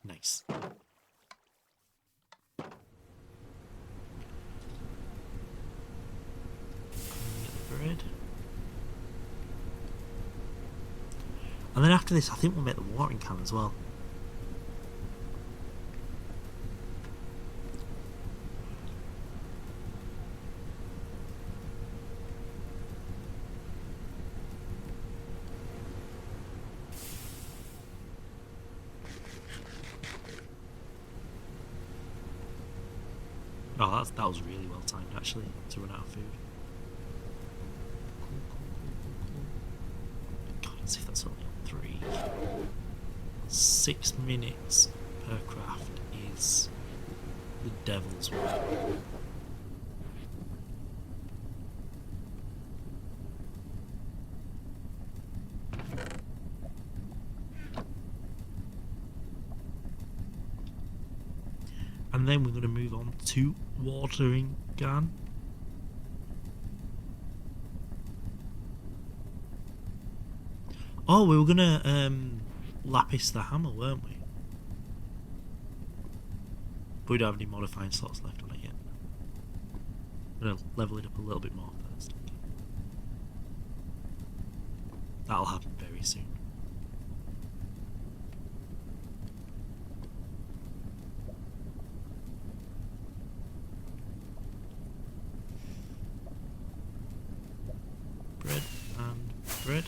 Nice. Get the bread. And then after this, I think we'll make the watering can as well. Oh, that was really well timed actually, to run out of food. God, let's see if that's only on 3. 6 minutes per craft is the devil's work. And then we're going to move on to watering can. Oh, we were going to lapis the hammer, weren't we? But we don't have any modifying slots left on it yet. I'm going to level it up a little bit more first. That'll happen very soon. Bread and bread.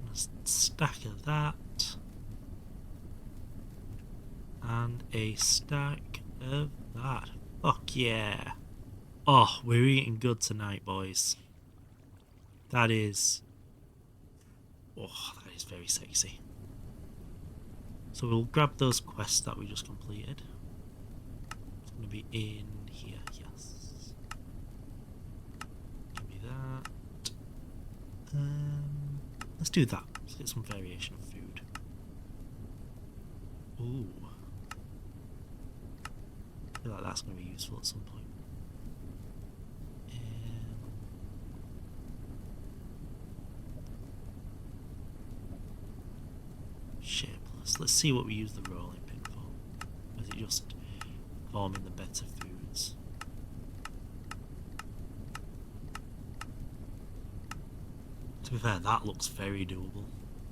A stack of that. And a stack of that. Fuck yeah. Oh, we're eating good tonight, boys. That is... Oh, that is very sexy. So we'll grab those quests that we just completed. It's going to be in here, yes. Give me that. Let's do that. Let's get some variation of food. Ooh. I feel like that's going to be useful at some point. Shapeless. Let's see what we use the rolling pin for. Is it just forming the better foods? To be fair, that looks very doable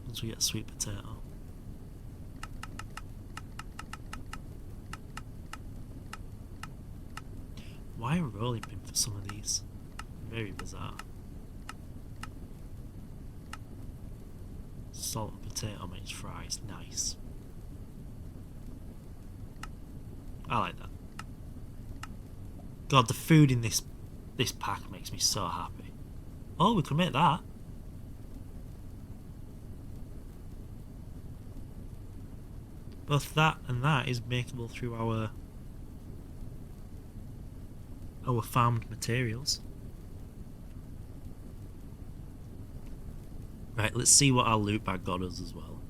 once we get a sweet potato. Why a rolling pin for some of these? Very bizarre. Salt and potato makes fries. Nice. I like that. God, the food in this pack makes me so happy. Oh, we can make that. Both that and that is makeable through our farmed materials. Right, let's see what our loot bag got us as well.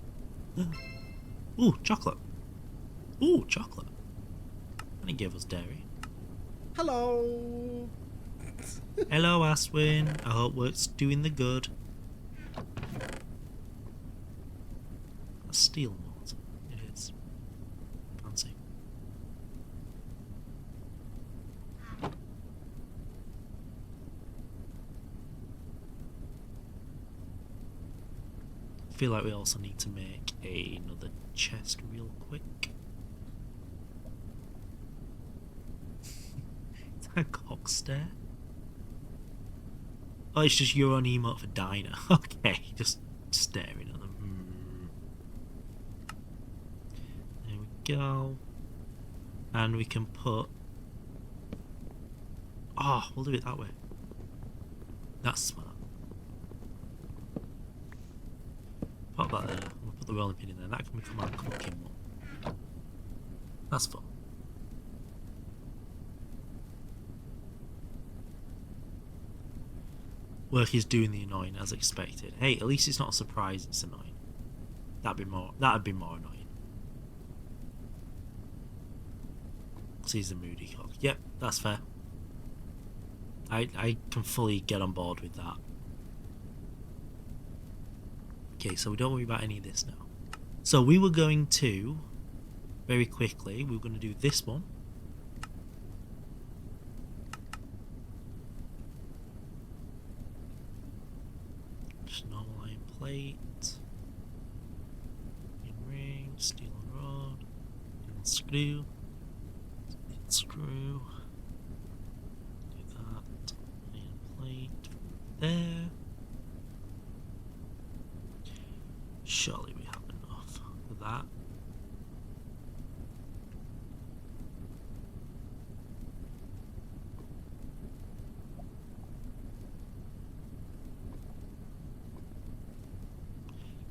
Ooh, chocolate. Ooh, chocolate. And it gave us dairy. Hello. Hello, Aswin. I hope work's doing the good. A steel mortar. It is. Fancy. I feel like we also need to make another chest real quick. Is that a cock stare? Oh, it's just your own emote for diner. Okay, just staring at them. There we go. And we can put... Oh, we'll do it that way. That's smart. Pop that there. We'll put the rolling pin in there. That can become our cooking one. That's fun. Work is doing the annoying as expected. Hey, at least it's not a surprise it's annoying. That'd be more annoying. He's a moody cock. Yep, that's fair. I can fully get on board with that. Okay, so we don't worry about any of this now. So we were going to, very quickly, we were going to do this one. Just normal iron plate. In ring, steel and rod, and screw. Screw. Do that. Iron plate there. Surely we have enough for that.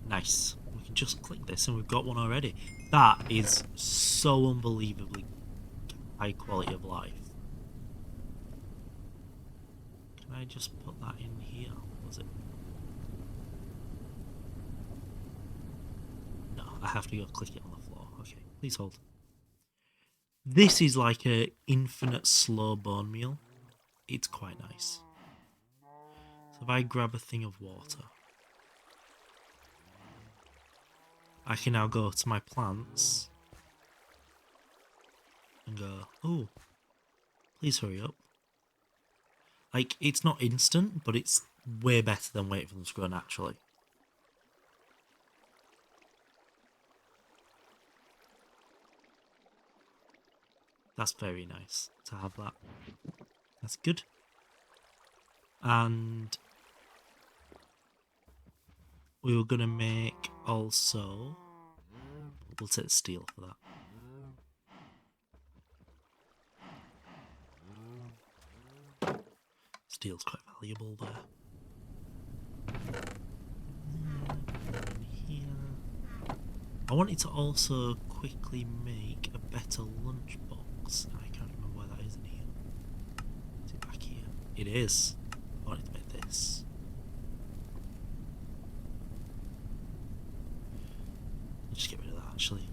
Nice. We can just click this and we've got one already. That is so unbelievably high quality of life. Can I just put that in here? Was it? No, I have to go click it on the floor. Okay, please hold. This is like a infinite slow bone meal. It's quite nice. So if I grab a thing of water, I can now go to my plants and go, oh, please hurry up. Like, it's not instant, but it's way better than waiting for them to grow naturally. That's very nice to have that. That's good. And we were going to make also... We'll take steel for that. Steel's quite valuable there. Here. I wanted to also quickly make a better lunchbox. I can't remember where that is in here. Is it back here? It is. I wanted to make this. I'll just get rid of that actually.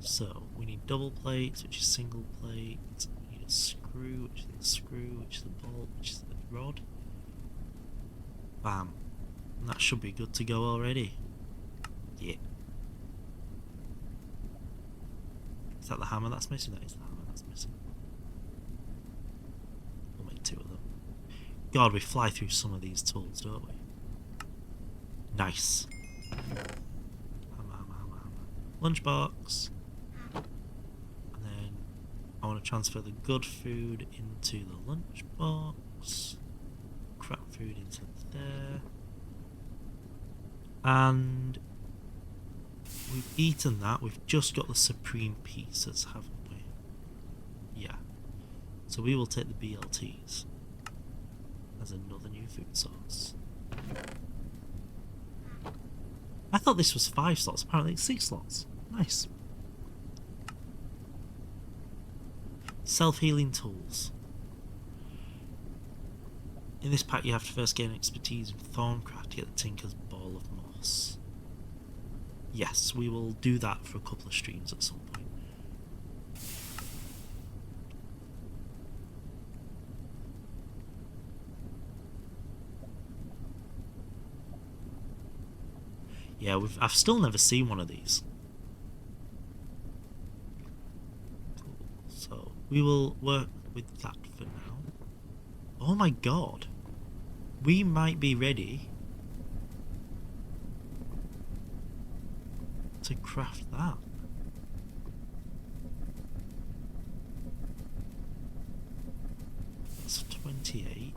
So, we need double plates, which is single plate. We need a screw, which is the screw, which is the bolt, which is the rod. Bam. And that should be good to go already. Yeah. Is that the hammer that's missing? That is the hammer that's missing. We'll make two of them. God, we fly through some of these tools, don't we? Nice. Hammer, hammer, hammer, hammer. Lunchbox. And then I want to transfer the good food into the lunchbox. Crap food into there. And we've eaten that. We've just got the supreme pieces, haven't we? Yeah. So we will take the BLTs as another new food source. I thought this was 5 slots. Apparently it's 6 slots. Nice. Self-healing tools. In this pack you have to first gain expertise in Thorncraft to get the Tinker's Ball of Moss. Yes, we will do that for a couple of streams at some point. Yeah, I've still never seen one of these. Cool. So we will work with that for now. Oh my god. We might be ready to craft that. That's 28.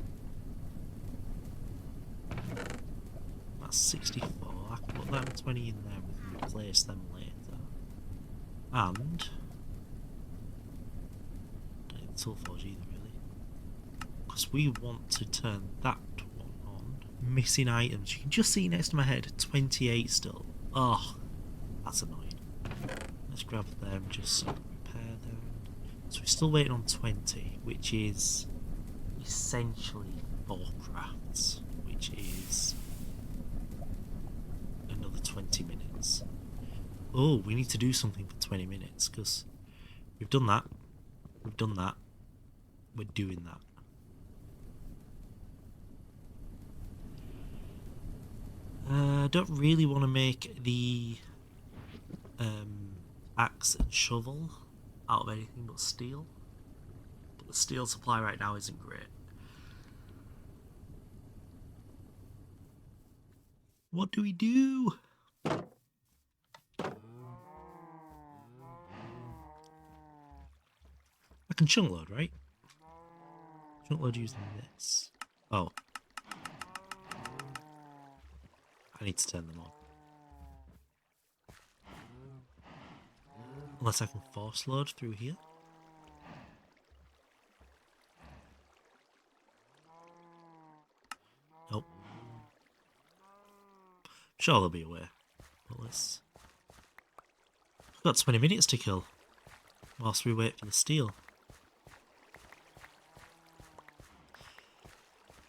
That's 64. I can put them 20 in there. We can replace them later. And don't need the tool forge either, really, because we want to turn that one on. Missing items. You can just see next to my head 28 still. Oh, that's annoying. Let's grab them just so we repair them. So we're still waiting on 20, which is essentially 4 crafts, which is another 20 minutes. Oh, we need to do something for 20 minutes, because we've done that. We've done that. We're doing that. I don't really want to make the axe and shovel out of anything but steel. But the steel supply right now isn't great. What do we do? I can chunk load, right? Chunk load using this. Oh. I need to turn them on. Unless I can force load through here. Nope. Sure, there'll be a way. But let's... We've got 20 minutes to kill whilst we wait for the steel.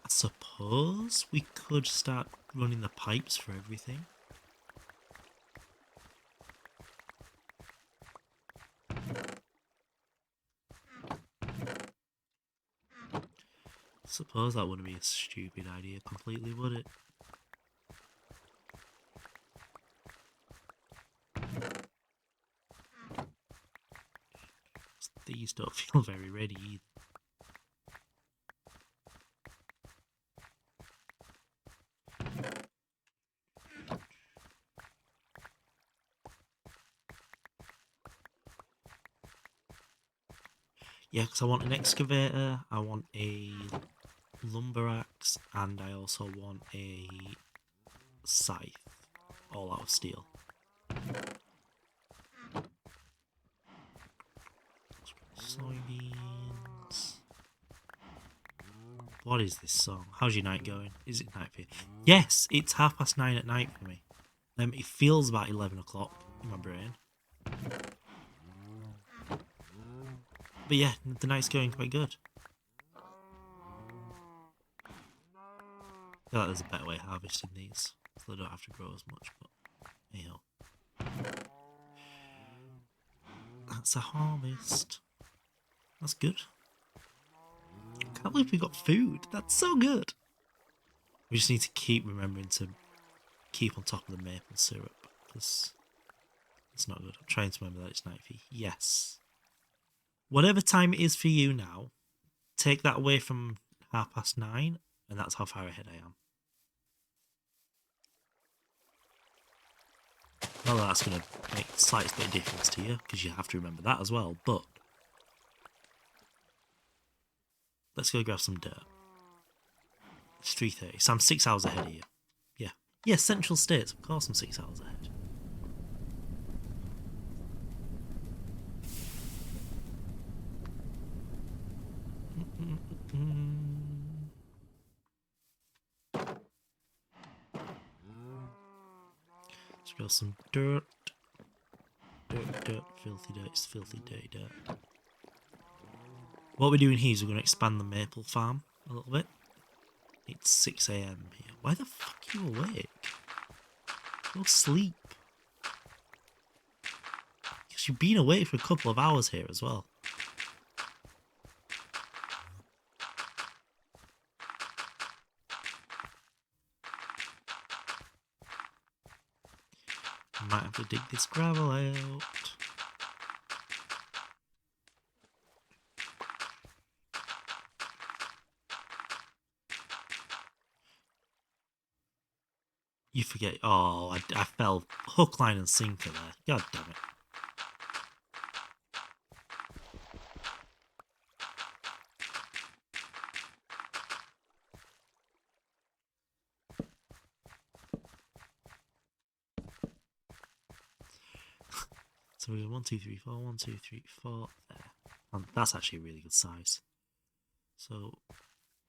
I suppose we could start running the pipes for everything. Suppose that wouldn't be a stupid idea completely, would it? These don't feel very ready either. Yeah, because I want an excavator, I want a lumber axe, and I also want a scythe, all out of steel. Soybeans. What is this song? How's your night going? Is it night for you? Yes, it's 9:30 at night for me. It feels about 11 o'clock in my brain. But yeah, the night's going quite good. I feel like there's a better way of harvesting these, so they don't have to grow as much, but anyhow. That's a harvest. That's good. I can't believe we got food. That's so good. We just need to keep remembering to keep on top of the maple syrup, because it's not good. I'm trying to remember that it's night for you. Yes. Whatever time it is for you now, take that away from 9:30, and that's how far ahead I am. Not that that's going to make the slightest bit of difference to you, because you have to remember that as well, but let's go grab some dirt. It's 3:30, so I'm 6 hours ahead of you. Yeah. Yeah, Central States, of course I'm 6 hours ahead. Let's go some dirt. Dirt, filthy dirt, it's filthy dirty dirt. What we're doing here is we're going to expand the maple farm a little bit. It's 6 AM here. Why the fuck are you awake? Go sleep. Because you've been awake for a couple of hours here as well. might have to dig this gravel out. You forget. Oh, I fell hook, line, and sinker there. God damn it. So we go 1, 2, 3, 4, 1, 2, 3, 4 there. And that's actually a really good size. So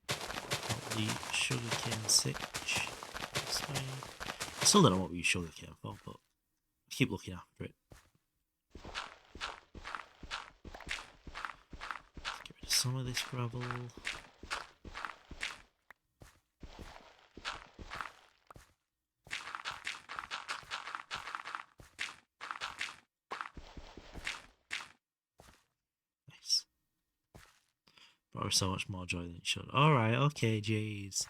the sugarcane sitch this way. I still don't know what we use sugarcane for, but keep looking after it. Get rid of some of this gravel. Nice. Brought her so much more joy than it should. Alright, okay, jeez.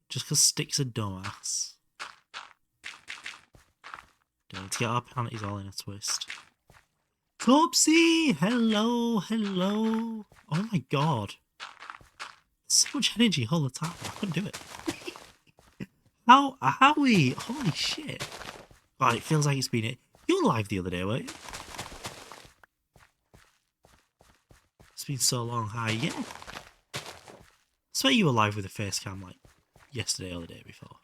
Just because Stick's a dumbass. Don't need to get our panties all in a twist. Topsy! Hello, hello. Oh my god. So much energy all the time. I couldn't do it. How are we? Holy shit. God, it feels like it's been it. You were live the other day, weren't you? It's been so long. Hi, yeah. I swear you were live with a face cam like yesterday or the day before.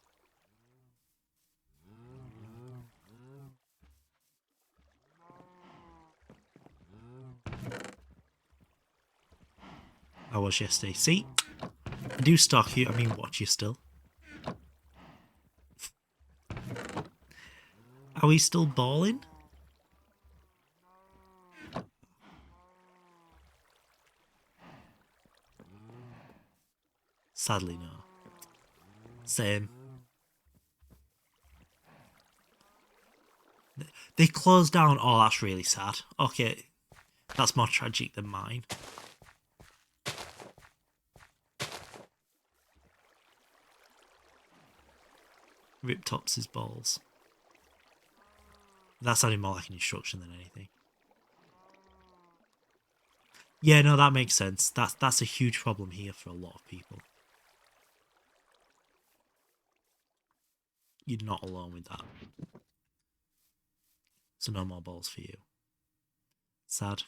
I was yesterday. See? I do stalk you. I mean, watch you still. Are we still balling? Sadly, no. Same. They closed down. Oh, that's really sad. Okay. That's more tragic than mine. Rip tops his balls. That sounded more like an instruction than anything. Yeah, no, that makes sense. That's a huge problem here for a lot of people. You're not alone with that. So no more balls for you. Sad.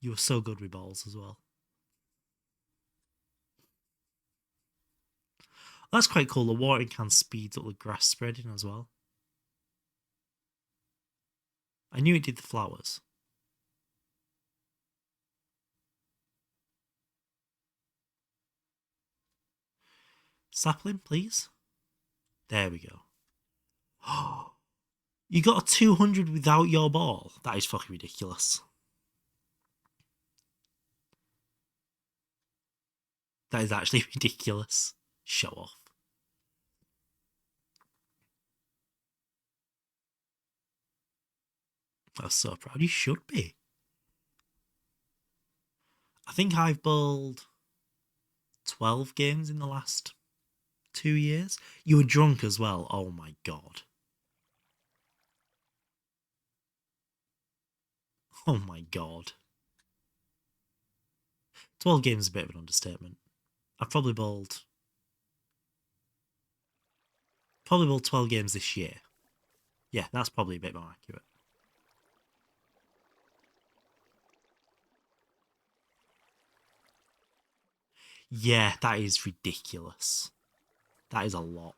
You were so good with balls as well. That's quite cool. The watering can speeds up the grass spreading as well. I knew it did the flowers. Sapling, please. There we go. Oh, you got a 200 without your ball? That is fucking ridiculous. That is actually ridiculous. Show off. I was so proud. You should be. I think I've bowled 12 games in the last 2 years. You were drunk as well. Oh my god. Oh my god. 12 games is a bit of an understatement. I've probably bowled 12 games this year. Yeah, that's probably a bit more accurate. Yeah, that is ridiculous. That is a lot.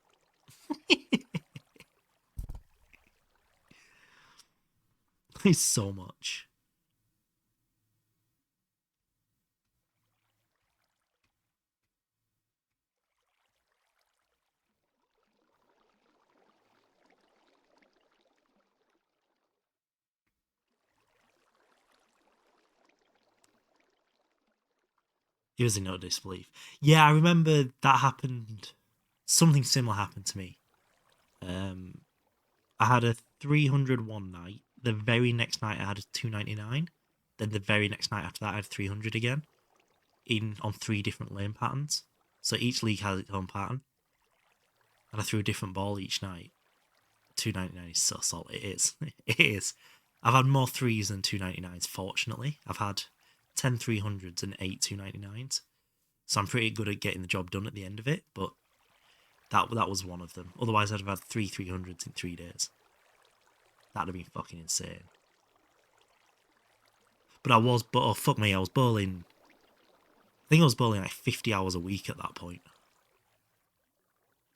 It's so much. He was in utter disbelief. Yeah, I remember that happened. Something similar happened to me. I had a 300 one night. The very next night I had a 299. Then the very next night after that I had 300 again. On 3 different lane patterns. So each league has its own pattern. And I threw a different ball each night. 299 is so solid. It is. It is. I've had more 3s than 299s, fortunately. I've had 10 300s and 8 299s. So I'm pretty good at getting the job done at the end of it, but that was one of them. Otherwise, I'd have had 3 300s in 3 days. That'd have been fucking insane. But oh fuck me, I was bowling. I think I was bowling like 50 hours a week at that point.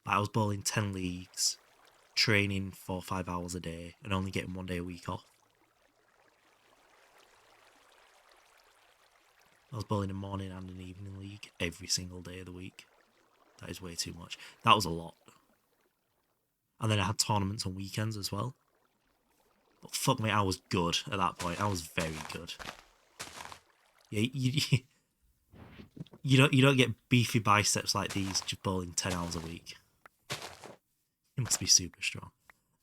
Like I was bowling 10 leagues, training 4 or 5 hours a day, and only getting 1 day a week off. I was bowling a morning and an evening league every single day of the week. That is way too much. That was a lot. And then I had tournaments on weekends as well. But fuck me, I was good at that point. I was very good. Yeah, you don't get beefy biceps like these just bowling 10 hours a week. It must be super strong.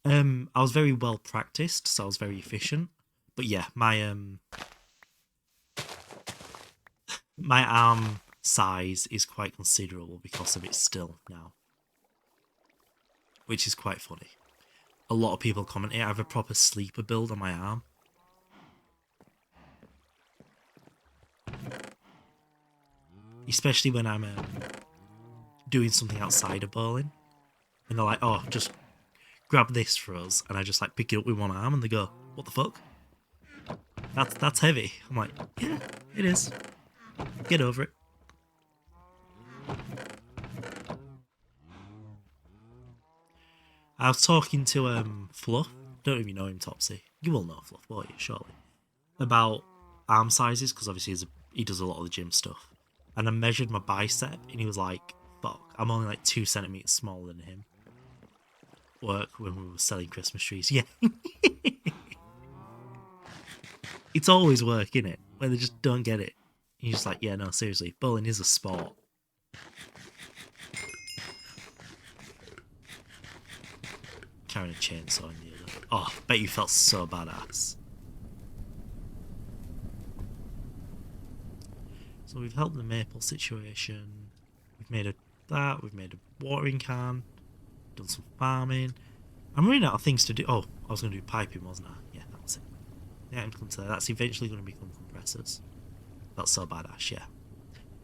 I was very well practiced, so I was very efficient. But yeah, my arm size is quite considerable because of it still now. Which is quite funny. A lot of people comment, I have a proper sleeper build on my arm. Especially when I'm doing something outside of bowling. And they're like, oh, just grab this for us. And I just like pick it up with one arm and they go, what the fuck? That's heavy. I'm like, yeah, it is. Get over it. I was talking to Fluff. Don't even know him, Topsy. You will know Fluff, won't you? Surely. About arm sizes, because obviously he does a lot of the gym stuff. And I measured my bicep, and he was like, fuck, I'm only like 2 centimeters smaller than him. Work when we were selling Christmas trees. Yeah. It's always work, innit? When they just don't get it. You're just like, yeah, no, seriously, bowling is a sport. Carrying a chainsaw in the other. Oh, bet you felt so badass. So we've helped the maple situation. We've made we've made a watering can. Done some farming. I'm running out of things to do. Oh, I was going to do piping, wasn't I? Yeah, that was it. The item comes there. That's eventually going to become compressors. That's so badass, yeah.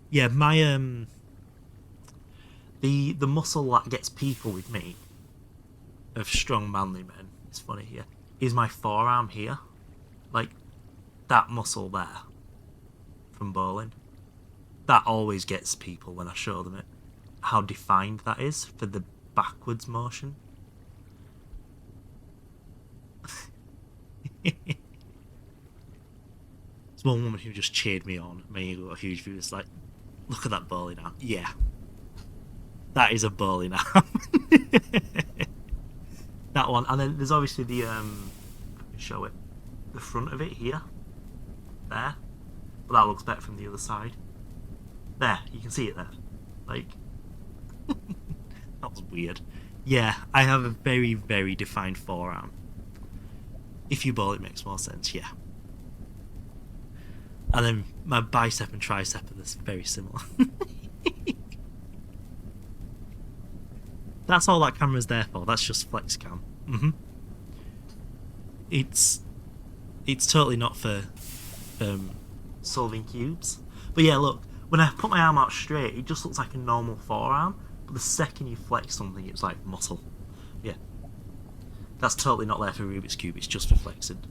Yeah, my the muscle that gets people with me of strong manly men, it's funny here, is my forearm here. Like that muscle there from bowling. That always gets people when I show them it. How defined that is for the backwards motion. There's one woman who just cheered me on. Me got a huge view. It's like, look at that bowling arm. Yeah. That is a bowling arm. That one. And then there's obviously the, show it. The front of it here. There. But that looks better from the other side. There. You can see it there. Like. That was weird. Yeah, I have a very, very defined forearm. If you bowl, it makes more sense, yeah. And then my bicep and tricep are very similar. That's all that camera's there for. That's just flex cam. It's totally not for solving cubes. But yeah, look, when I put my arm out straight, it just looks like a normal forearm. But the second you flex something, it's like muscle. Yeah. That's totally not there for Rubik's Cube, it's just for flexing.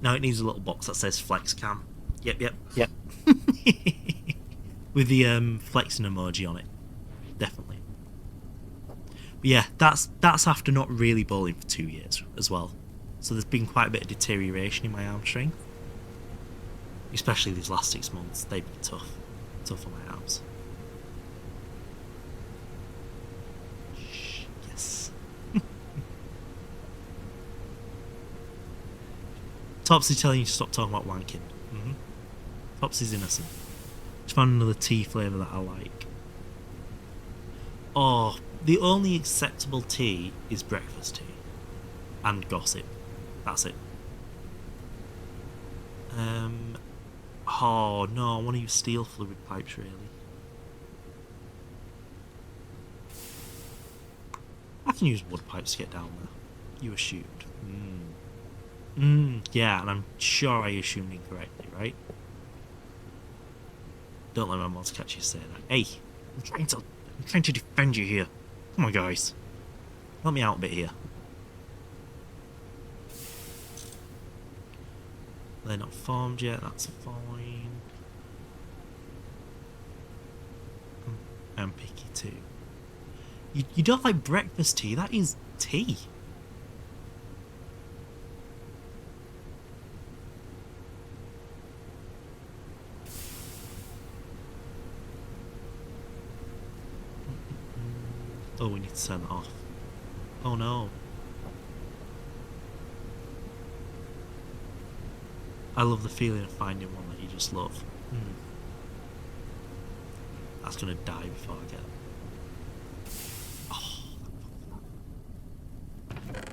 Now it needs a little box that says flex cam. Yep. With the flexing emoji on it. Definitely. But yeah, that's after not really bowling for 2 years as well. So there's been quite a bit of deterioration in my arm strength. Especially these last 6 months. They've been tough. Tough on my arms. Yes. Topsy's telling you to stop talking about wanking. Topsy's innocent. Just found another tea flavour that I like. Oh, the only acceptable tea is breakfast tea. And gossip. That's it. Oh no, I want to use steel fluid pipes really. I can use wood pipes to get down there. You assumed. Yeah, and I'm sure I assumed incorrectly, right? Don't let my mods catch you saying that. Hey, I'm trying to defend you here. Come on, guys. Help me out a bit here. They're not formed yet, that's fine. I'm picky too. You don't like breakfast tea? That is tea. Oh, we need to turn it off. Oh no. I love the feeling of finding one that you just love. That's gonna die before I get it. Oh,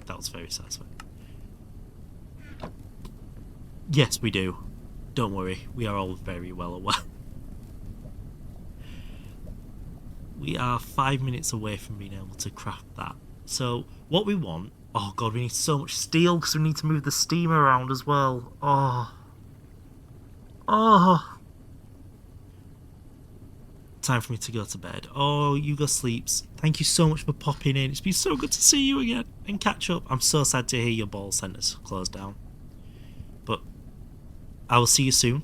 that was very satisfying. Yes, we do. Don't worry, we are all very well aware. We are 5 minutes away from being able to craft that. So, what we want... Oh god, we need so much steel because we need to move the steam around as well. Oh. Time for me to go to bed. Oh, you go sleeps. Thank you so much for popping in. It's been so good to see you again and catch up. I'm so sad to hear your ball center's closed down. But I will see you soon.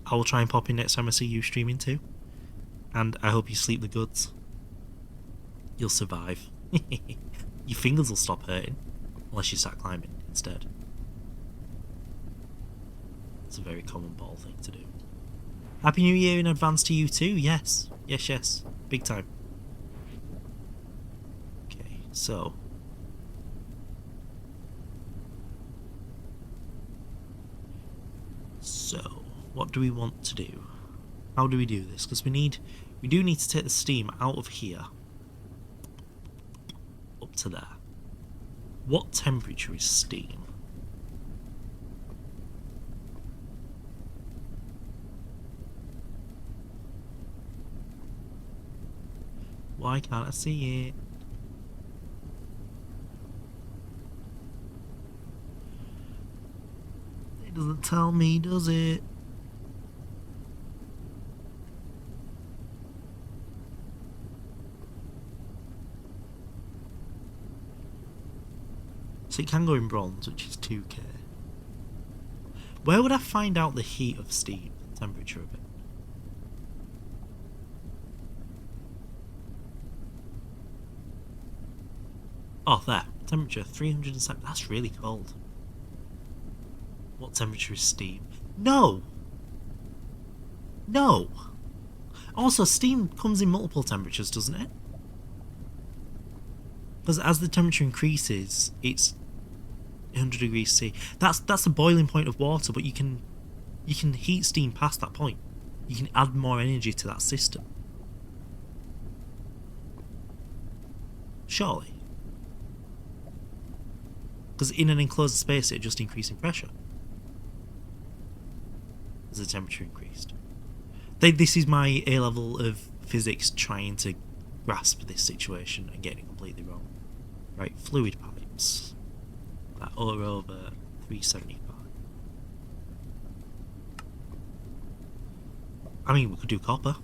I will try and pop in next time I see you streaming too. And I hope you sleep the goods. You'll survive. Your fingers will stop hurting. Unless you start climbing instead. It's a very common ball thing to do. Happy New Year in advance to you too. Yes. Yes. Big time. Okay, so... what do we want to do? How do we do this? Because we do need to take the steam out of here. Up to there. What temperature is steam? Why can't I see it? It doesn't tell me, does it? So it can go in bronze, which is 2k. Where would I find out the heat of steam, the temperature of it? Oh, there. Temperature 307. That's really cold. What temperature is steam? No! No! Also, steam comes in multiple temperatures, doesn't it? Because as the temperature increases, it's 100 degrees C. That's the boiling point of water, but you can heat steam past that point. You can add more energy to that system. Surely. Because in an enclosed space, it just increased in pressure as the temperature increased. This is my A level of physics trying to grasp this situation and getting it completely wrong. Right, fluid pipes. That are over 375. I mean, we could do copper.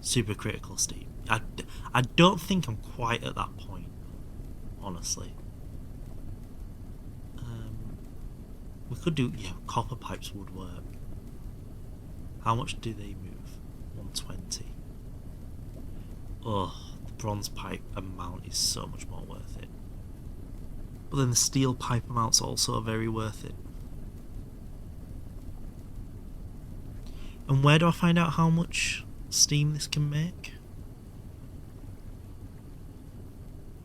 Supercritical steam. I don't think I'm quite at that point. Honestly, we could do, copper pipes would work. How much do they move? 120. Oh, the bronze pipe amount is so much more worth it. But then the steel pipe amount's also very worth it. And where do I find out how much steam this can make?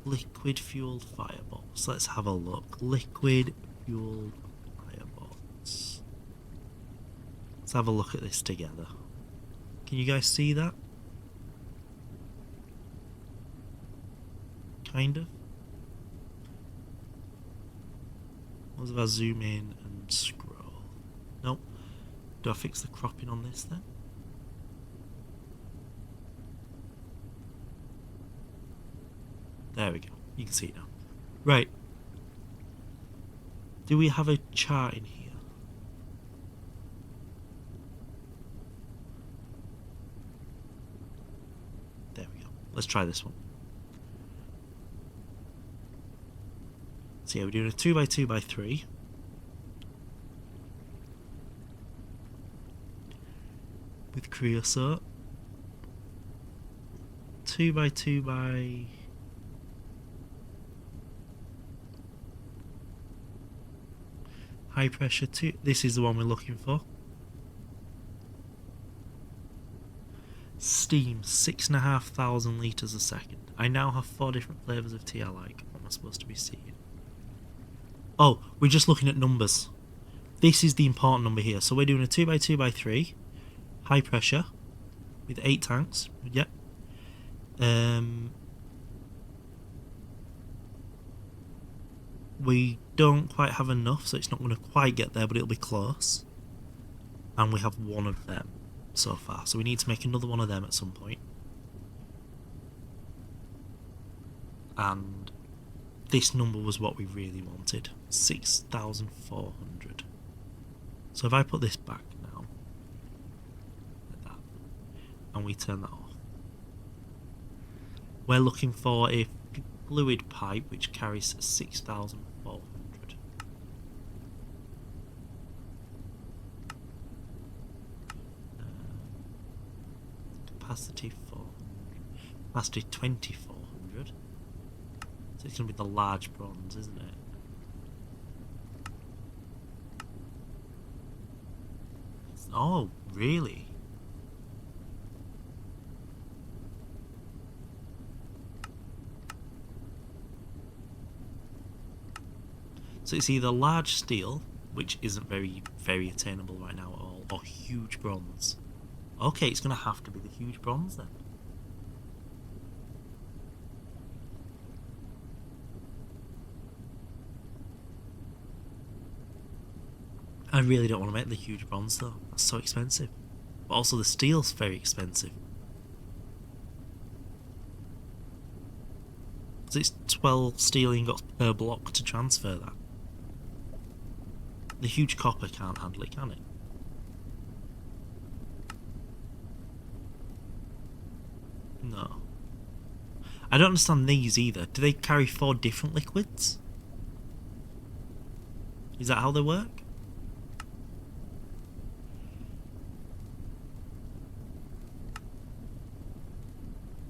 Liquid fueled firebox. Let's have a look. Liquid fueled firebox. Let's have a look at this together. Can you guys see that? Kind of. What if I zoom in and scroll? Nope. Do I fix the cropping on this then? There we go. You can see it now. Right. Do we have a chart in here? There we go. Let's try this one. So yeah, we're doing a 2x2x3. With creosote. 2x2x... high pressure 2. This is the one we're looking for. Steam, 6,500 litres a second. I now have 4 different flavours of tea I like. What am I supposed to be seeing? Oh, we're just looking at numbers. This is the important number here. So we're doing a 2x2x3. High pressure. With 8 tanks. Yep. We don't quite have enough, so it's not going to quite get there, but it'll be close. And we have one of them so far, so we need to make another one of them at some point. And this number was what we really wanted, 6,400. So if I put this back now, like that, and we turn that off, we're looking for a fluid pipe which carries 6,400. Capacity 400. Capacity 2,400. So it's going to be the large bronze, isn't it? Oh, really? So it's either large steel, which isn't very attainable right now at all, or huge bronze. Okay, it's going to have to be the huge bronze then. I really don't want to make the huge bronze though. That's so expensive. But also the steel's very expensive. Because it's 12 steel ingots per block to transfer that. The huge copper can't handle it, can it? No. I don't understand these either. Do they carry 4 different liquids? Is that how they work?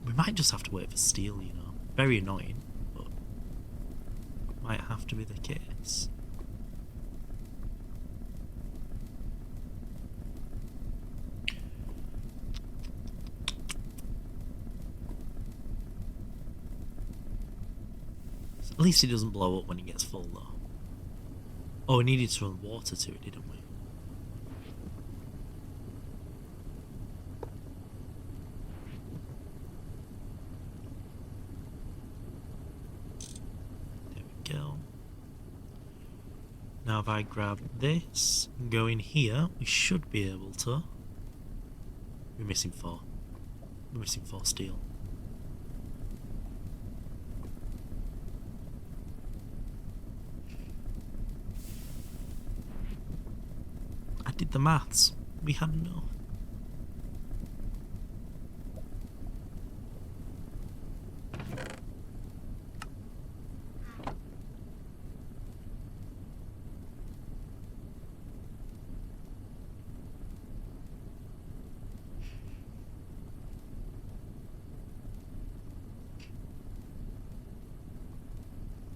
We might just have to wait for steel, you know. Very annoying, but might have to be the case. At least it doesn't blow up when it gets full though. Oh, we needed to run water to it, didn't we? There we go. Now if I grab this and go in here, we should be able to... We're missing 4. We're missing 4 steel. I did the maths. We had enough.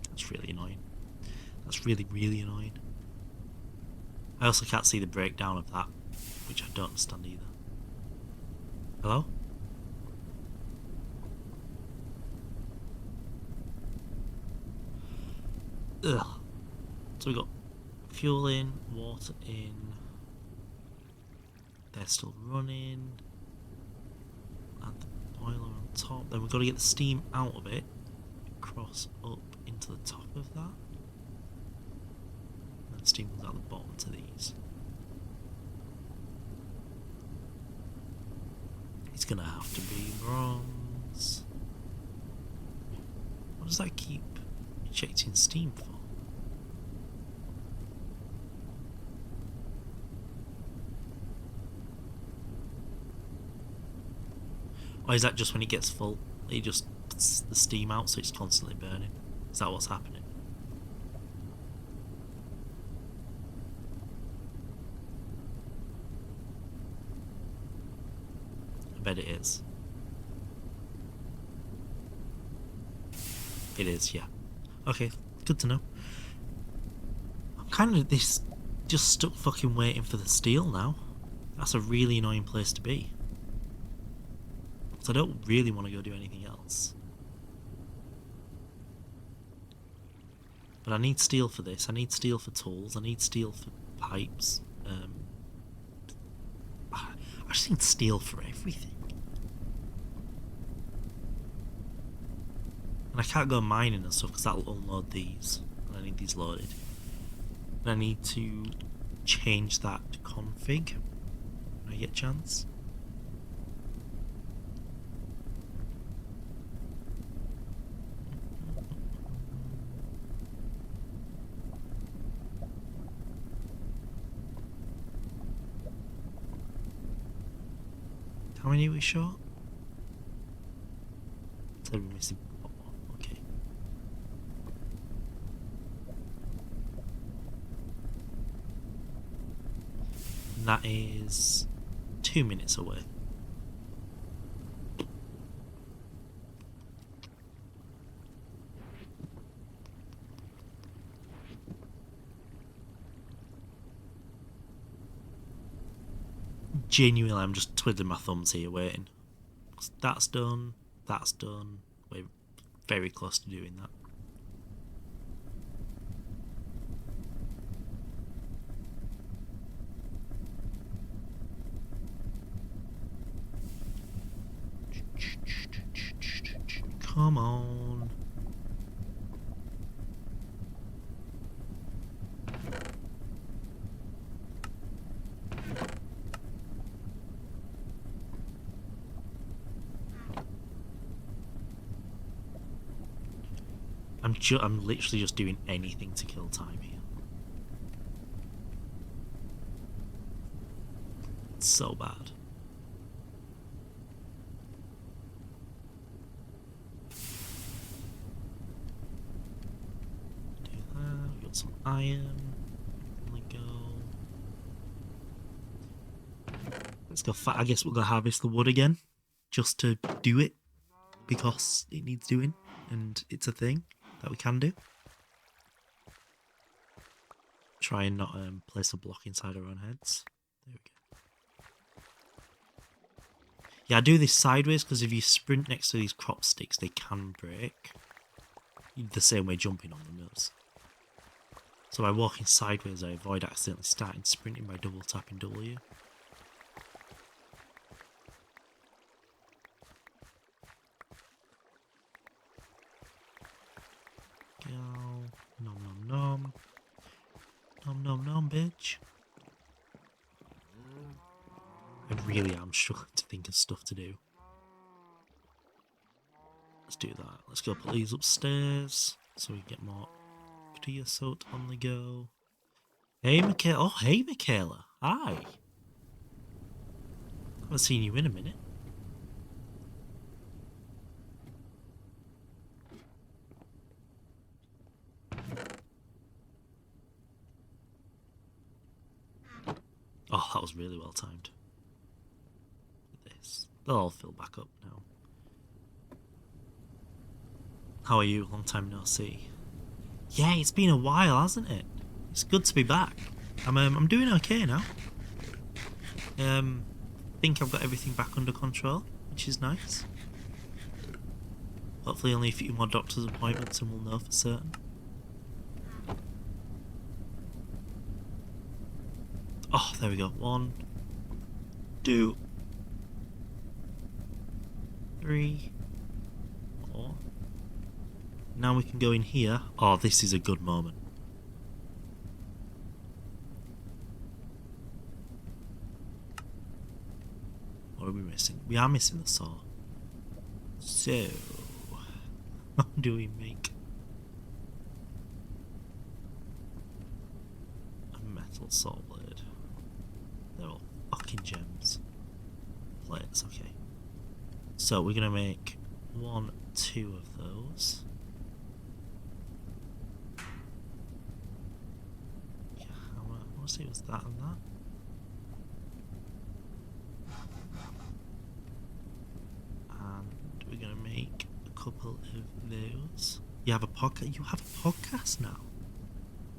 That's really annoying. That's really annoying. I also can't see the breakdown of that, which I don't understand either. Hello? Ugh. So we got fuel in, water in. They're still running. Add the boiler on top. Then we've got to get the steam out of it. Cross up into the top of that. And steam comes out the bottom to these. It's gonna have to be bronze. What does that keep ejecting steam for? Or is that just when it gets full? It just puts the steam out so it's constantly burning? Is that what's happening? I bet it is. It is, yeah. Okay, good to know. I'm kind of just stuck fucking waiting for the steel now. That's a really annoying place to be. I don't really want to go do anything else. But I need steel for this. I need steel for tools. I need steel for pipes. I just need steel for everything. And I can't go mining and stuff because that'll unload these. And I need these loaded. And I need to change that config when I get a chance. How many are we short? Said we're missing one more. Okay. And that is 2 minutes away. Genuinely, I'm just twiddling my thumbs here waiting. That's done. That's done. We're very close to doing that. Come on. I'm literally just doing anything to kill time here. It's so bad. Do that. We got some iron. There we go. Let's go. I guess we'll go harvest the wood again, just to do it because it needs doing, and it's a thing that we can do. Try and not place a block inside our own heads. There we go. Yeah, I do this sideways because if you sprint next to these crop sticks, they can break. The same way jumping on them does. So by walking sideways, I avoid accidentally starting sprinting by double tapping W. Go. Nom nom nom. Nom nom nom, bitch. I really am struggling to think of stuff to do. Let's do that. Let's go put these upstairs so we get more creosote on the go. Hey, Michaela. Oh, hey, Michaela. Hi. Haven't seen you in a minute. Oh, that was really well timed. This. They'll all fill back up now. How are you? Long time no see. Yeah, it's been a while, hasn't it? It's good to be back. I'm doing okay now. Think I've got everything back under control, which is nice. Hopefully only a few more doctor's appointments and we'll know for certain. Oh, there we go. 1, 2, 3, 4. Now we can go in here. Oh, this is a good moment. What are we missing? We are missing the saw. So, How do we make a metal saw blade? They're all fucking gems. Plates, okay. So we're gonna make 1, 2 of those. Yeah, I want to see what's that and that. And we're gonna make a couple of those. You have a podcast. You have a podcast now.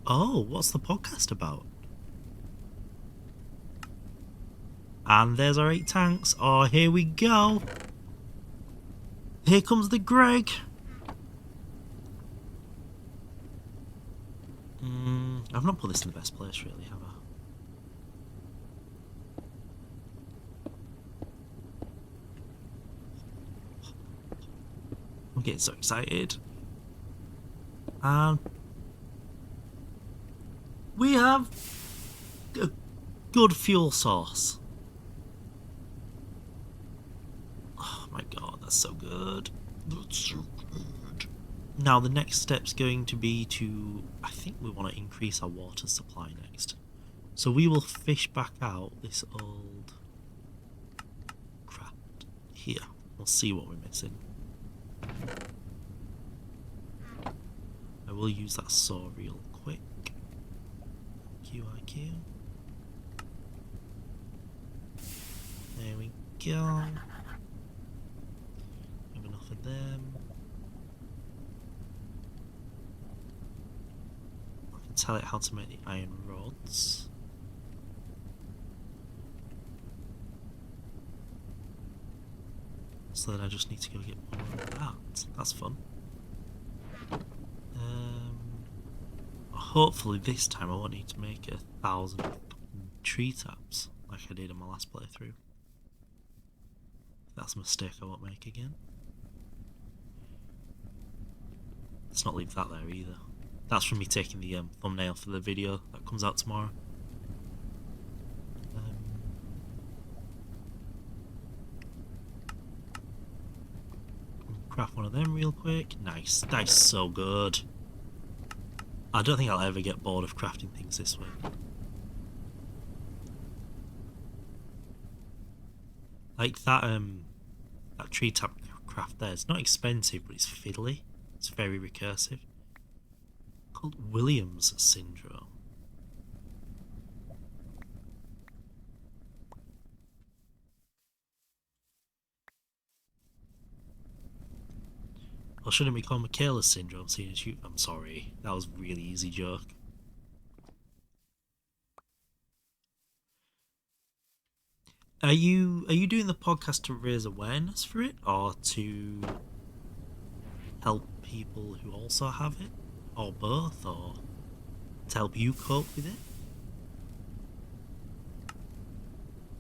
Oh, what's the podcast about? And there's our 8 tanks. Oh, here we go. Here comes the Greg. I've not put this in the best place, really, have I? I'm getting so excited. And we have a good fuel source. Oh my god, that's so good. That's so good. Now the next step's going to be to, I think we want to increase our water supply next. So we will fish back out this old craft here. We'll see what we're missing. I will use that saw real quick. QIQ. There we go. Have enough of them. I can tell it how to make the iron rods. So then I just need to go get more of that. That's fun. Hopefully this time I won't need to make 1,000 tree taps like I did in my last playthrough. That's a mistake I won't make again. Let's not leave that there either. That's from me taking the thumbnail for the video that comes out tomorrow. Craft one of them real quick. Nice. That is so good. I don't think I'll ever get bored of crafting things this way. Like that that tree tap craft there. It's not expensive, but it's fiddly. It's very recursive. Called Williams syndrome. Or should it be called Michaela's syndrome? Seeing as you, I'm sorry, that was a really easy joke. Are you doing the podcast to raise awareness for it, or to help people who also have it, or both, or to help you cope with it?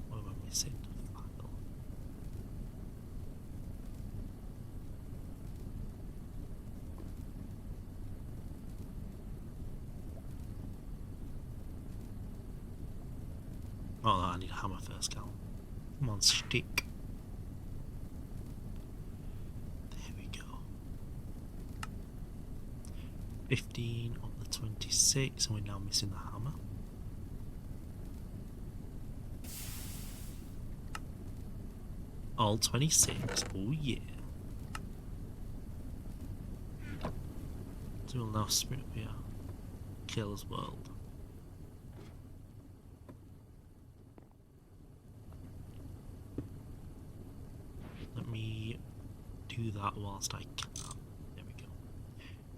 What am I missing? Oh, I need a hammer first, Cal. Come on, stick. There we go. 15 of the 26, and we're now missing the hammer. All 26. Oh yeah. So we'll now sprint up here. Killer's World. Let me do that whilst I can. There we go.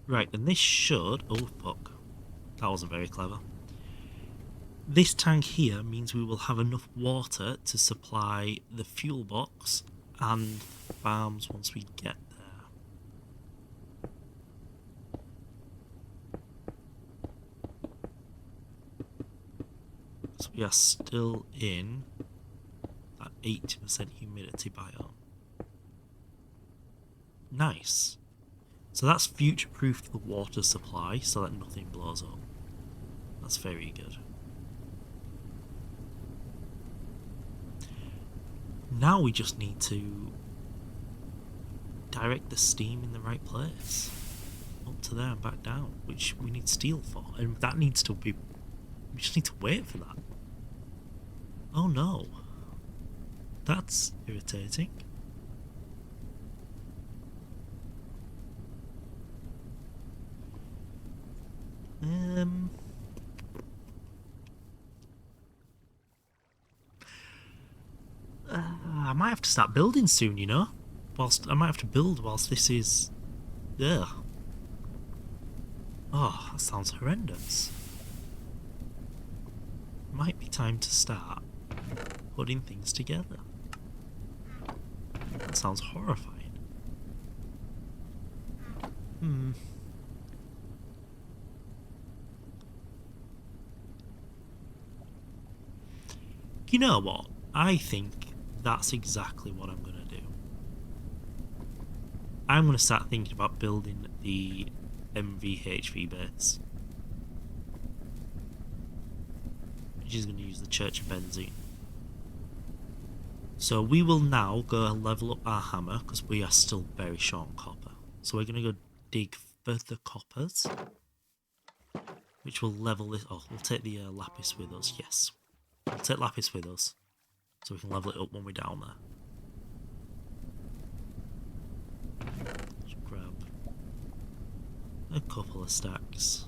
Right, and this should... Oh, fuck. That wasn't very clever. This tank here means we will have enough water to supply the fuel box and the farms once we get there. So we are still in that 80% humidity biome. Nice. So that's future-proofed the water supply so that nothing blows up. That's very good. Now we just need to direct the steam in the right place. Up to there and back down, which we need steel for. And that needs to be... We just need to wait for that. Oh no. That's irritating. I might have to start building soon, you know? I might have to build whilst this is... Ugh. Oh, that sounds horrendous. Might be time to start putting things together. That sounds horrifying. You know what? I think that's exactly what I'm going to do. I'm going to start thinking about building the MVHV base, which is going to use the Church of Benzene. So we will now go level up our hammer, because we are still very short on copper. So we're going to go dig further coppers, which will level this. Oh, we'll take the lapis with us. Yes, we'll take lapis with us, so we can level it up when we're down there. Let's grab a couple of stacks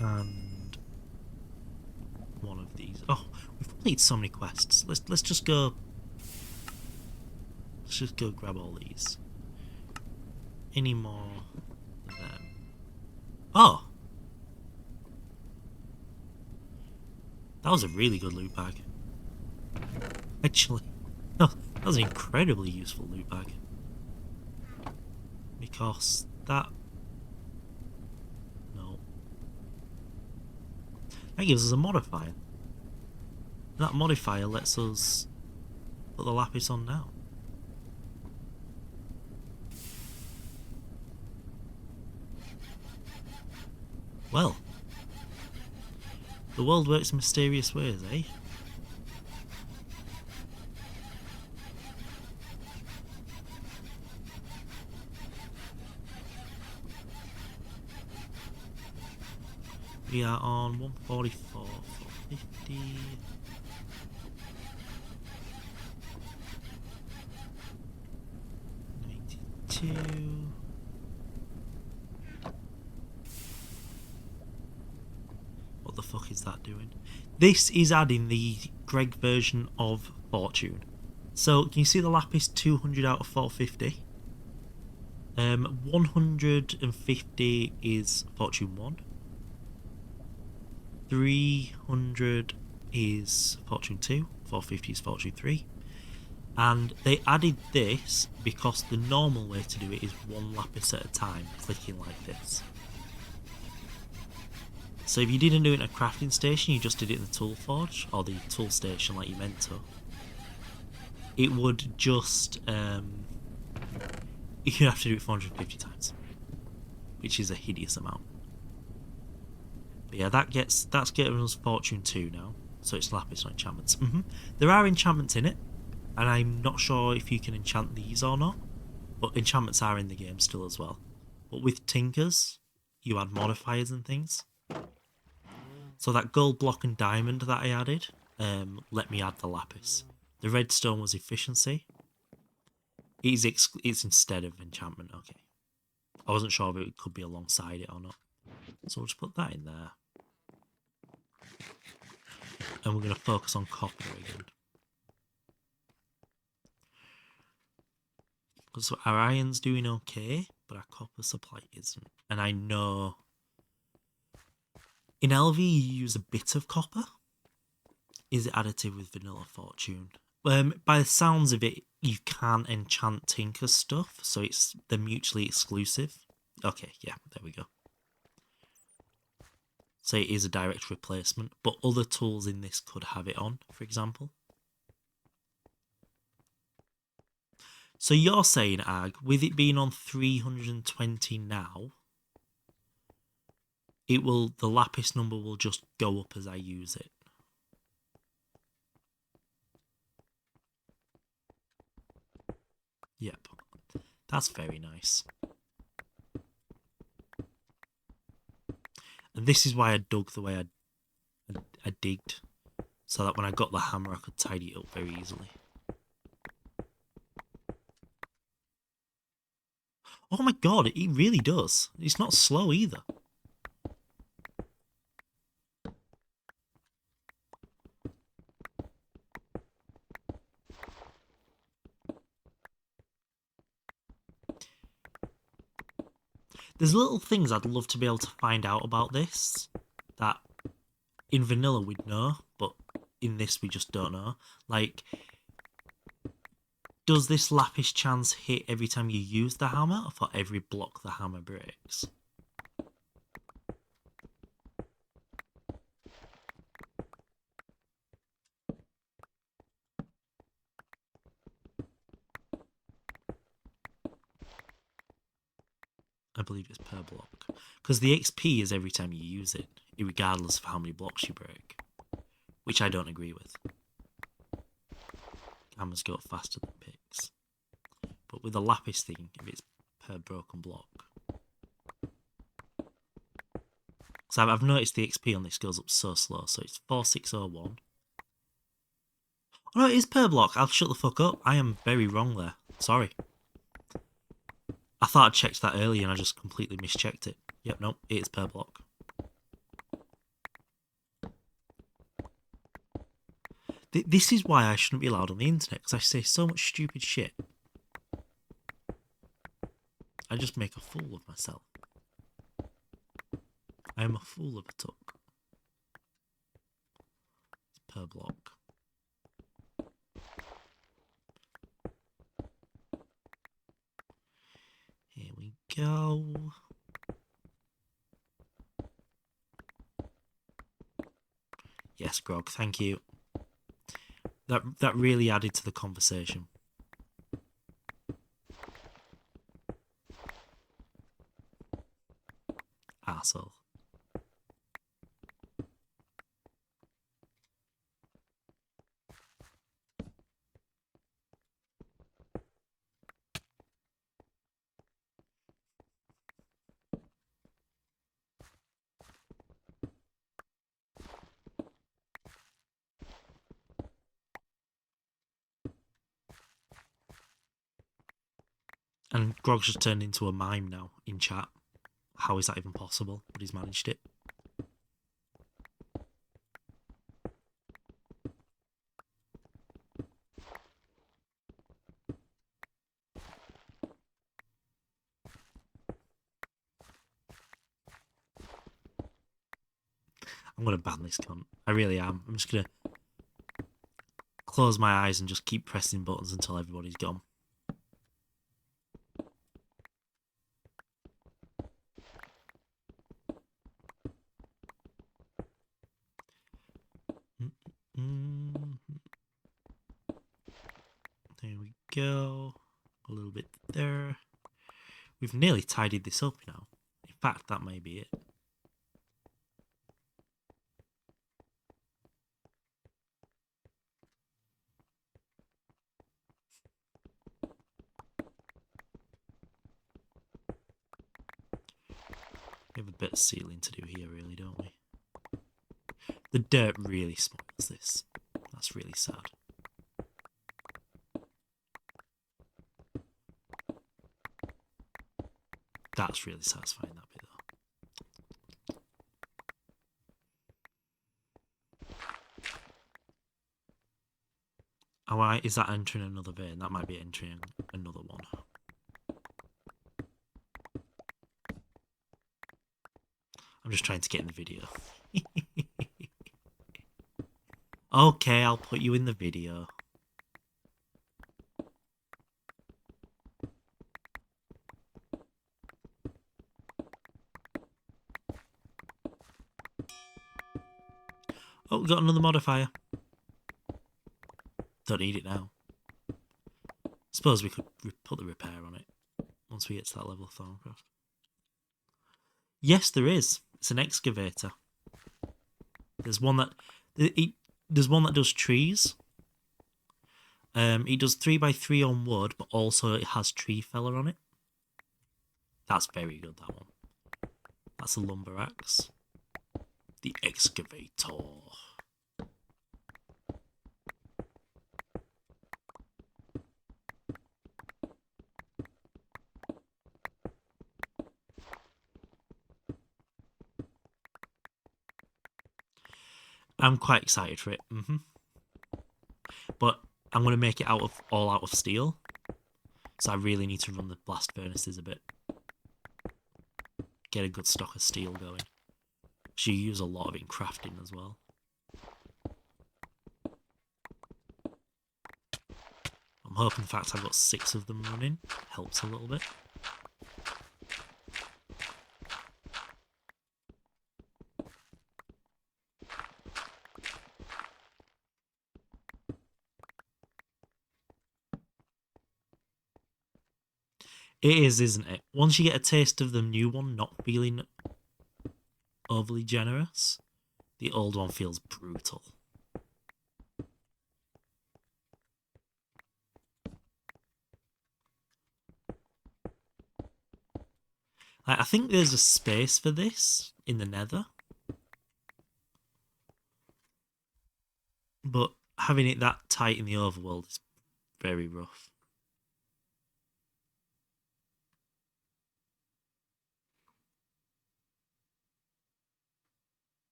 and one of these. Oh, we've completed so many quests. Let's just go. Let's just go grab all these. Any more of them? Oh, that was a really good loot bag. Actually, no, that was an incredibly useful loot bag. Because that... No. That gives us a modifier. That modifier lets us put the lapis on now. Well. The world works in mysterious ways, eh? We are on 144, 450. What the fuck is that doing? This is adding the Greg version of Fortune. So, can you see the lapis 200 out of 450? 150 is Fortune 1. 300 is Fortune 2. 450 is Fortune 3. And they added this because the normal way to do it is one lapis at a time, clicking like this. So if you didn't do it in a crafting station, you just did it in the tool forge, or the tool station like you meant to, it would just, you'd have to do it 450 times, which is a hideous amount. But yeah, that's getting us Fortune 2 now, so it's lapis, not enchantments. There are enchantments in it, and I'm not sure if you can enchant these or not, but enchantments are in the game still as well. But with tinkers, you add modifiers and things. So that gold block and diamond that I added, let me add the lapis. The redstone was efficiency. It's instead of enchantment, okay. I wasn't sure if it could be alongside it or not. So we'll just put that in there. And we're going to focus on copper again. Because our iron's doing okay, but our copper supply isn't. And I know... In LV, you use a bit of copper. Is it additive with Vanilla Fortune? By the sounds of it, you can't enchant Tinker stuff, so they're mutually exclusive. Okay, yeah, there we go. So it is a direct replacement, but other tools in this could have it on, for example. So you're saying, Ag, with it being on 320 now, the lapis number will just go up as I use it. Yep. That's very nice. And this is why I dug the way I digged. So that when I got the hammer, I could tidy it up very easily. Oh my god, it really does. It's not slow either. There's little things I'd love to be able to find out about this that in vanilla we'd know, but in this we just don't know. Like, does this lapis chance hit every time you use the hammer or for every block the hammer breaks? I believe it's per block. Because the XP is every time you use it, regardless of how many blocks you break. Which I don't agree with. Hammers go faster than picks. But with the lapis thing, if it's per broken block. So I've noticed the XP on this goes up so slow, so it's 4601. Oh no, it is per block. I'll shut the fuck up. I am very wrong there. Sorry. I thought I'd checked that earlier and I just completely mischecked it. Yep, nope, it is per block. This is why I shouldn't be allowed on the internet, because I say so much stupid shit. I just make a fool of myself. I am a fool of a tuck. It's per block. Here we go. Yes, Grog, thank you. That really added to the conversation. Arsehole. And Grog's just turned into a mime now in chat. How is that even possible? But he's managed it. I'm going to ban this cunt. I really am. I'm just going to close my eyes and just keep pressing buttons until everybody's gone. There we go. A little bit there. We've nearly tidied this up now. In fact, that may be it. We have a bit of sealing to do here, really, don't we? The dirt really spoils this. That's really sad. That's really satisfying, that bit, though. Oh, is that entering another vein? That might be entering another one. I'm just trying to get in the video. Okay, I'll put you in the video. Oh, we got another modifier. Don't need it now. Suppose we could put the repair on it once we get to that level of Thorncraft. Yes, there is. It's an excavator. There's one that does trees, It does 3x3 on wood, but also it has tree feller on it. That's very good, that one. That's a lumber axe. The excavator. I'm quite excited for it. But I'm going to make it all out of steel. So I really need to run the blast furnaces a bit. Get a good stock of steel going. So you use a lot of it in crafting as well. I'm hoping the fact I've got 6 of them running helps a little bit. It is, isn't it? Once you get a taste of the new one not feeling overly generous, the old one feels brutal. I think there's a space for this in the nether. But having it that tight in the overworld is very rough.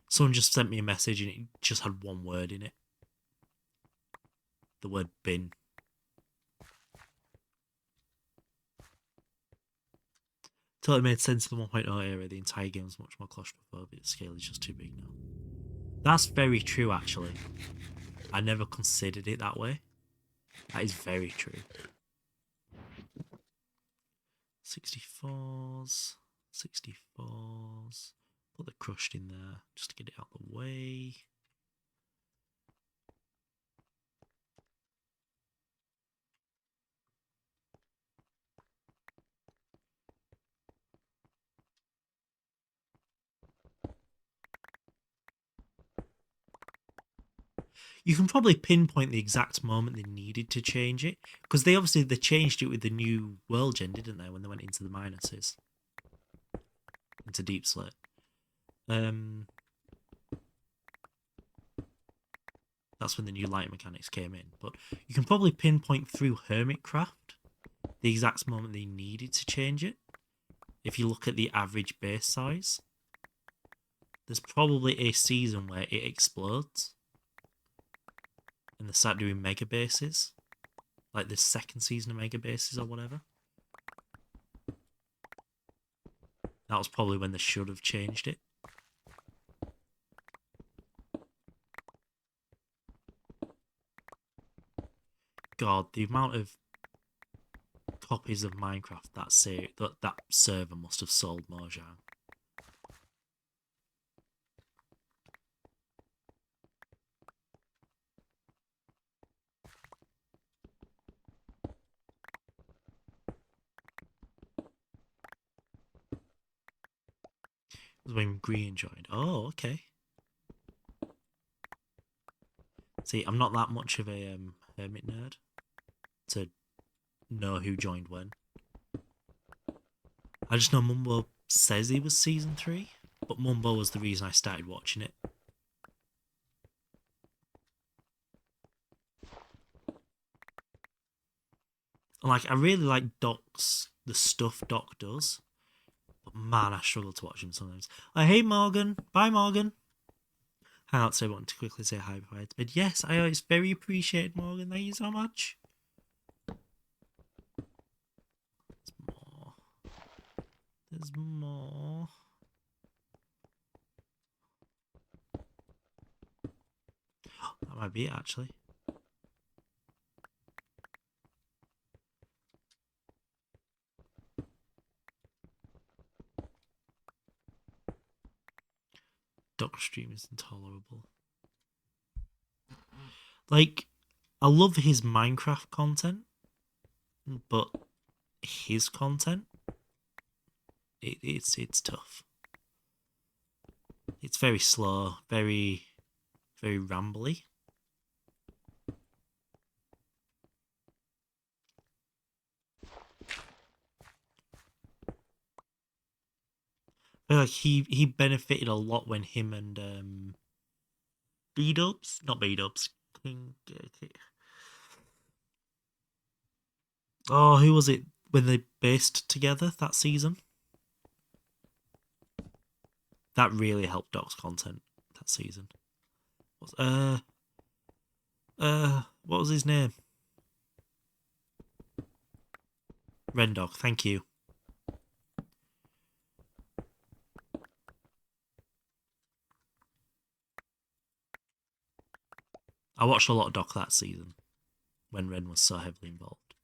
Someone just sent me a message and it just had one word in it. The word bin. Totally made sense in the 1.0 era. The entire game is much more claustrophobic. The scale is just too big now. That's very true, actually. I never considered it that way. That is very true. 64s. 64s. Put the crushed in there just to get it out of the way. You can probably pinpoint the exact moment they needed to change it, because they changed it with the new world gen, didn't they, when they went into the minuses, into Deep Slate. That's when the new light mechanics came in. But you can probably pinpoint through Hermitcraft the exact moment they needed to change it. If you look at the average base size, there's probably a season where it explodes. And they start doing mega bases. Like the second season of mega bases or whatever. That was probably when they should have changed it. God, the amount of copies of Minecraft that server must have sold Mojang. It was when Green joined. Oh, okay. See, I'm not that much of a hermit nerd to know who joined when. I just know Mumbo says he was season 3, but Mumbo was the reason I started watching it. Like, I really like Doc's, the stuff Doc does, but man, I struggle to watch him sometimes. Hey Morgan, bye Morgan. Hang out, so I want to quickly say hi before I head to bed. Yes, it's very appreciated, Morgan. Thank you so much. There's more. That might be it, actually. Doc stream is intolerable. Like, I love his Minecraft content, but his content, it's tough. It's very slow, very Very rambly. I feel like he benefited a lot when him and B-Dubs, not B-Dubs, King. Oh, who was it when they based together that season? That really helped Doc's content that season. What was his name? Rendog, thank you. I watched a lot of Doc that season when Ren was so heavily involved.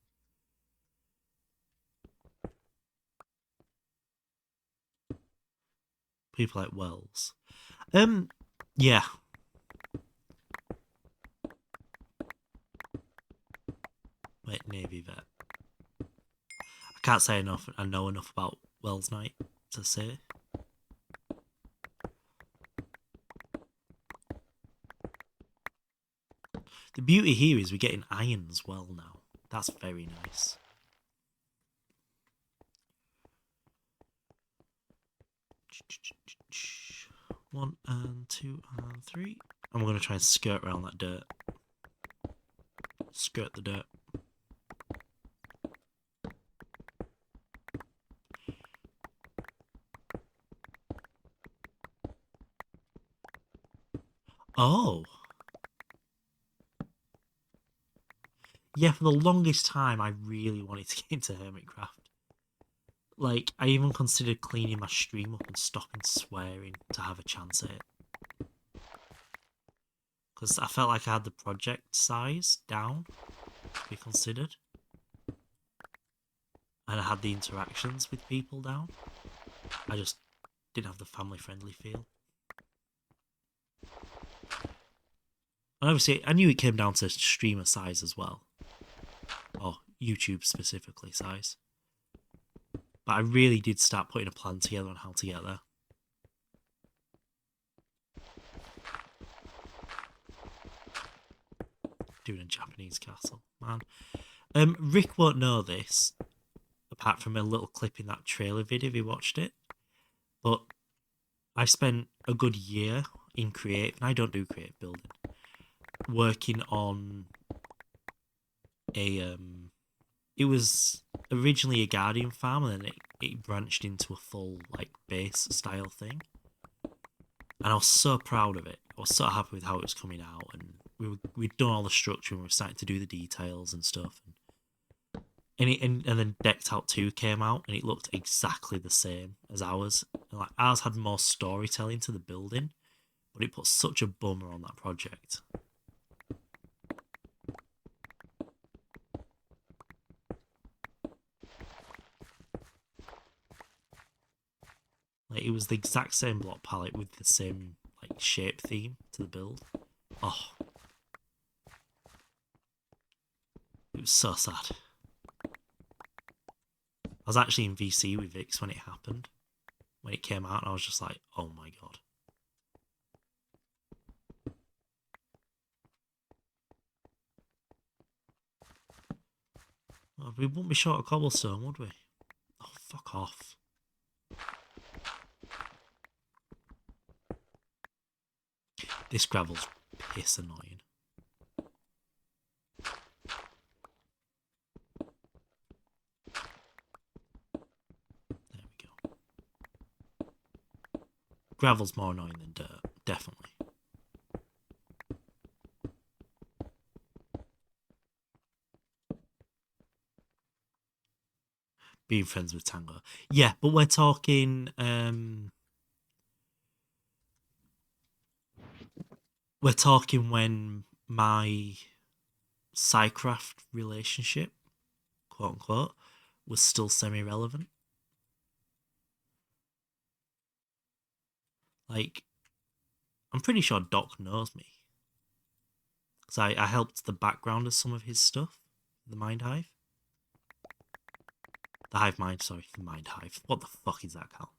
People like Wells. Yeah. Wait, Navy vet. I can't say enough. I know enough about Wells Knight to say. The beauty here is we're getting iron as well now. That's very nice. One and two and three. And we're going to try and skirt around that dirt. Skirt the dirt. Oh. Yeah, for the longest time, I really wanted to get into Hermitcraft. Like, I even considered cleaning my stream up and stopping swearing to have a chance at it. Because I felt like I had the project size down to be considered. And I had the interactions with people down. I just didn't have the family-friendly feel. And obviously, I knew it came down to streamer size as well. Or YouTube specifically size. But I really did start putting a plan together on how to get there. Doing a Japanese castle, man. Rick won't know this, apart from a little clip in that trailer video if he watched it. But I spent a good year in creative, and I don't do creative building, working on a it was originally a Guardian farm, and then it branched into a full like base style thing. And I was so proud of it. I was so happy with how it was coming out, and we'd done all the structure and we were starting to do the details and stuff. And then Decked Out 2 came out, and it looked exactly the same as ours. And like ours had more storytelling to the building, but it put such a bummer on that project. Like, it was the exact same block palette with the same like shape theme to the build. Oh, it was so sad. I was actually in VC with Vix when it happened, when it came out, and I was just like, oh my god. Well, we wouldn't be short of cobblestone, would we? Oh, fuck off. This gravel's piss annoying. There we go. Gravel's more annoying than dirt, definitely. Being friends with Tango. Yeah, but we're talking when my Psycraft relationship, quote unquote, was still semi-relevant. Like, I'm pretty sure Doc knows me. Because I helped the background of some of his stuff. The Mind Hive. The Hive Mind, sorry. The Mind Hive. What the fuck is that, Cal?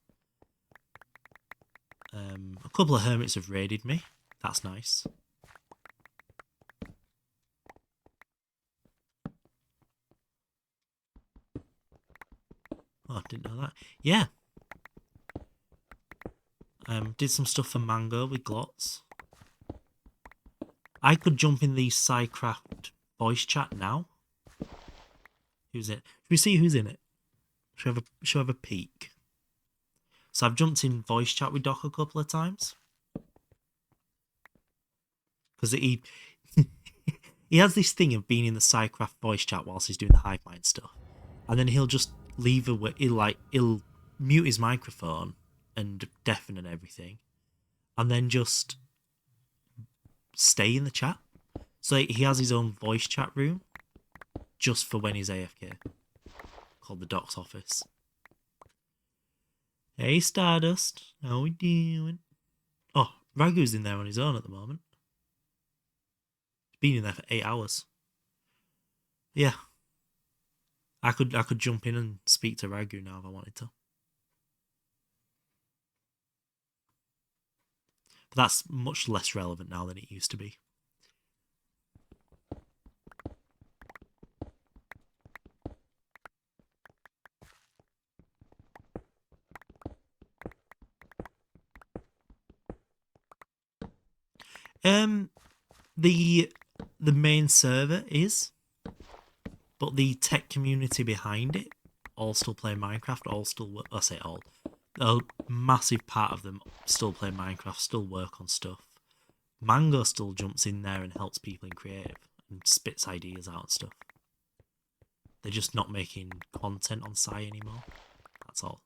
A couple of hermits have raided me. That's nice. Oh, I didn't know that. Yeah. Did some stuff for Mango with Glots. I could jump in the Psycraft voice chat now. Who's it? Should we see who's in it? Should we have a peek? So I've jumped in voice chat with Doc a couple of times. Because he he has this thing of being in the Psycraft voice chat whilst he's doing the hive mind stuff. And then he'll just leave he'll mute his microphone and deafen and everything. And then just stay in the chat. So he has his own voice chat room just for when he's AFK. Called the Doc's office. Hey Stardust, how we doing? Oh, Ragu's in there on his own at the moment. He's been in there for 8 hours. Yeah. I could jump in and speak to Ragu now if I wanted to. But that's much less relevant now than it used to be. The main server is, but the tech community behind it all still play Minecraft, I say all, a massive part of them still play Minecraft, still work on stuff. Mango still jumps in there and helps people in creative and spits ideas out and stuff. They're just not making content on Psy anymore. That's all.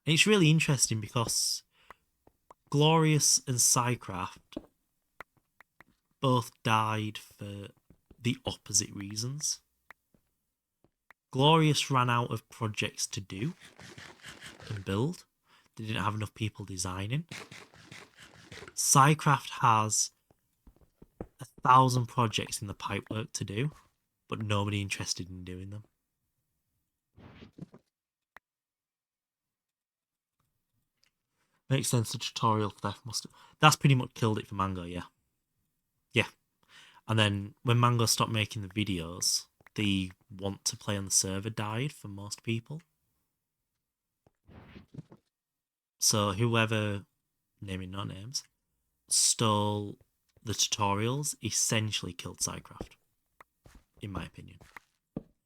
And it's really interesting because Glorious and Psycraft both died for the opposite reasons. Glorious ran out of projects to do and build. They didn't have enough people designing. Psycraft has 1,000 projects in the pipework to do, but nobody interested in doing them. Makes sense, the tutorial theft must have... That's pretty much killed it for Mango, yeah. Yeah. And then when Mango stopped making the videos, the want to play on the server died for most people. So whoever, naming no names, stole the tutorials essentially killed Psycraft, in my opinion.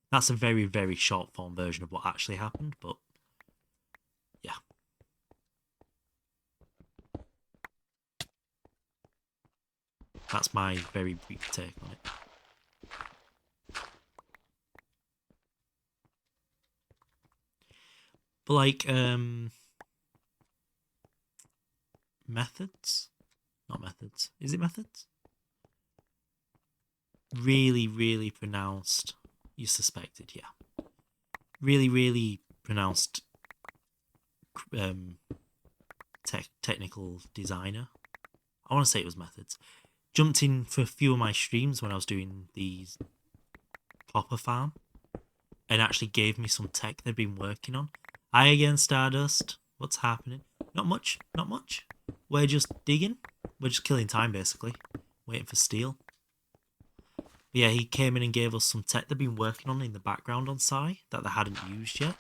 That's a very, very short form version of what actually happened, but yeah. That's my very brief take on it. But like, methods? Not methods. Is it methods? Really, really pronounced. You suspected, yeah. Really, really pronounced technical designer. I want to say it was methods. Jumped in for a few of my streams when I was doing the Popper Farm and actually gave me some tech they've been working on. Hi again, Stardust. What's happening? Not much, not much. We're just digging. We're just killing time, basically. Waiting for steel. But yeah, he came in and gave us some tech they've been working on in the background on Psy that they hadn't used yet.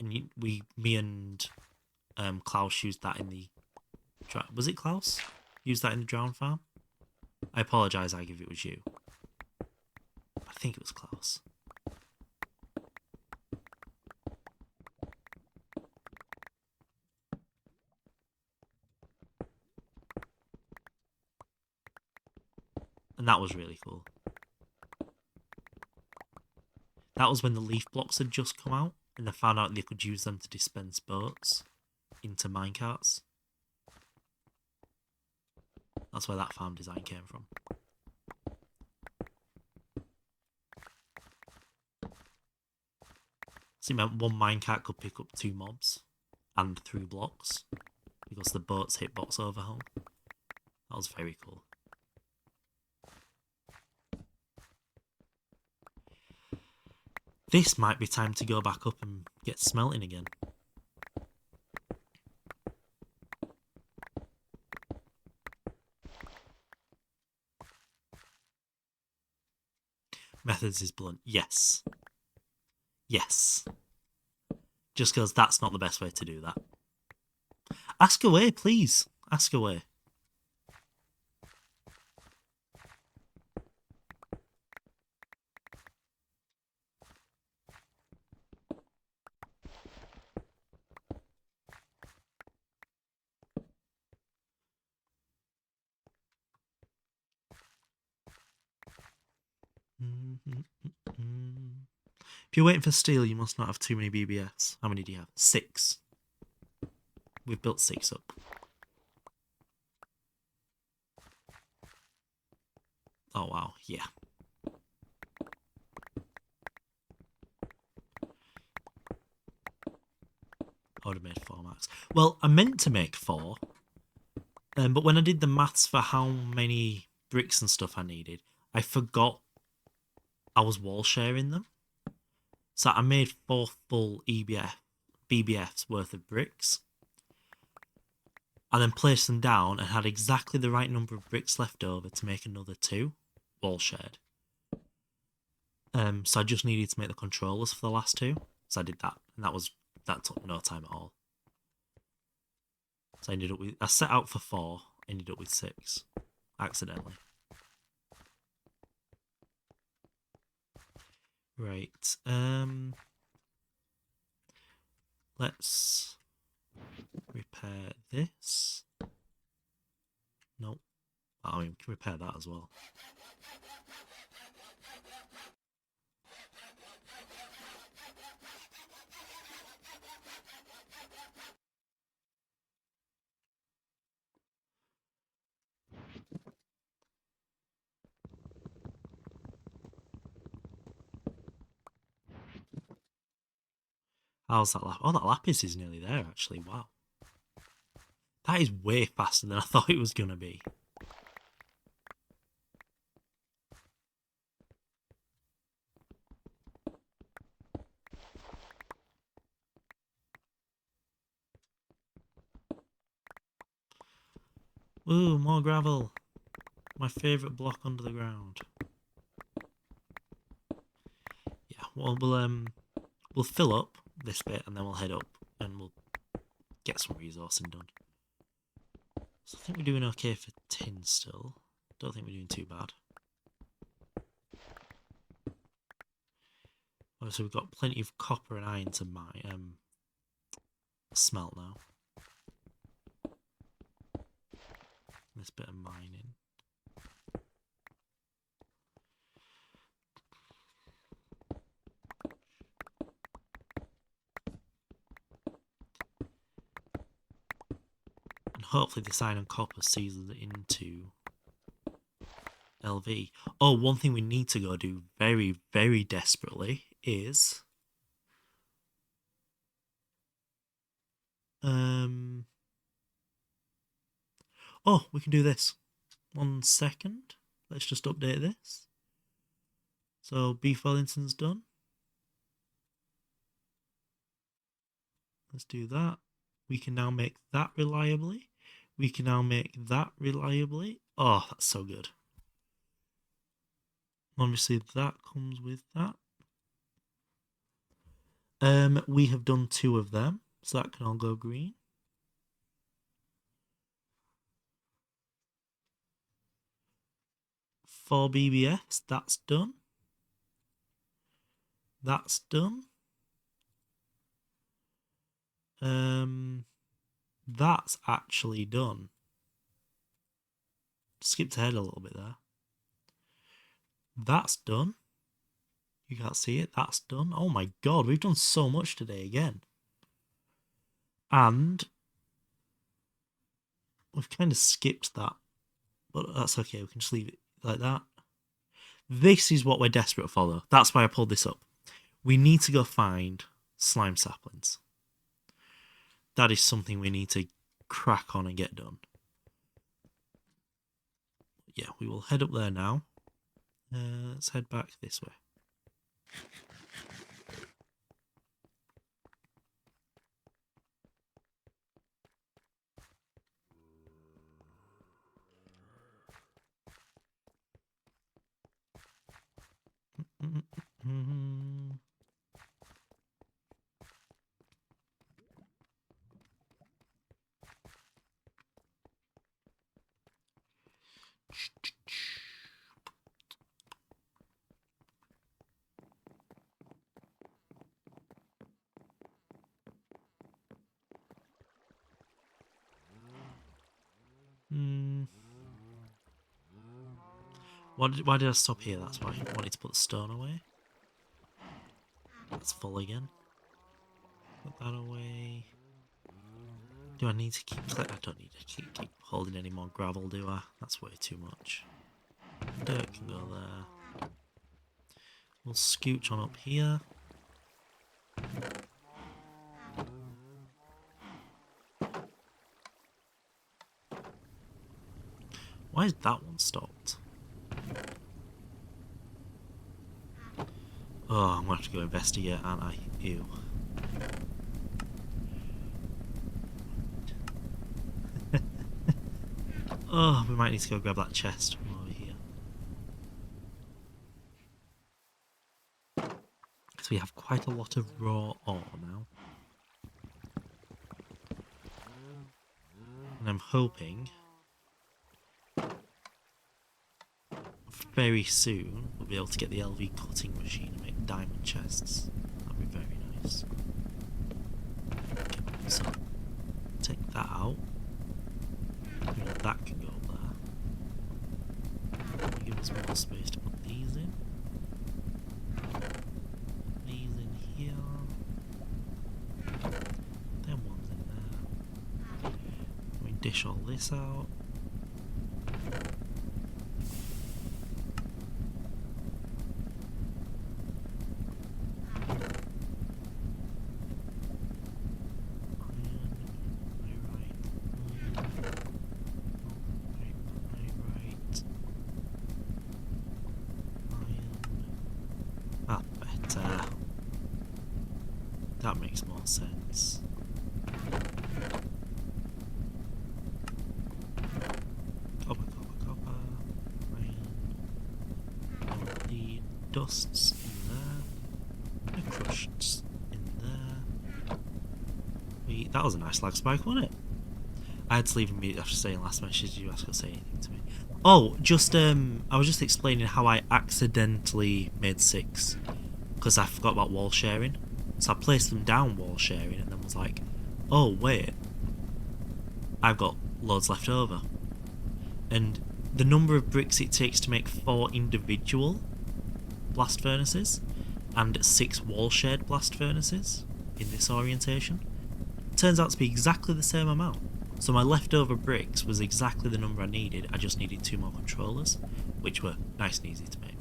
And me and Klaus used that in the... Was it Klaus? Used that in the Drown Farm? I apologise, I give it was you. I think it was Klaus. And that was really cool. That was when the leaf blocks had just come out, and they found out they could use them to dispense boats into minecarts. That's where that farm design came from. So it meant one minecart could pick up 2 mobs and 3 blocks because the boat's hitbox overhaul. That was very cool. This might be time to go back up and get smelting again. Methods is blunt. Yes. Yes. Just because that's not the best way to do that. Ask away, please. Ask away. If you're waiting for steel, you must not have too many BBS. How many do you have? 6. We've built 6 up. Oh, wow. Yeah. I would have made 4 max. Well, I meant to make 4. But when I did the maths for how many bricks and stuff I needed, I forgot I was wall sharing them. So I made 4 full BBFs worth of bricks. And then placed them down and had exactly the right number of bricks left over to make another 2 wall shared. So I just needed to make the controllers for the last 2. So I did that. And that took no time at all. So I set out for 4, ended up with 6. Accidentally. Right. Let's repair this. Nope. I mean, we can repair that as well. How's that lapis? Oh, that lapis is nearly there, actually. Wow. That is way faster than I thought it was going to be. Ooh, more gravel. My favourite block under the ground. Yeah, well, we'll fill up this bit and then we'll head up and we'll get some resourcing done. So I think we're doing okay for tin still. Don't think we're doing too bad. Obviously we've got plenty of copper and iron to smelt now. This bit of mining. And hopefully this iron and copper seals it into LV. Oh, one thing we need to go do very, very desperately is oh, we can do this. 1 second. Let's just update this. So Beef Wellington's done. Let's do that. We can now make that reliably. We can now make that reliably. Oh, that's so good. Obviously that comes with that. We have done 2 of them, so that can all go green. 4 BBS, that's done. That's done. That's actually done. Skipped ahead a little bit there. That's done. You can't see it. That's done. Oh my god, we've done so much today again. And we've kind of skipped that. But that's okay. We can just leave it like that. This is what we're desperate for, though. That's why I pulled this up. We need to go find slime saplings. That is something we need to crack on and get done. Yeah, we will head up there now. Let's head back this way. Why did I stop here? That's why I wanted to put the stone away. That's full again. Put that away. Do I need to keep... I don't need to keep holding any more gravel, do I? That's way too much. Dirt can go there. We'll scooch on up here. Why is that one stopped? Oh, I'm gonna have to go investigate, aren't I? Ew. Oh, we might need to go grab that chest from over here. So we have quite a lot of raw ore now. And I'm hoping very soon we'll be able to get the LV cutting machine and make diamond chests. That'd be very nice. Okay, so take that out. That can go up there. Give us more space to put these in. These in here. Them ones in there. We dish all this out. That makes more sense. Copper, copper, copper. Iron. The dusts in there. The crusts in there. That was a nice lag spike, wasn't it? I had to leave immediately after saying last message. You asked to say anything to me. Oh, I was just explaining how I accidentally made 6 because I forgot about wall sharing. So I placed them down wall sharing and then was like, oh wait, I've got loads left over. And the number of bricks it takes to make 4 individual blast furnaces and 6 wall shared blast furnaces in this orientation turns out to be exactly the same amount. So my leftover bricks was exactly the number I needed. I just needed 2 more controllers, which were nice and easy to make.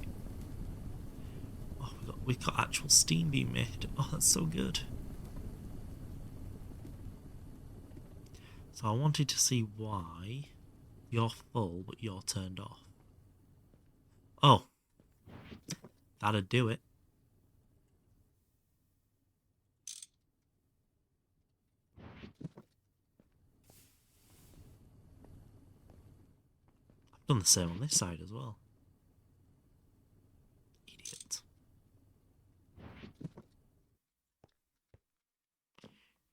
We've got actual steam being made. Oh, that's so good. So I wanted to see why you're full but you're turned off. Oh, that'd do it. I've done the same on this side as well. Idiot.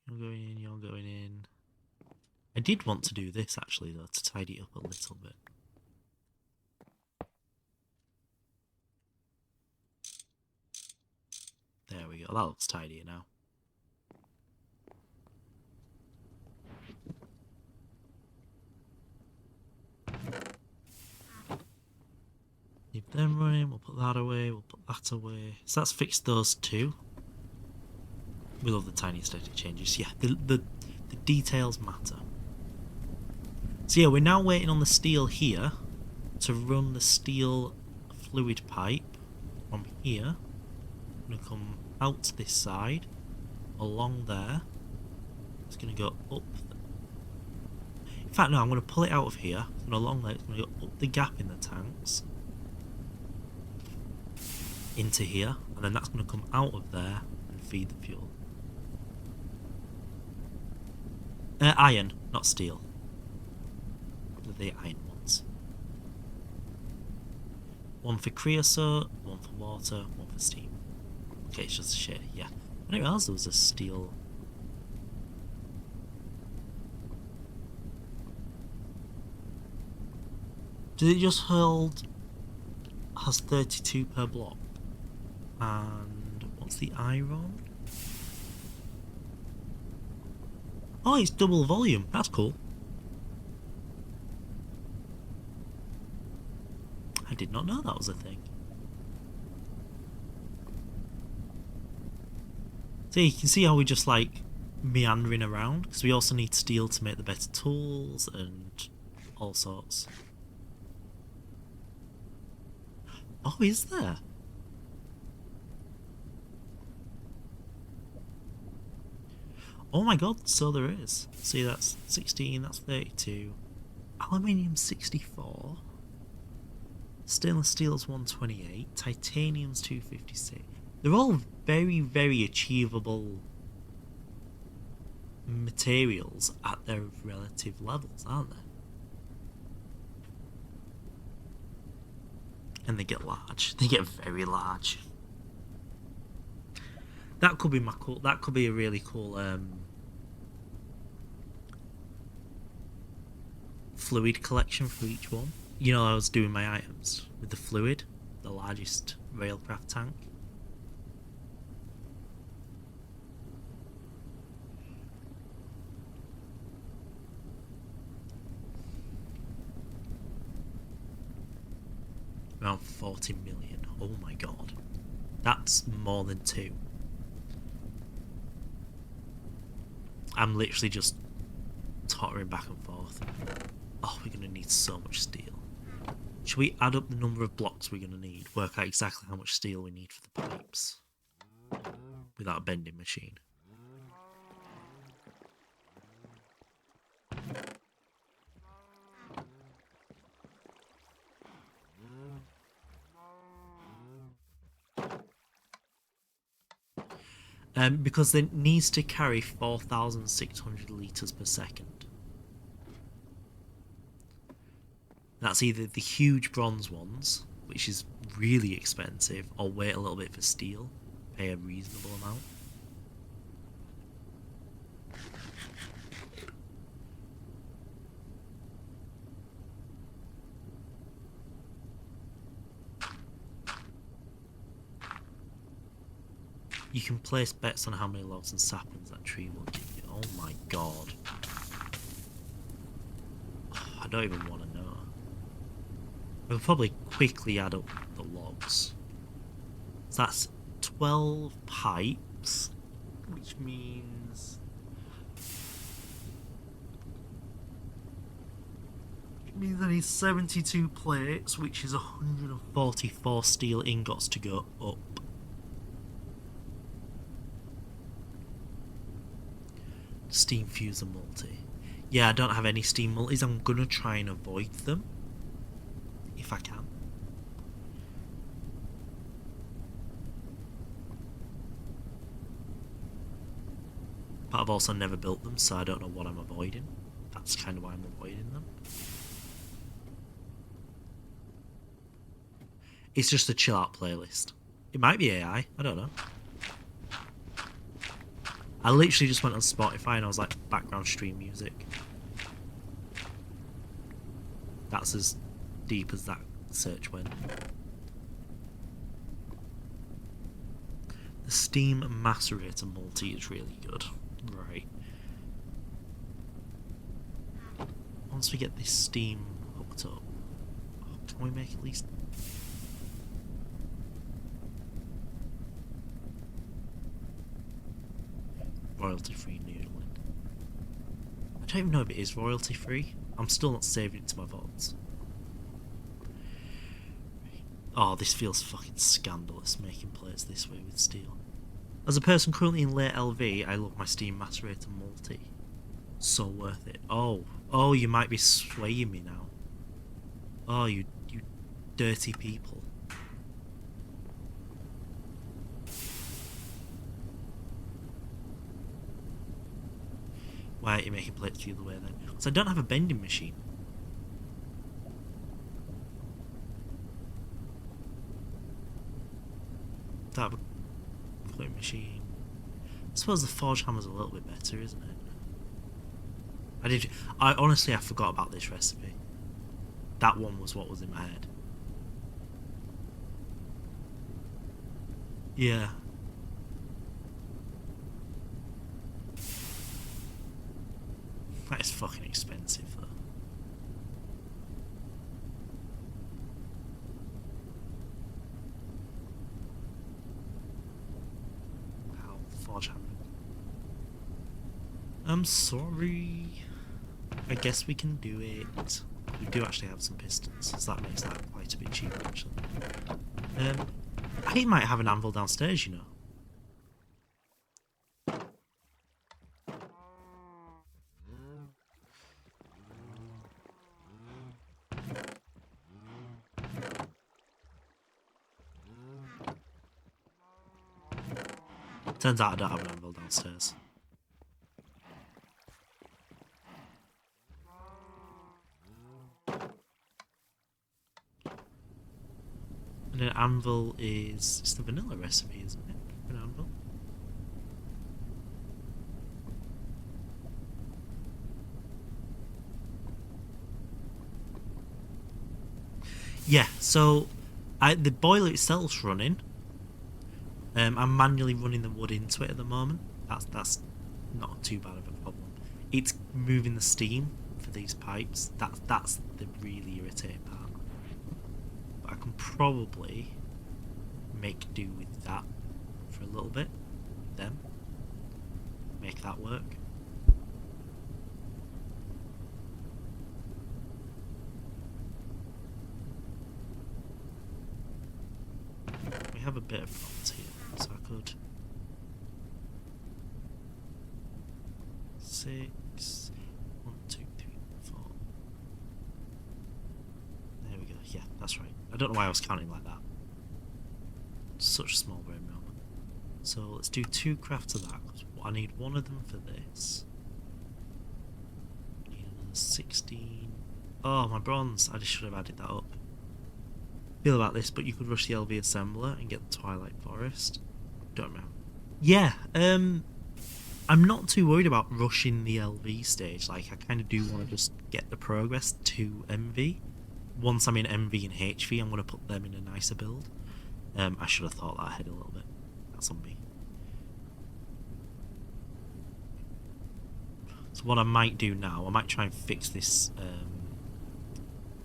You're going in, you're going in. I did want to do this actually though, to tidy it up a little bit. There we go, that looks tidier now. Keep them running, we'll put that away, we'll put that away. So that's fixed those 2. We love the tiny aesthetic changes. Yeah, the details matter. So yeah, we're now waiting on the steel here to run the steel fluid pipe from here. I'm going to come out this side, along there. It's going to go up. In fact, no, I'm going to pull it out of here. It's going to along there. It's going to go up the gap in the tanks into here, and then that's going to come out of there and feed the fuel. Iron, not steel. The iron ones. One for creosote, one for water, one for steam. Okay, it's just a shade, yeah. I didn't realise there was a steel. Did it just hold? Has 32 per block. And what's the iron? Oh, it's double volume. That's cool. I did not know that was a thing. So you can see how we're just like meandering around, because we also need steel to make the better tools and all sorts. Oh, is there? Oh my god, so there is. See, that's 16, that's 32. Aluminium 64. Stainless steel's 128. Titanium's 256. They're all very, very achievable materials at their relative levels, aren't they? And they get large. They get very large. That could be my cool. That could be a really cool fluid collection for each one. You know, I was doing my items with the fluid, the largest railcraft tank. Around 40 million. Oh my god. That's more than 2. I'm literally just tottering back and forth. Oh, we're going to need so much steel. Should we add up the number of blocks we're going to need? Work out exactly how much steel we need for the pipes. Without a bending machine. Because it needs to carry 4,600 litres per second. That's either the huge bronze ones, which is really expensive, or wait a little bit for steel, pay a reasonable amount. You can place bets on how many logs and saplings that tree will give you. Oh my god. I don't even want to know. We'll probably quickly add up the logs. So that's 12 pipes, which means... I need 72 plates, which is 144 steel ingots to go up. Steam fuser multi. Yeah, I don't have any steam multis. I'm gonna try and avoid them if I can. But I've also never built them, so I don't know what I'm avoiding. That's kind of why I'm avoiding them. It's just a chill out playlist. It might be AI, I don't know. I literally just went on Spotify and I was like, background stream music. That's as deep as that search went. The Steam Macerator multi is really good. Right. Once we get this steam hooked up, can we make at least... royalty-free noodling. I don't even know if it is royalty-free. I'm still not saving it to my VODs. Oh, this feels fucking scandalous, making plates this way with steel. As a person currently in late LV, I love my Steam Macerator multi. So worth it. Oh, you might be swaying me now. Oh, you dirty people. Why aren't you making plates the other way then? Because I don't have a bending machine. machine. I suppose the forge hammer's a little bit better, isn't it? I honestly forgot about this recipe. That one was what was in my head. Yeah. That is fucking expensive though. Wow, forge hammer. I'm sorry. I guess we can do it. We do actually have some pistons, so that makes that quite a bit cheaper actually. I might have an anvil downstairs, you know. Turns out I don't have an anvil downstairs. And an anvil is... It's the vanilla recipe, isn't it? An anvil. Yeah, so the boiler itself's running. I'm manually running the wood into it at the moment. That's not too bad of a problem. It's moving the steam for these pipes. That's the really irritating part. But I can probably make do with that for a little bit. Then make that work. We have a bit of bronze here, so I could 6, 1, 2, 3, 4. There we go. Yeah, that's right. I don't know why I was counting like that. Such a small brain moment. So let's do 2 crafts of that. I need one of them for this. I need another 16. Oh, my bronze. I just should have added that up. Feel about this, but you could rush the LV assembler and get the Twilight Forest. Don't know. Yeah, I'm not too worried about rushing the LV stage. Like, I kind of do want to just get the progress to MV. Once I'm in MV and HV, I'm going to put them in a nicer build. I should have thought that ahead a little bit. That's on me. So what I might do now, I might try and fix this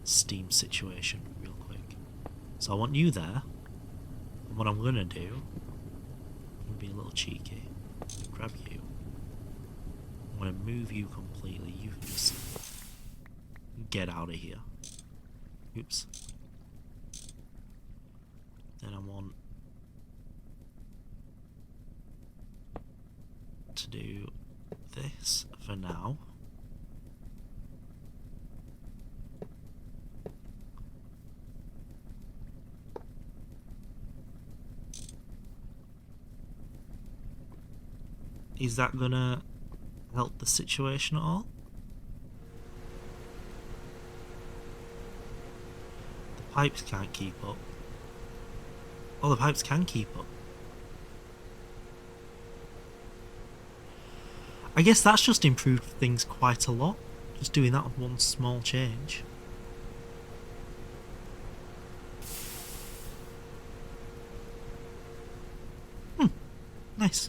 Steam situation real quick. So I want you there, and what I'm going to do, I'm going to be a little cheeky, grab you, I'm going to move you completely, you can just get out of here. Oops. Then I want to do this for now. Is that gonna help the situation at all? The pipes can't keep up. Oh, the pipes can keep up. I guess that's just improved things quite a lot. Just doing that with one small change. Nice.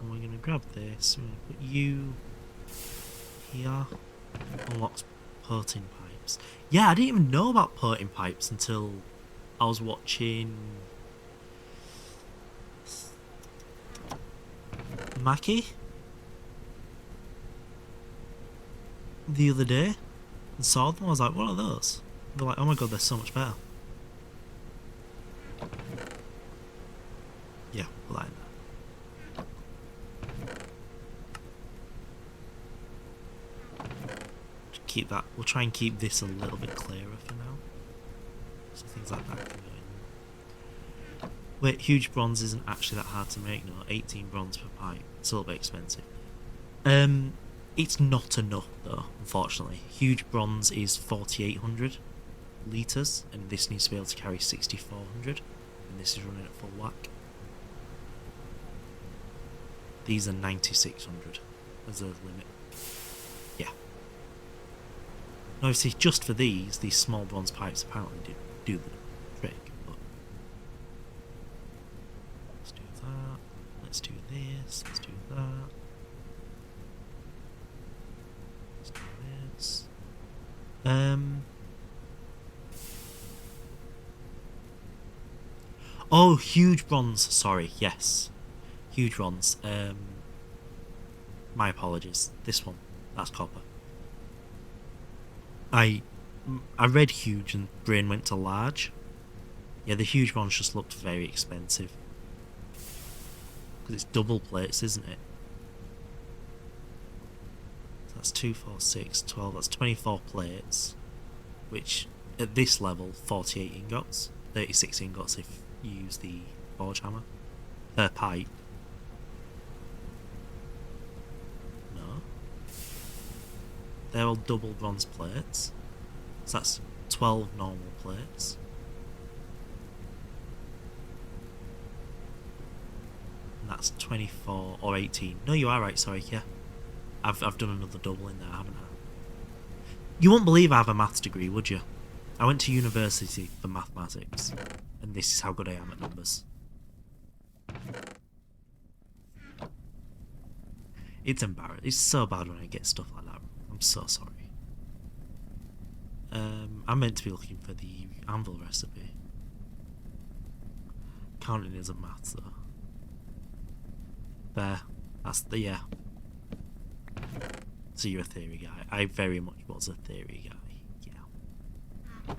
And we're going to grab this, we're going to put you here. Unlocks porting pipes. Yeah, I didn't even know about porting pipes until I was watching Mackie the other day and saw them. I was like, what are those? They're like, oh my god, they're so much better. Yeah, we'll line that. Keep that. We'll try and keep this a little bit clearer for now. So things like that can go in. Wait, huge bronze isn't actually that hard to make, no. 18 bronze per pipe. It's a little bit expensive. It's not enough though, unfortunately. Huge bronze is 4,800 litres, and this needs to be able to carry 6,400, and this is running at full whack. These are 9,600 as a limit. Yeah. Now, obviously, just for these small bronze pipes apparently do the trick. But let's do that. Let's do this. Let's do that. Let's do this. Oh, huge bronze. Sorry. Yes. Huge bronze. My apologies. This one. That's copper. I read huge and brain went to large. Yeah, the huge bronze just looked very expensive. Because it's double plates, isn't it? So that's 2, 4, 6, 12. That's 24 plates. Which, at this level, 48 ingots. 36 ingots if you use the forge hammer. Per pipe. No. They're all double bronze plates. So that's 12 normal plates. And that's 24 or 18. No, you are right, sorry, yeah. I've done another double in there, haven't I? You won't believe I have a maths degree, would you? I went to university for mathematics, and this is how good I am at numbers. It's embarrassing. It's so bad when I get stuff like that. I'm so sorry. I'm meant to be looking for the anvil recipe. Counting isn't maths though. There. That's the, yeah. So you're a theory guy. I very much was a theory guy. Yeah.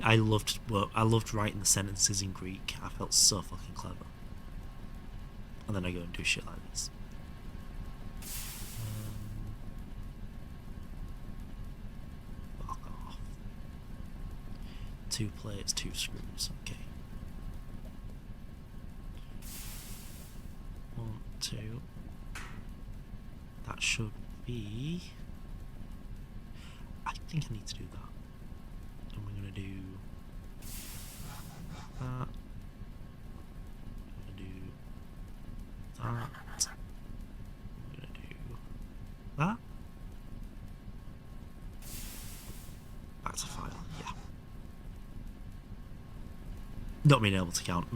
I loved writing the sentences in Greek. I felt so fucking clever. And then I go and do shit like this. Fuck off. 2 plates, 2 screws. Okay. 1, 2. That should be. I think I need to do that. And we're gonna do that. I'm gonna do that. I'm gonna do that. Back to file, yeah. Not being able to count.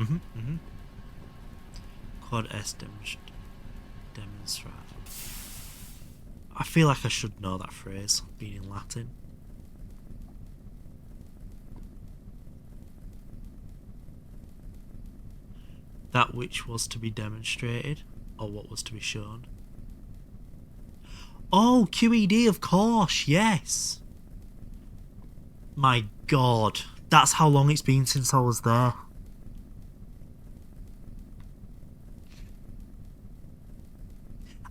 Quad S demonstrate. I feel like I should know that phrase, being in Latin. That which was to be demonstrated, or what was to be shown. Oh, QED, of course, yes. My god, that's how long it's been since I was there.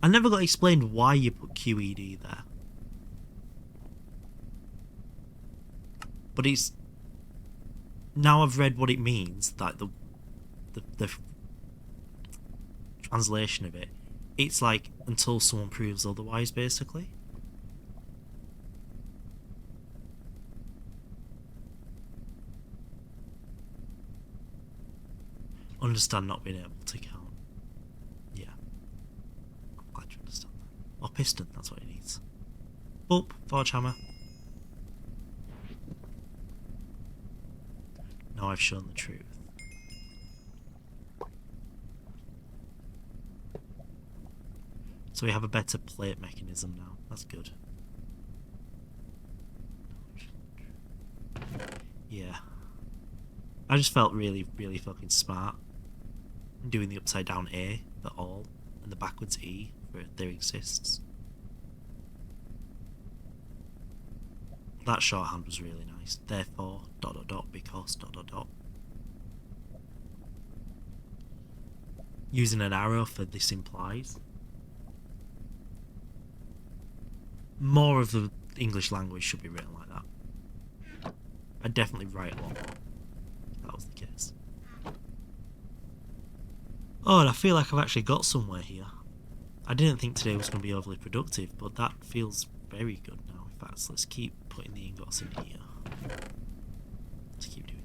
I never got explained why you put QED there. But it's... Now I've read what it means, like the translation of it, it's like until someone proves otherwise, basically. Understand not being able to count. Yeah. I'm glad you understand that. Or piston, that's what it needs. Up, forge hammer. Now I've shown the truth. So we have a better plate mechanism now. That's good. Yeah. I just felt really, really fucking smart doing the upside down A for all and the backwards E for there exists. That shorthand was really nice. Therefore, ... because ... Using an arrow for this implies. More of the English language should be written like that. I'd definitely write a lot more if that was the case. Oh, and I feel like I've actually got somewhere here. I didn't think today was going to be overly productive, but that feels very good now. In fact, let's keep putting the ingots in here. Let's keep doing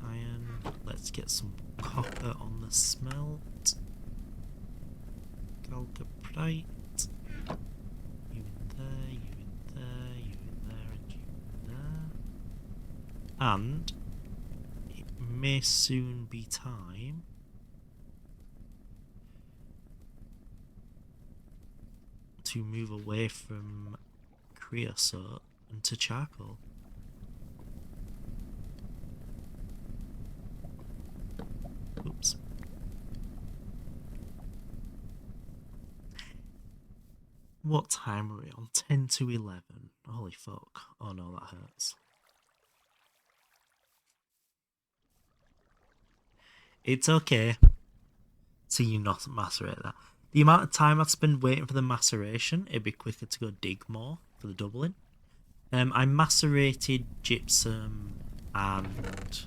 that. Iron. Let's get some copper on the smelt. Calciprite. You in there, you in there, you in there, and you in there. And it may soon be time to move away from creosote into charcoal. Oops. What time are we on? 10 to 11. Holy fuck. Oh no, that hurts. It's okay. See you not macerate that. The amount of time I'd spend waiting for the maceration, it'd be quicker to go dig more for the doubling. I macerated gypsum and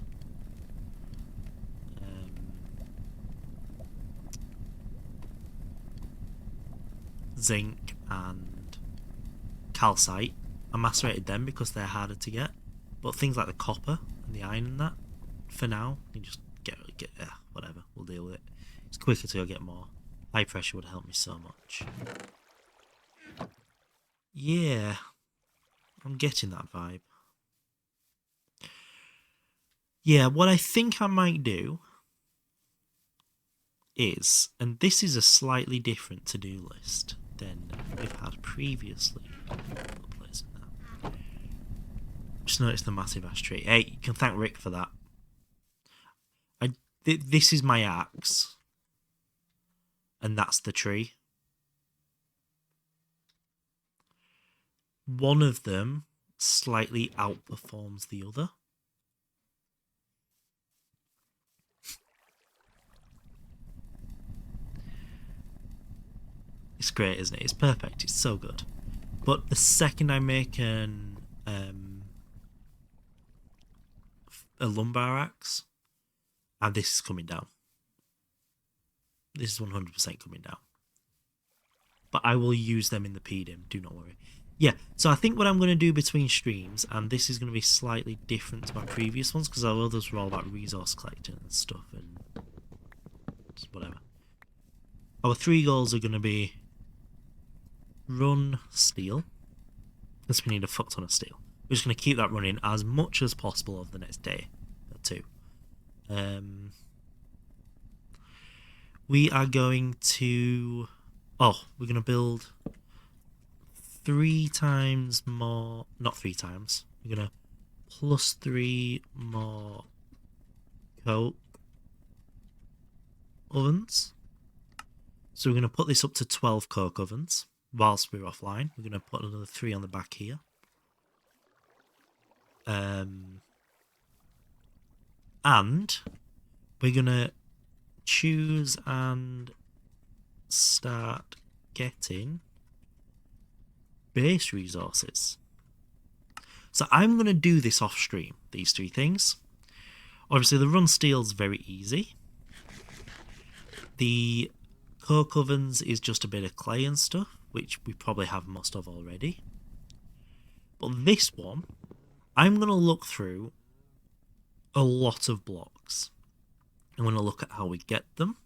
zinc and calcite. I macerated them because they're harder to get. But things like the copper and the iron and that, for now, you just get whatever, we'll deal with it. It's quicker to go get more. High pressure would help me so much. Yeah, I'm getting that vibe. Yeah, what I think I might do is, and this is a slightly different to-do list than we've had previously. Just noticed the massive ash tree. Hey, you can thank Rick for that. This is my axe. And that's the tree. One of them slightly outperforms the other. It's great, isn't it? It's perfect. It's so good. But the second I make a lumbar axe, and this is coming down. This is 100% coming down. But I will use them in the PDIM, do not worry. Yeah, so I think what I'm going to do between streams, and this is going to be slightly different to my previous ones, because our others were all about resource collecting and stuff, and just whatever. Our 3 goals are going to be run steel, because we need a fuck ton of steel. We're just going to keep that running as much as possible over the next day or 2. We are going to... Oh, we're going to build 3 times more... Not 3 times. We're going to plus 3 more coke ovens. So we're going to put this up to 12 coke ovens whilst we're offline. We're going to put another 3 on the back here. And we're going to choose and start getting base resources. So I'm going to do this off stream, these 3 things. Obviously the run steel is very easy. The coke ovens is just a bit of clay and stuff, which we probably have most of already. But this one, I'm going to look through a lot of blocks. I'm going to look at how we get them,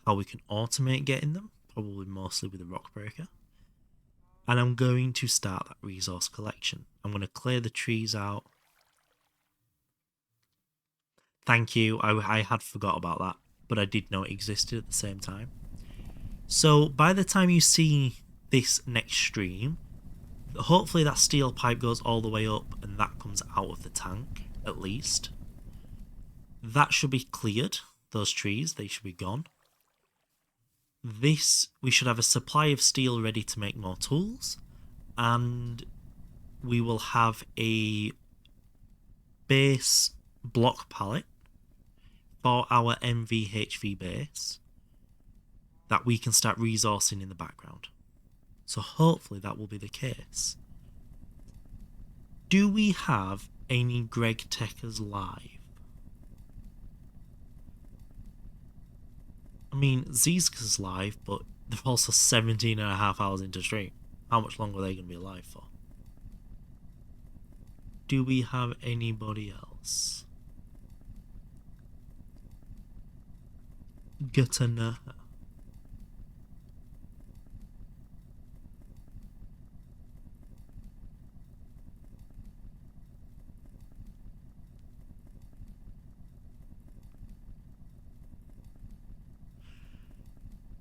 how we can automate getting them, probably mostly with a rock breaker. And I'm going to start that resource collection. I'm going to clear the trees out. Thank you, I had forgot about that, but I did know it existed at the same time. So by the time you see this next stream, hopefully that steel pipe goes all the way up and that comes out of the tank, at least. That should be cleared, those trees, they should be gone. This, we should have a supply of steel ready to make more tools, and we will have a base block pallet for our MVHV base that we can start resourcing in the background. So hopefully that will be the case. Do we have any Greg Techers live? I mean, Zizka's live, but they're also 17 and a half hours into stream. How much longer are they going to be alive for? Do we have anybody else? Good to know.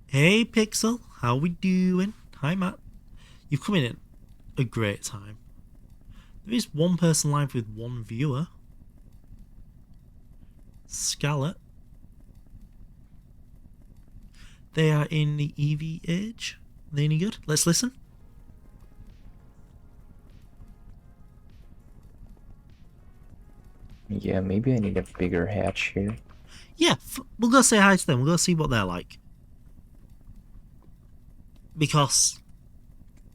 Hey Pixel, how we doing? Hi Matt. You've come in at a great time. There is one person live with one viewer. Scarlet. They are in the EV age. Are they any good? Let's listen. Yeah, maybe I need a bigger hatch here. Yeah, we'll go say hi to them. We'll go see what they're like. Because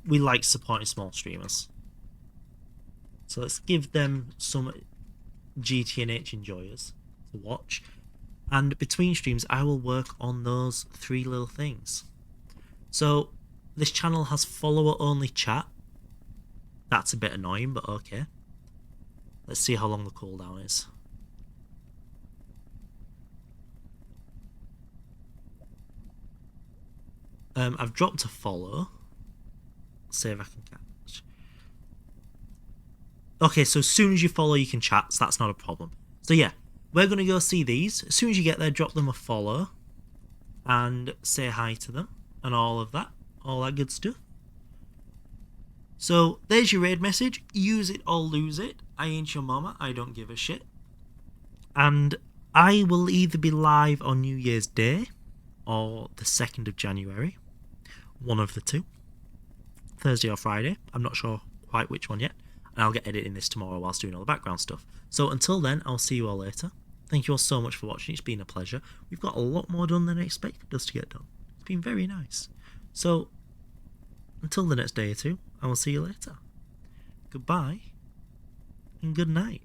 we like supporting small streamers. So let's give them some GTNH enjoyers to watch. And between streams, I will work on those 3 little things. So this channel has follower-only chat. That's a bit annoying, but okay. Let's see how long the cooldown is. I've dropped a follow. See if I can catch. Okay, so as soon as you follow, you can chat, so that's not a problem. So yeah, we're going to go see these. As soon as you get there, drop them a follow. And say hi to them. And all of that. All that good stuff. So, there's your raid message. Use it or lose it. I ain't your mama. I don't give a shit. And I will either be live on New Year's Day or the 2nd of January. One of the two. Thursday or Friday. I'm not sure quite which one yet. And I'll get editing this tomorrow whilst doing all the background stuff. So until then, I'll see you all later. Thank you all so much for watching. It's been a pleasure. We've got a lot more done than I expected us to get done. It's been very nice. So, until the next day or two, I will see you later. Goodbye, and good night.